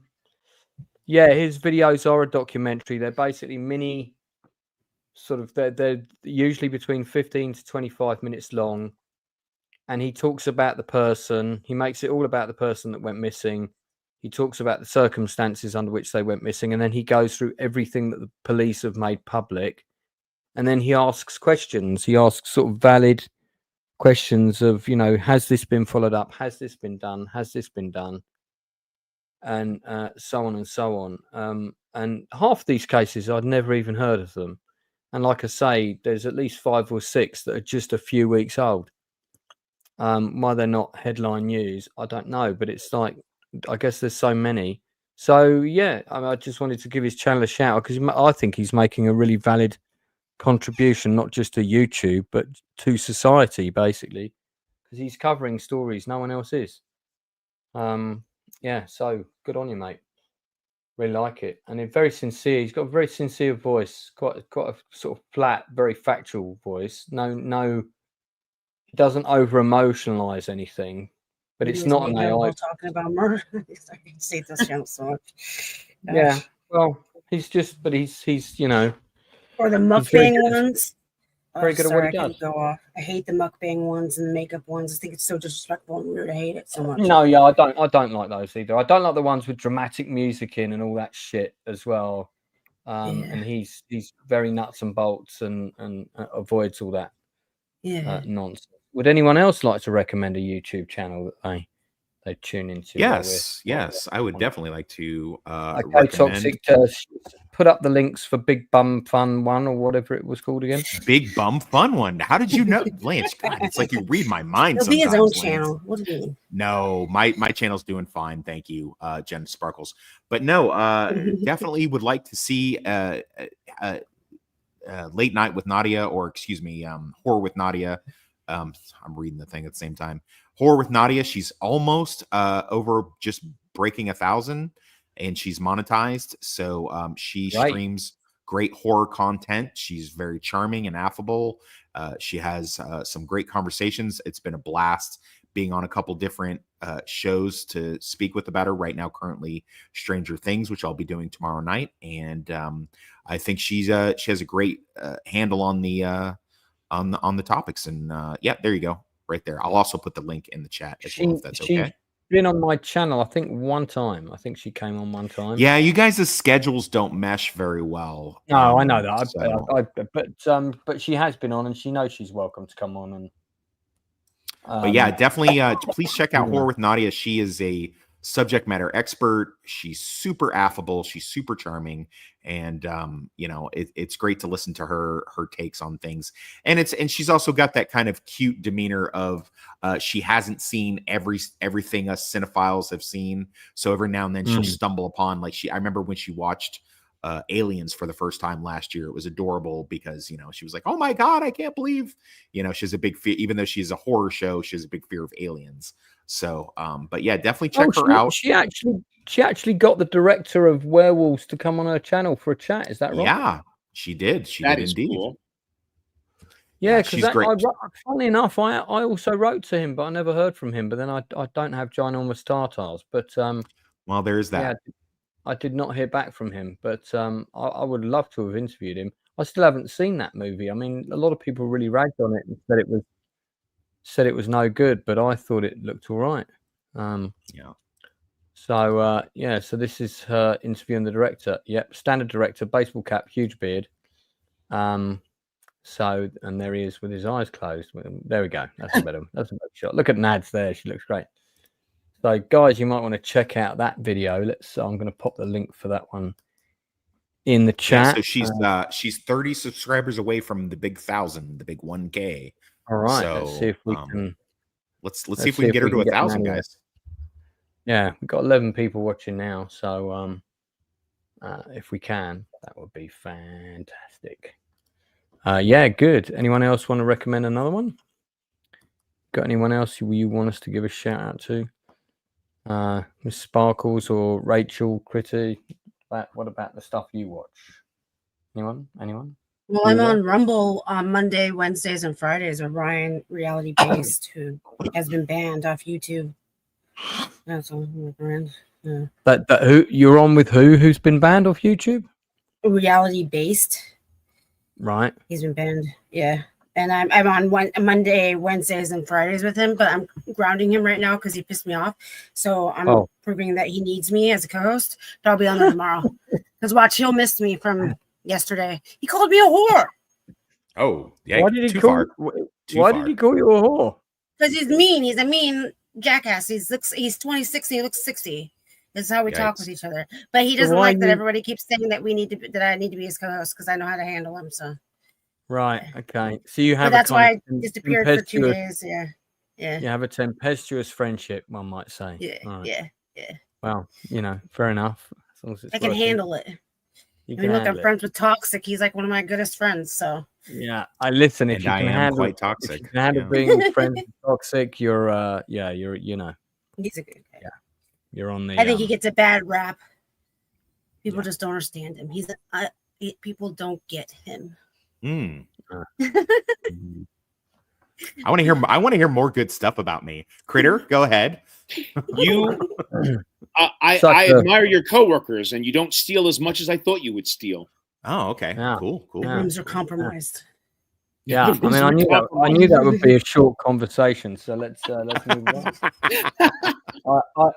videos are a documentary. They're basically mini. Sort of, they're usually between 15 to 25 minutes long. And he talks about the person. He makes it all about the person that went missing. He talks about the circumstances under which they went missing. And then he goes through everything that the police have made public. And then he asks questions. He asks sort of valid questions of, has this been followed up? Has this been done? Has this been done? And so on and so on. And half these cases, I'd never even heard of them. And like I say, there's at least 5 or 6 that are just a few weeks old. Why they're not headline news, I don't know, but it's like, I guess there's so many. So yeah, I just wanted to give his channel a shout out because I think he's making a really valid contribution, not just to YouTube, but to society, basically, because he's covering stories no one else is. Yeah, so good on you, mate. Really like it, and he's very sincere. He's got a very sincere voice, quite a sort of flat, very factual voice. No. He doesn't over emotionalize anything, but it's not an AI talking about murder. I can see this channel so much. Yeah, well, he's or the mukbang ones. Very good at what he does. Go off. I hate the mukbang ones and the makeup ones. I think it's so disrespectful and weird. I hate it so much. No, yeah, I don't like those either. I don't like the ones with dramatic music in and all that shit as well. And he's very nuts and bolts and avoids all that nonsense. Would anyone else like to recommend a YouTube channel that they tune into. Yes, I would definitely like to Okay, recommend. Toxic, put up the links for Big Bum Fun One or whatever it was called again. Big Bum Fun One. How did you know, Lance? God, it's like you read my mind. It'll be his own Lance. channel. What do you mean? No, my channel's doing fine, thank you, Jen Sparkles. But no, definitely would like to see Late Night with Nadia, or excuse me, Horror with Nadia. I'm reading the thing at the same time. Horror with Nadia. She's almost over just breaking 1,000, and she's monetized. So she streams great horror content. She's very charming and affable. She has some great conversations. It's been a blast being on a couple different shows to speak with about her. Right now, currently Stranger Things, which I'll be doing tomorrow night, and I think she has a great handle on the topics. And yeah, there you go, right there. I'll also put the link in the chat as well, if that's okay. She's been on my channel, I think, one time. I think she came on one time. Yeah, you guys' schedules don't mesh very well. No, I know that. But she has been on, and she knows she's welcome to come on. And but yeah, definitely please check out Horror with Nadia. She is a subject matter expert. She's super affable. She's super charming. And you know, it's great to listen to her takes on things. And she's also got that kind of cute demeanor of she hasn't seen everything us cinephiles have seen. So every now and then she'll stumble upon, like, I remember when she watched Aliens for the first time last year. It was adorable because, you know, she was like, oh my God, I can't believe, you know, she's a big fear, even though she's a horror show, she has a big fear of aliens. So but yeah, definitely check her out. She actually got the director of Werewolves to come on her channel for a chat. Is that right? Yeah, she did. She did indeed. Cool. Yeah, because funnily enough, I also wrote to him, but I never heard from him. But then I don't have ginormous tartars. But well, there's that. Yeah, I did not hear back from him, but I would love to have interviewed him. I still haven't seen that movie. I mean, a lot of people really ragged on it and said it was no good, but I thought it looked all right. Yeah. So yeah, so this is her interviewing the director. Yep, standard director, baseball cap, huge beard. So, and there he is with his eyes closed. There we go. That's a better shot. Look at Nads there. She looks great. So, guys, you might want to check out that video. I'm going to pop the link for that one in the chat. Yeah, so she's 30 subscribers away from the big 1,000, the big 1K. All right. So, let's see if we can. Let's see if we can get her to 1,000, guys. Yeah, we've got 11 people watching now. So, if we can, that would be fantastic. Yeah, good. Anyone else want to recommend another one? Got anyone else you want us to give a shout out to? Miss Sparkles or Rachel Critty? What about the stuff you watch? Anyone? Well, I'm on Rumble on Monday, Wednesdays, and Fridays with Ryan Reality Based, who has been banned off YouTube. That's all my friend. Yeah. That who you're on with? Who's been banned off YouTube? Reality Based. Right. He's been banned. Yeah. And I'm on Monday, Wednesdays, and Fridays with him, but I'm grounding him right now because he pissed me off. So I'm proving that he needs me as a co-host. But I'll be on there tomorrow. Because watch, he'll miss me from yesterday. He called me a whore. Oh, yeah. Why did he call you a whore? Because he's mean. He's a mean jackass. He's 26 and he looks 60. This is how we talk with each other. But he doesn't like that everybody keeps saying that that I need to be his co-host because I know how to handle him. So. Right. Okay. So you have. But that's why I disappeared for 2 days. Yeah. Yeah. You have a tempestuous friendship, one might say. Yeah. Right. Yeah. Well, fair enough. As long as it's I can handle it. I'm friends with Toxic. He's like one of my goodest friends. So. Yeah, I listen. If you can handle quite toxic, if you can handle being friends with Toxic, you're He's a good guy. Yeah. You're on the. I think he gets a bad rap. People just don't understand him. People don't get him. I want to hear more good stuff about me. Critter, go ahead. I admire your coworkers, and you don't steal as much as I thought you would steal. Oh, okay. Yeah. Cool. The rooms are compromised. Yeah, I mean, I knew that would be a short conversation. So let's move on.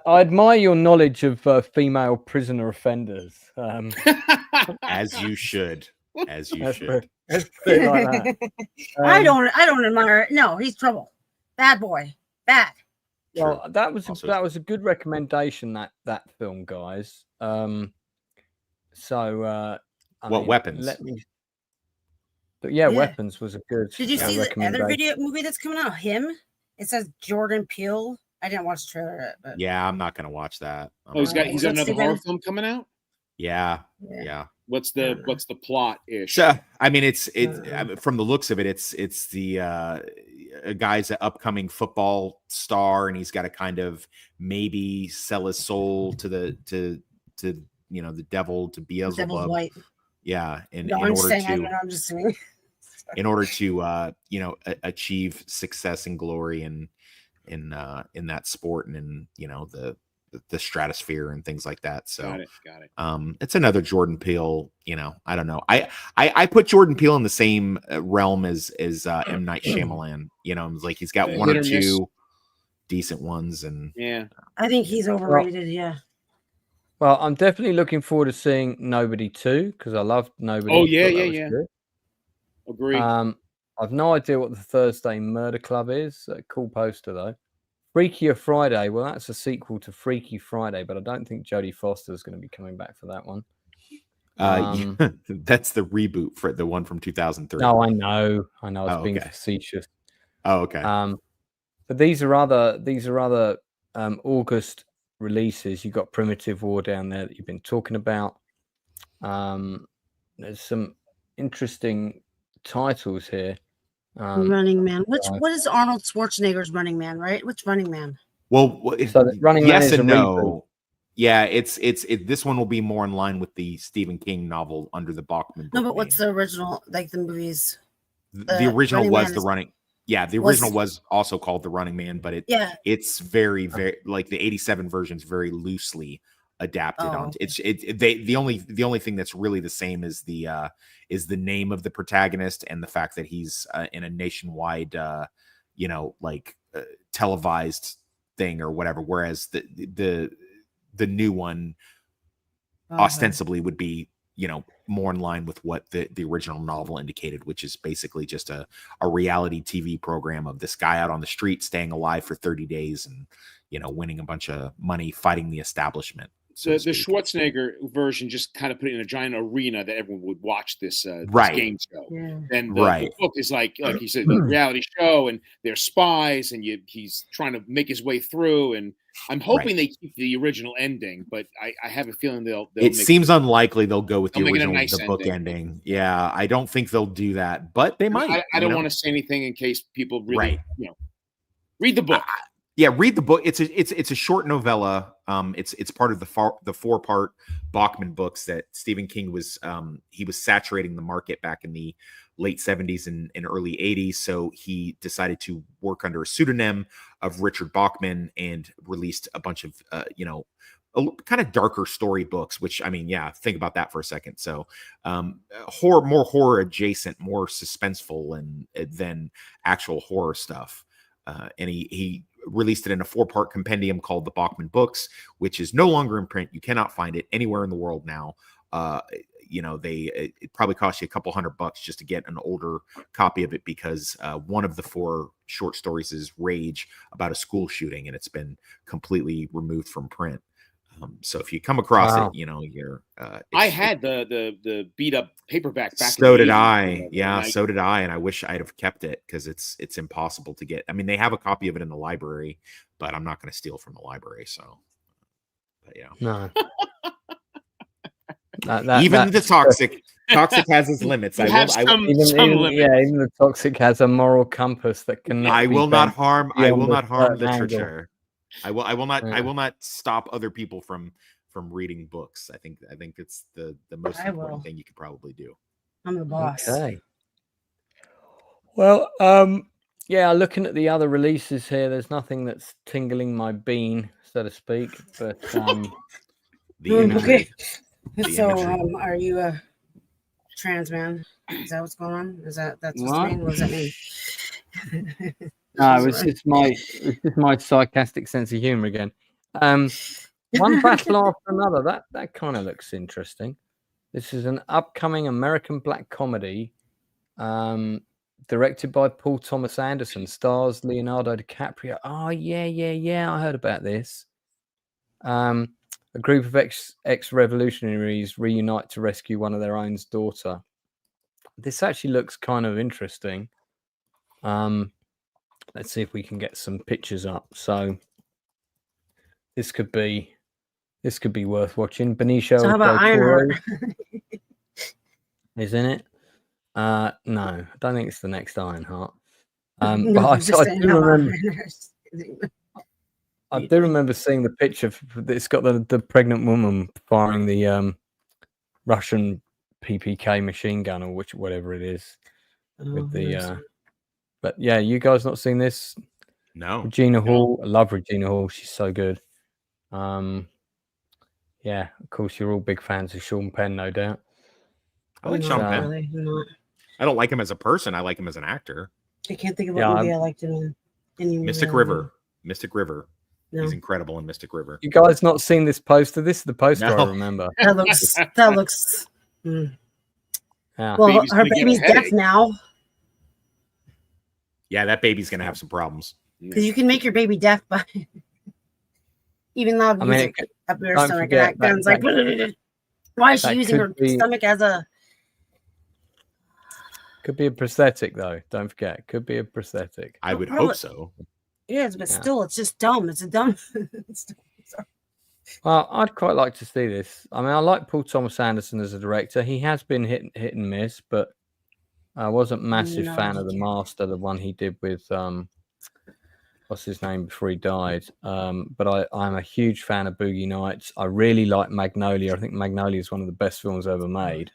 I admire your knowledge of female prisoner offenders. As you should. As you should. Let's put it like that. I don't admire it. No, he's trouble. Bad boy. Bad. Well, that was Also that was a good recommendation. That film, guys. What Weapons? Let me. But yeah, Weapons was a good. Did you see the other recommendation. movie that's coming out? Him. It says Jordan Peele. I didn't watch the trailer yet, but Yeah, I'm not gonna watch that. Oh, he's got another horror film coming out. Yeah. What's the plot ish? So, I mean, it's from the looks of it, it's the a guy's an upcoming football star, and he's got to kind of maybe sell his soul to the devil, to Beelzebub. Yeah, in order to achieve success and glory in that sport and in the stratosphere and things like that. So got it. It's another Jordan Peele. I don't know. I put Jordan Peele in the same realm as M. Night Shyamalan. It's like he's got one or two decent ones, and I think he's overrated. Yeah. Well, I'm definitely looking forward to seeing Nobody 2 because I loved Nobody. Oh yeah. Good. Agree. I've no idea what the Thursday Murder Club is. A cool poster though. Freakier Friday. Well, that's a sequel to Freaky Friday, but I don't think Jodie Foster is going to be coming back for that one. That's the reboot for the one from 2003. No, I know. It's being facetious. Oh, okay. But these are other August releases. You've got Primitive War down there that you've been talking about. There's some interesting titles here. Running Man. What is Arnold Schwarzenegger's Running Man? Right? Which Running Man? Well, so Running Man is and no. Reboot. Yeah, it's this one will be more in line with the Stephen King novel under the Bachman. No, but what's the original? Like the movies. The original was The Running. Yeah, the original was also called The Running Man, but it's very, very like the 87 version's very loosely adapted on. The only thing that's really the same is the name of the protagonist and the fact that he's in a nationwide televised thing or whatever, whereas the new one ostensibly would be more in line with what the original novel indicated, which is basically just a reality TV program of this guy out on the street staying alive for 30 days and winning a bunch of money fighting the establishment. So the Schwarzenegger version just kind of put it in a giant arena that everyone would watch this game show. Yeah. And the book is like you said, a reality show, and they're spies, and he's trying to make his way through. And I'm hoping they keep the original ending, but I have a feeling they'll it seems unlikely they'll go with the original, nice book ending. Yeah, I don't think they'll do that, but they might. I don't want to say anything in case people really, read the book. Yeah, read the book. It's a short novella. It's part of the 4-part Bachman books that Stephen King was he was saturating the market back in the late 70s and early 80s. So he decided to work under a pseudonym of Richard Bachman and released a bunch of kind of darker story books. Which think about that for a second. So more horror adjacent, more suspenseful, and than actual horror stuff. And he released it in a 4-part compendium called the Bachman Books, which is no longer in print. You cannot find it anywhere in the world now. It probably cost you a couple $100 just to get an older copy of it because one of the 4 short stories is Rage, about a school shooting, and it's been completely removed from print. So if you come across it, you're. I had the beat up paperback back. So did I. Yeah, so did I, and I wish I'd have kept it because it's impossible to get. I mean, they have a copy of it in the library, but I'm not going to steal from the library. So, but yeah, no. Even the toxic has its limits. Even the toxic has a moral compass that can. I will not harm literature. I will not stop other people from reading books. I think it's the most important thing you could probably do. I'm the boss. Okay. Well, looking at the other releases here, there's nothing that's tingling my bean, so to speak. But okay. So, are you a trans man? Is that what's going on? That's what's mean? What does that mean? No, it's just my sarcastic sense of humor again. One battle after another. That kind of looks interesting. This is an upcoming American black comedy directed by Paul Thomas Anderson, stars Leonardo DiCaprio. Oh yeah. I heard about this. A group of ex-revolutionaries reunite to rescue one of their own's daughter. This actually looks kind of interesting. Let's see if we can get some pictures up. So this could be worth watching. Benicio So how about del Toro Ironheart? is in it. No, I don't think it's the next Ironheart. No, But I'm just I saying do how about remember. Ironheart? I do remember seeing the picture. It's got the pregnant woman firing the Russian PPK machine gun or whatever it is with the. But yeah, you guys not seen this? No. Regina Hall. I love Regina Hall. She's so good. Yeah, of course you're all big fans of Sean Penn, no doubt. I like Sean Penn. Really, not. I don't like him as a person. I like him as an actor. I can't think of what movie I liked him in. Mystic River. Mystic River. No. He's incredible in Mystic River. You guys not seen this poster? This is the poster No. I remember. That looks. Yeah. Well, her baby's deaf now. Yeah, that baby's gonna have some problems. Because you can make your baby deaf by even loud music up her stomach. And that gun's like, why is she using her stomach as a? Could be a prosthetic, though. Don't forget, could be a prosthetic. I would hope so. Yes, but still, it's just dumb. It's a dumb. Well, I'd quite like to see this. I mean, I like Paul Thomas Anderson as a director. He has been hit and miss, but I wasn't a massive fan of The Master, the one he did with what's his name before he died. But I'm a huge fan of Boogie Nights. I really like Magnolia. I think Magnolia is one of the best films ever made.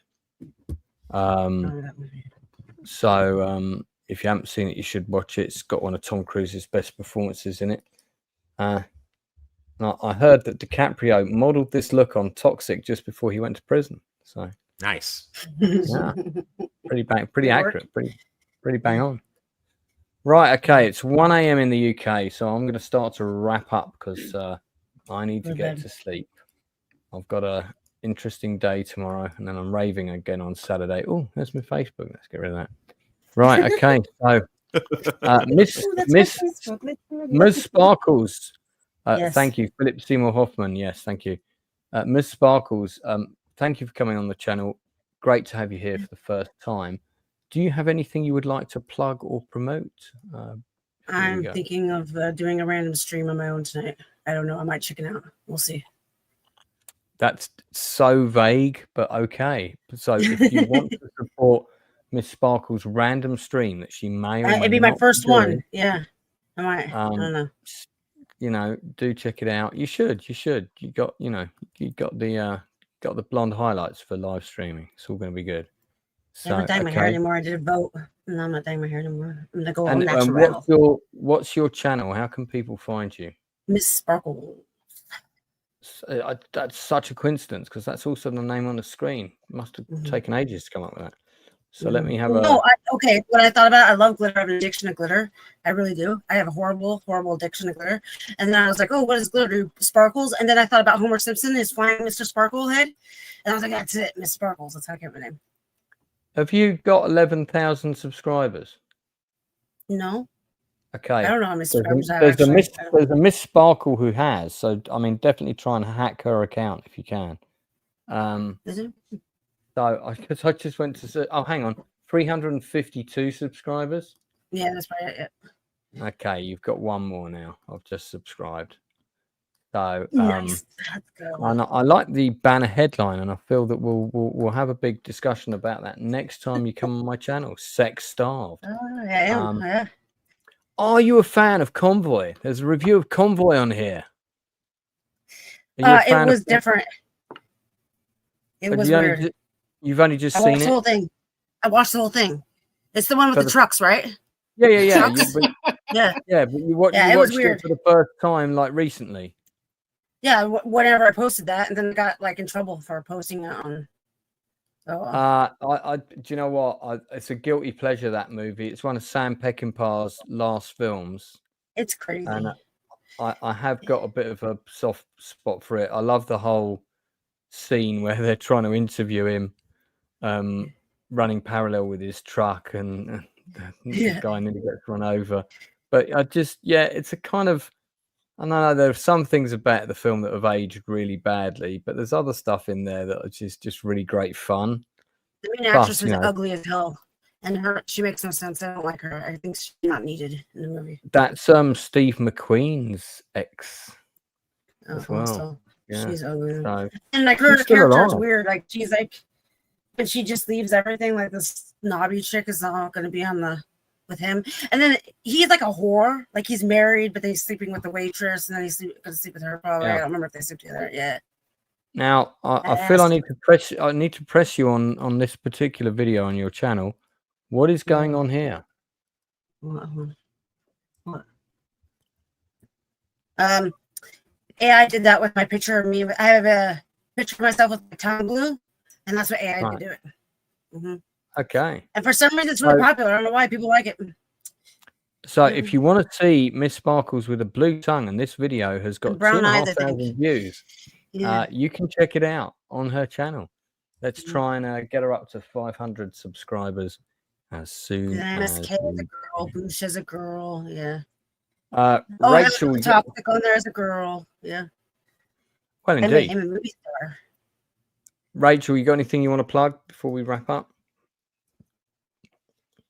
So if you haven't seen it, you should watch it. It's got one of Tom Cruise's best performances in it. I heard that DiCaprio modeled this look on Toxic just before he went to prison. So nice. Yeah, pretty accurate, pretty bang on. Right, okay, it's 1 a.m. in the UK, so I'm going to start to wrap up because I need to get to sleep. I've got a interesting day tomorrow, and then I'm raving again on Saturday. Oh, there's my Facebook. Let's get rid of that. Right, okay. So, Miss Sparkles. Yes. Thank you, Philip Seymour Hoffman. Yes, thank you, Miss Sparkles. Thank you for coming on the channel. Great to have you here for the first time. Do you have anything you would like to plug or promote? I'm thinking of doing a random stream on my own tonight. I don't know. I might chicken out. We'll see. That's so vague, but okay. So if you want to support Miss Sparkle's random stream that she may or may it'd be my not first be doing, one. Yeah, I might. I don't know. You know, do check it out. You should. You got the blonde highlights for live streaming. It's all going to be good. I haven't dyed my hair anymore. I did a vote. No, I'm not dyeing my hair anymore. I'm gonna go on And natural. what's your channel? How can people find you? Miss Sparkle. That's such a coincidence because that's also the name on the screen. Must have taken ages to come up with that. So let me have okay. What I thought about, I love glitter. I have an addiction to glitter. I really do. I have a horrible addiction to glitter. And then I was like, oh, what is glitter? Sparkles. And then I thought about Homer Simpson, his flying Mr. Sparkle head. And I was like, that's it, Miss Sparkles. That's how I get my name. Have you got 11,000 subscribers? No. Okay. I don't know how many subscribers I have. There's a Miss Sparkle who has. So I mean, definitely try and hack her account if you can. Is it? So I just went to. Oh, hang on, 352 subscribers. Yeah, that's probably it. Okay, you've got one more now. I've just subscribed. So nice. I like the banner headline, and I feel that we'll have a big discussion about that next time you come on my channel. Sex Starved. Oh, yeah, yeah. Are you a fan of Convoy? There's a review of Convoy on here. It was different. It was weird. You've only just seen it? The whole thing. I watched the whole thing. It's the one with the trucks, right? Yeah. Yeah. Yeah, but you watched it for the first time, like recently. Yeah, whenever I posted that, and then I got like in trouble for posting it on. So, do you know what? It's a guilty pleasure, that movie. It's one of Sam Peckinpah's last films. It's crazy. And I have got a bit of a soft spot for it. I love the whole scene where they're trying to interview him running parallel with his truck, and The guy nearly gets run over. But I just, it's a kind of, I don't know, there are some things about the film that have aged really badly, but there's other stuff in there that are just really great fun. The main actress is ugly as hell, and she makes no sense. I don't like her. I think she's not needed in the movie. That's Steve McQueen's ex as well. So she's ugly, so, and like her character is weird. Like she's like, when she just leaves everything, like this snobby chick is not going to be on with him, and then he's like a whore. Like he's married, but then he's sleeping with the waitress, and then he's going to sleep with her. Probably. I don't remember if they sleep together yet. Now I feel I need to press you on this particular video on your channel. What is going on here? What? AI did that with my picture of me. I have a picture of myself with my tongue blue, and that's what AI did do it. Mm-hmm. Okay. And for some reason, it's really popular. I don't know why people like it. So if you want to see Miss Sparkles with a blue tongue, and this video has got brown 2,500 views, you can check it out on her channel. Let's try and get her up to 500 subscribers as soon as MSK is a girl. Boosh is a girl. Yeah. Rachel Toxic on there as a girl. Yeah. Well, indeed. I'm a movie star. Rachel, you got anything you want to plug before we wrap up?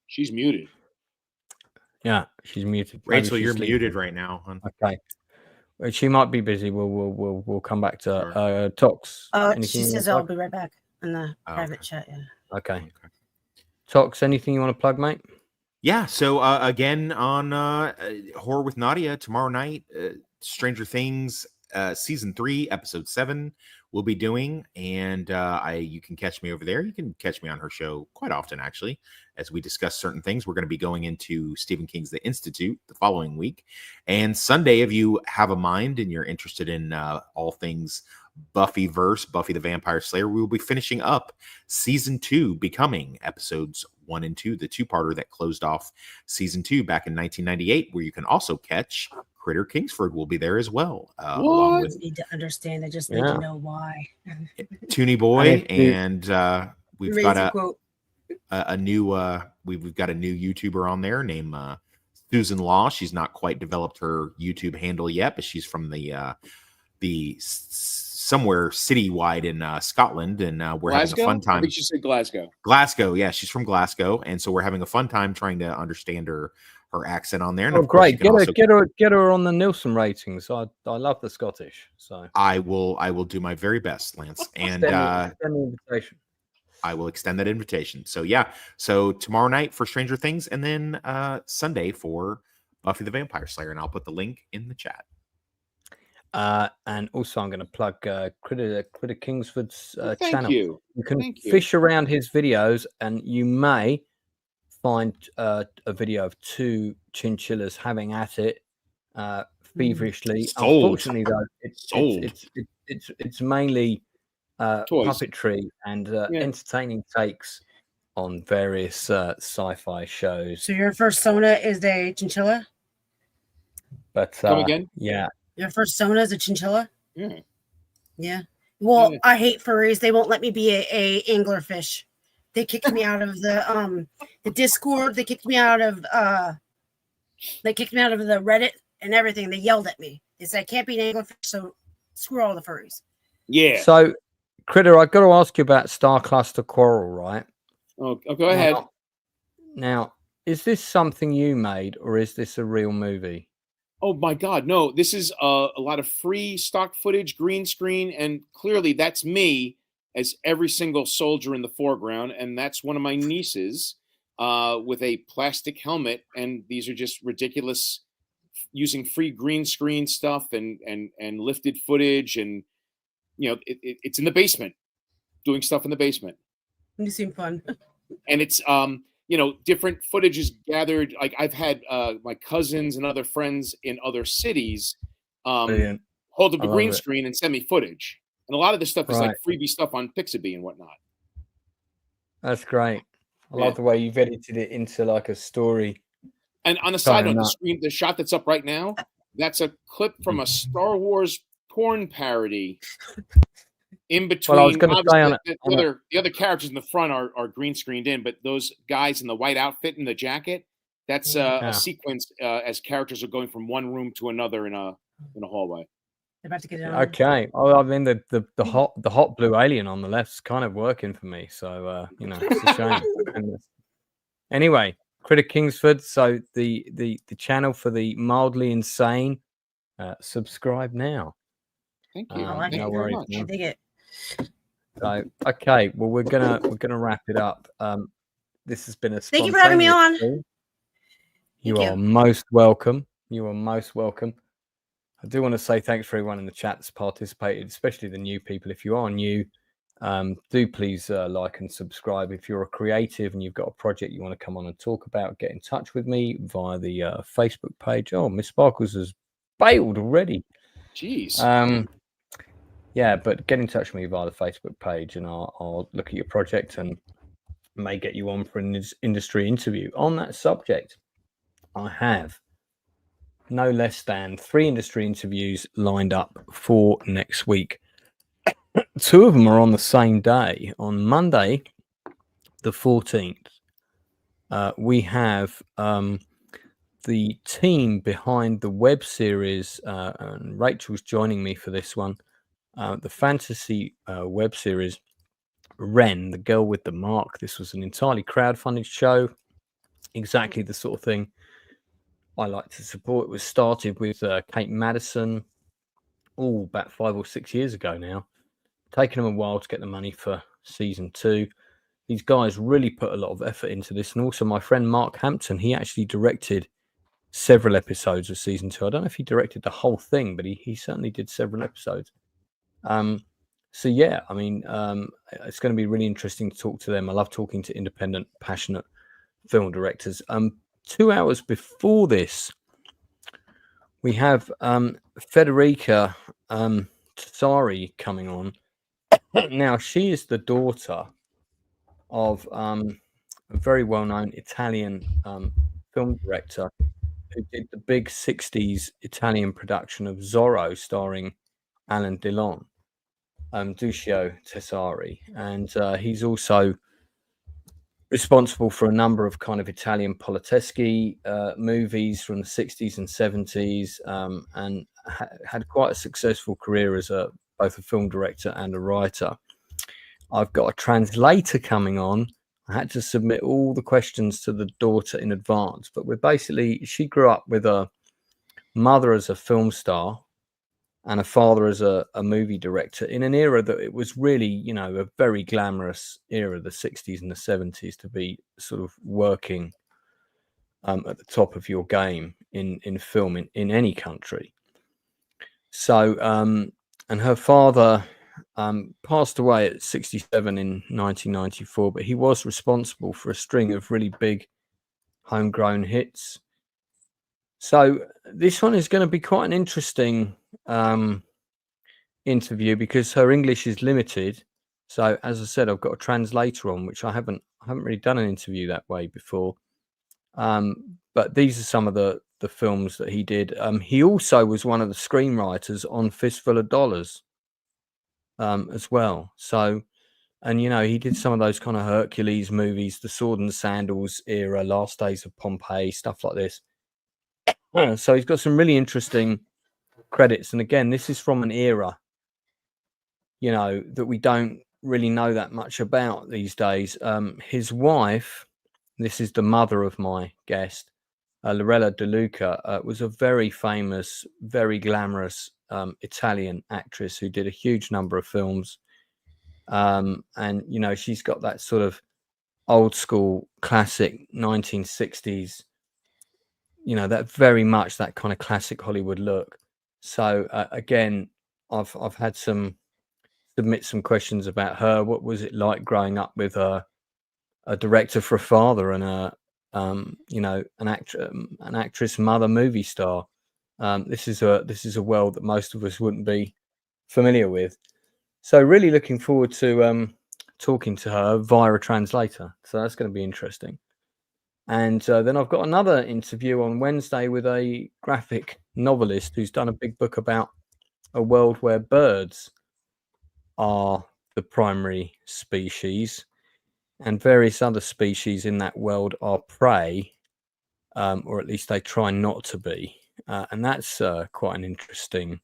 She's muted. Yeah, she's muted. Rachel, you're muted right now, hon. Okay. Well, she might be busy. We'll come back to her. Tox. She says I'll be right back in the private chat. Yeah. Okay. Tox, anything you want to plug, mate? Yeah. So again on Horror with Nadia tomorrow night, Stranger Things season 3, episode 7. We'll be doing, and you can catch me over there. You can catch me on her show quite often, actually, as we discuss certain things. We're going to be going into Stephen King's The Institute the following week, and Sunday, if you have a mind and you're interested in all things Buffy the Vampire Slayer, we will be finishing up season 2, Becoming, episodes 1 and 2, the two-parter that closed off season 2 back in 1998, where you can also catch Critter Kingsford will be there as well. Along with, need to understand. I just need to know why. Toonie Boy, and we've got a new we've got a new YouTuber on there named Susan Law. She's not quite developed her YouTube handle yet, but she's from the somewhere citywide in Scotland, and we're having a fun time. I think she said Glasgow. Glasgow, yeah, she's from Glasgow, and so we're having a fun time trying to understand her accent on there. And of great! Get her on the Nielsen ratings. I love the Scottish, so I will do my very best, Lance, and extend the invitation. I will extend that invitation. So yeah, so tomorrow night for Stranger Things, and then Sunday for Buffy the Vampire Slayer, and I'll put the link in the chat. And also, I'm going to plug Critter Kingsford's channel. You can fish around his videos, and you may find a video of 2 chinchillas having at it feverishly. Unfortunately, though, it's mainly puppetry and entertaining takes on various sci-fi shows. So your first Sona is a chinchilla? But come again? Yeah. Your first Sona is a chinchilla? Yeah. Yeah. Well, I hate furries. They won't let me be a anglerfish. They kicked me out of the Discord. They kicked me out of the Reddit and everything. They yelled at me. They said I can't be an anglerfish, so screw all the furries. Yeah. So, Critter, I've got to ask you about Star Cluster Coral, right? Oh, go ahead. Now, is this something you made, or is this a real movie? Oh my God, no! This is a lot of free stock footage, green screen, and clearly that's me as every single soldier in the foreground, and that's one of my nieces with a plastic helmet, and these are just ridiculous using free green screen stuff and lifted footage, and it's in the basement, doing stuff in the basement. You seem fun, and it's different footage is gathered. Like I've had my cousins and other friends in other cities hold up a green screen and send me footage. And a lot of this stuff is like freebie stuff on Pixabay and whatnot. That's great. I love the way you've edited it into like a story. And on a side note, the shot that's up right now, that's a clip from a Star Wars porn parody in between. Well, I was going to say the other characters in the front are green screened in, but those guys in the white outfit and the jacket, that's a sequence as characters are going from one room to another in a hallway. They're about to get it on. Okay. Oh, I mean the hot blue alien on the left's kind of working for me. So it's a shame. Anyway, Critter Kingsford. So the channel for the mildly insane. Subscribe now. Thank you. No worries. I dig it. So okay, well we're gonna wrap it up. This has been a thank you for having me on. You are most welcome. You are most welcome. I do want to say thanks for everyone in the chat that's participated, especially the new people. If you are new, do please like and subscribe. If you're a creative and you've got a project you want to come on and talk about, get in touch with me via the Facebook page. Oh, Miss Sparkles has bailed already. Jeez. Yeah, but get in touch with me via the Facebook page and I'll look at your project and may get you on for an industry interview. On that subject, I have no less than 3 industry interviews lined up for next week. 2 of them are on the same day. On Monday, the 14th, we have the team behind the web series, and Rachel's joining me for this one, the fantasy web series, Ren, the Girl with the Mark. This was an entirely crowdfunded show, exactly the sort of thing I like to support. It was started with Kate Madison, about 5 or 6 years ago now. Taken them a while to get the money for season 2. These guys really put a lot of effort into this. And also my friend Mark Hampton, he actually directed several episodes of season 2. I don't know if he directed the whole thing, but he certainly did several episodes. So yeah, I mean, it's going to be really interesting to talk to them. I love talking to independent, passionate film directors. 2 hours before this, we have Federica Tessari coming on. Now, she is the daughter of a very well-known Italian film director who did the big 60s Italian production of Zorro starring Alain Delon, Duccio Tessari. And he's also responsible for a number of kind of Italian politeschi movies from the 60s and 70s, and had quite a successful career as both a film director and a writer. I've got a translator coming on. I had to submit all the questions to the daughter in advance, but she grew up with a mother as a film star and a father as a movie director in an era that it was really, a very glamorous era, the 60s and the 70s, to be sort of working at the top of your game in film in any country. So, and her father passed away at 67 in 1994, but he was responsible for a string of really big homegrown hits. So this one is going to be quite an interesting interview because her English is limited. So as I said, I've got a translator on, which I haven't really done an interview that way before. But these are some of the films that he did. He also was one of the screenwriters on Fistful of Dollars as well. So, and he did some of those kind of Hercules movies, the Sword and Sandals era, Last Days of Pompeii, stuff like this. So he's got some really interesting credits. And again, this is from an era, that we don't really know that much about these days. His wife, this is the mother of my guest, Lorella De Luca, was a very famous, very glamorous Italian actress who did a huge number of films. And, she's got that sort of old school classic 1960s, that very much that kind of classic Hollywood look. So again, I've had submit some questions about her. What was it like growing up with a director for a father and an actress mother movie star? This is a world that most of us wouldn't be familiar with. So really looking forward to talking to her via a translator. So that's going to be interesting. And then I've got another interview on Wednesday with a graphic novelist who's done a big book about a world where birds are the primary species, and various other species in that world are prey, or at least they try not to be. And that's quite an interesting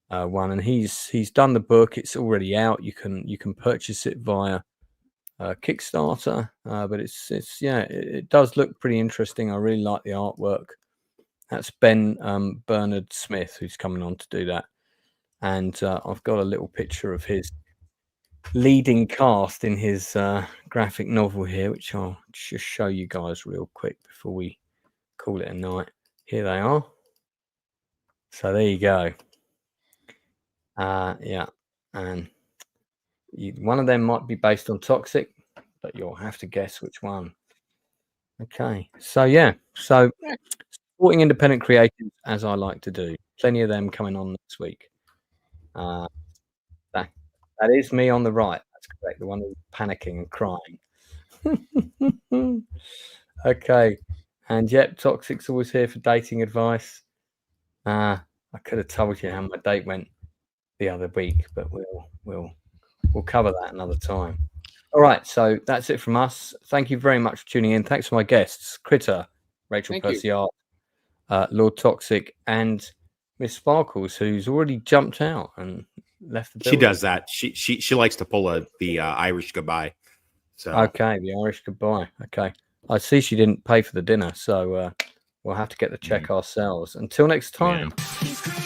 one. And he's done the book. It's already out. You can purchase it via Kickstarter, but it's it does look pretty interesting. I really like the artwork. That's Ben Bernard Smith who's coming on to do that, and I've got a little picture of his leading cast in his graphic novel here, which I'll just show you guys real quick before we call it a night. Here they are. So there you go. Yeah, and one of them might be based on Toxic, but you'll have to guess which one. Okay, so yeah, so supporting independent creators, as I like to do. Plenty of them coming on next week. That is me on the right. That's correct. The one who's panicking and crying. Okay, and yep, Toxic's always here for dating advice. I could have told you how my date went the other week, but we'll cover that another time. All right, so that's it from us. Thank you very much for tuning in. Thanks to my guests, Critter, Rachel Percy-Art, Lord Toxic, and Miss Sparkles, who's already jumped out and left the building. She does that. She likes to pull the Irish goodbye. So okay, the Irish goodbye. Okay, I see she didn't pay for the dinner, so we'll have to get the check ourselves. Until next time. Yeah.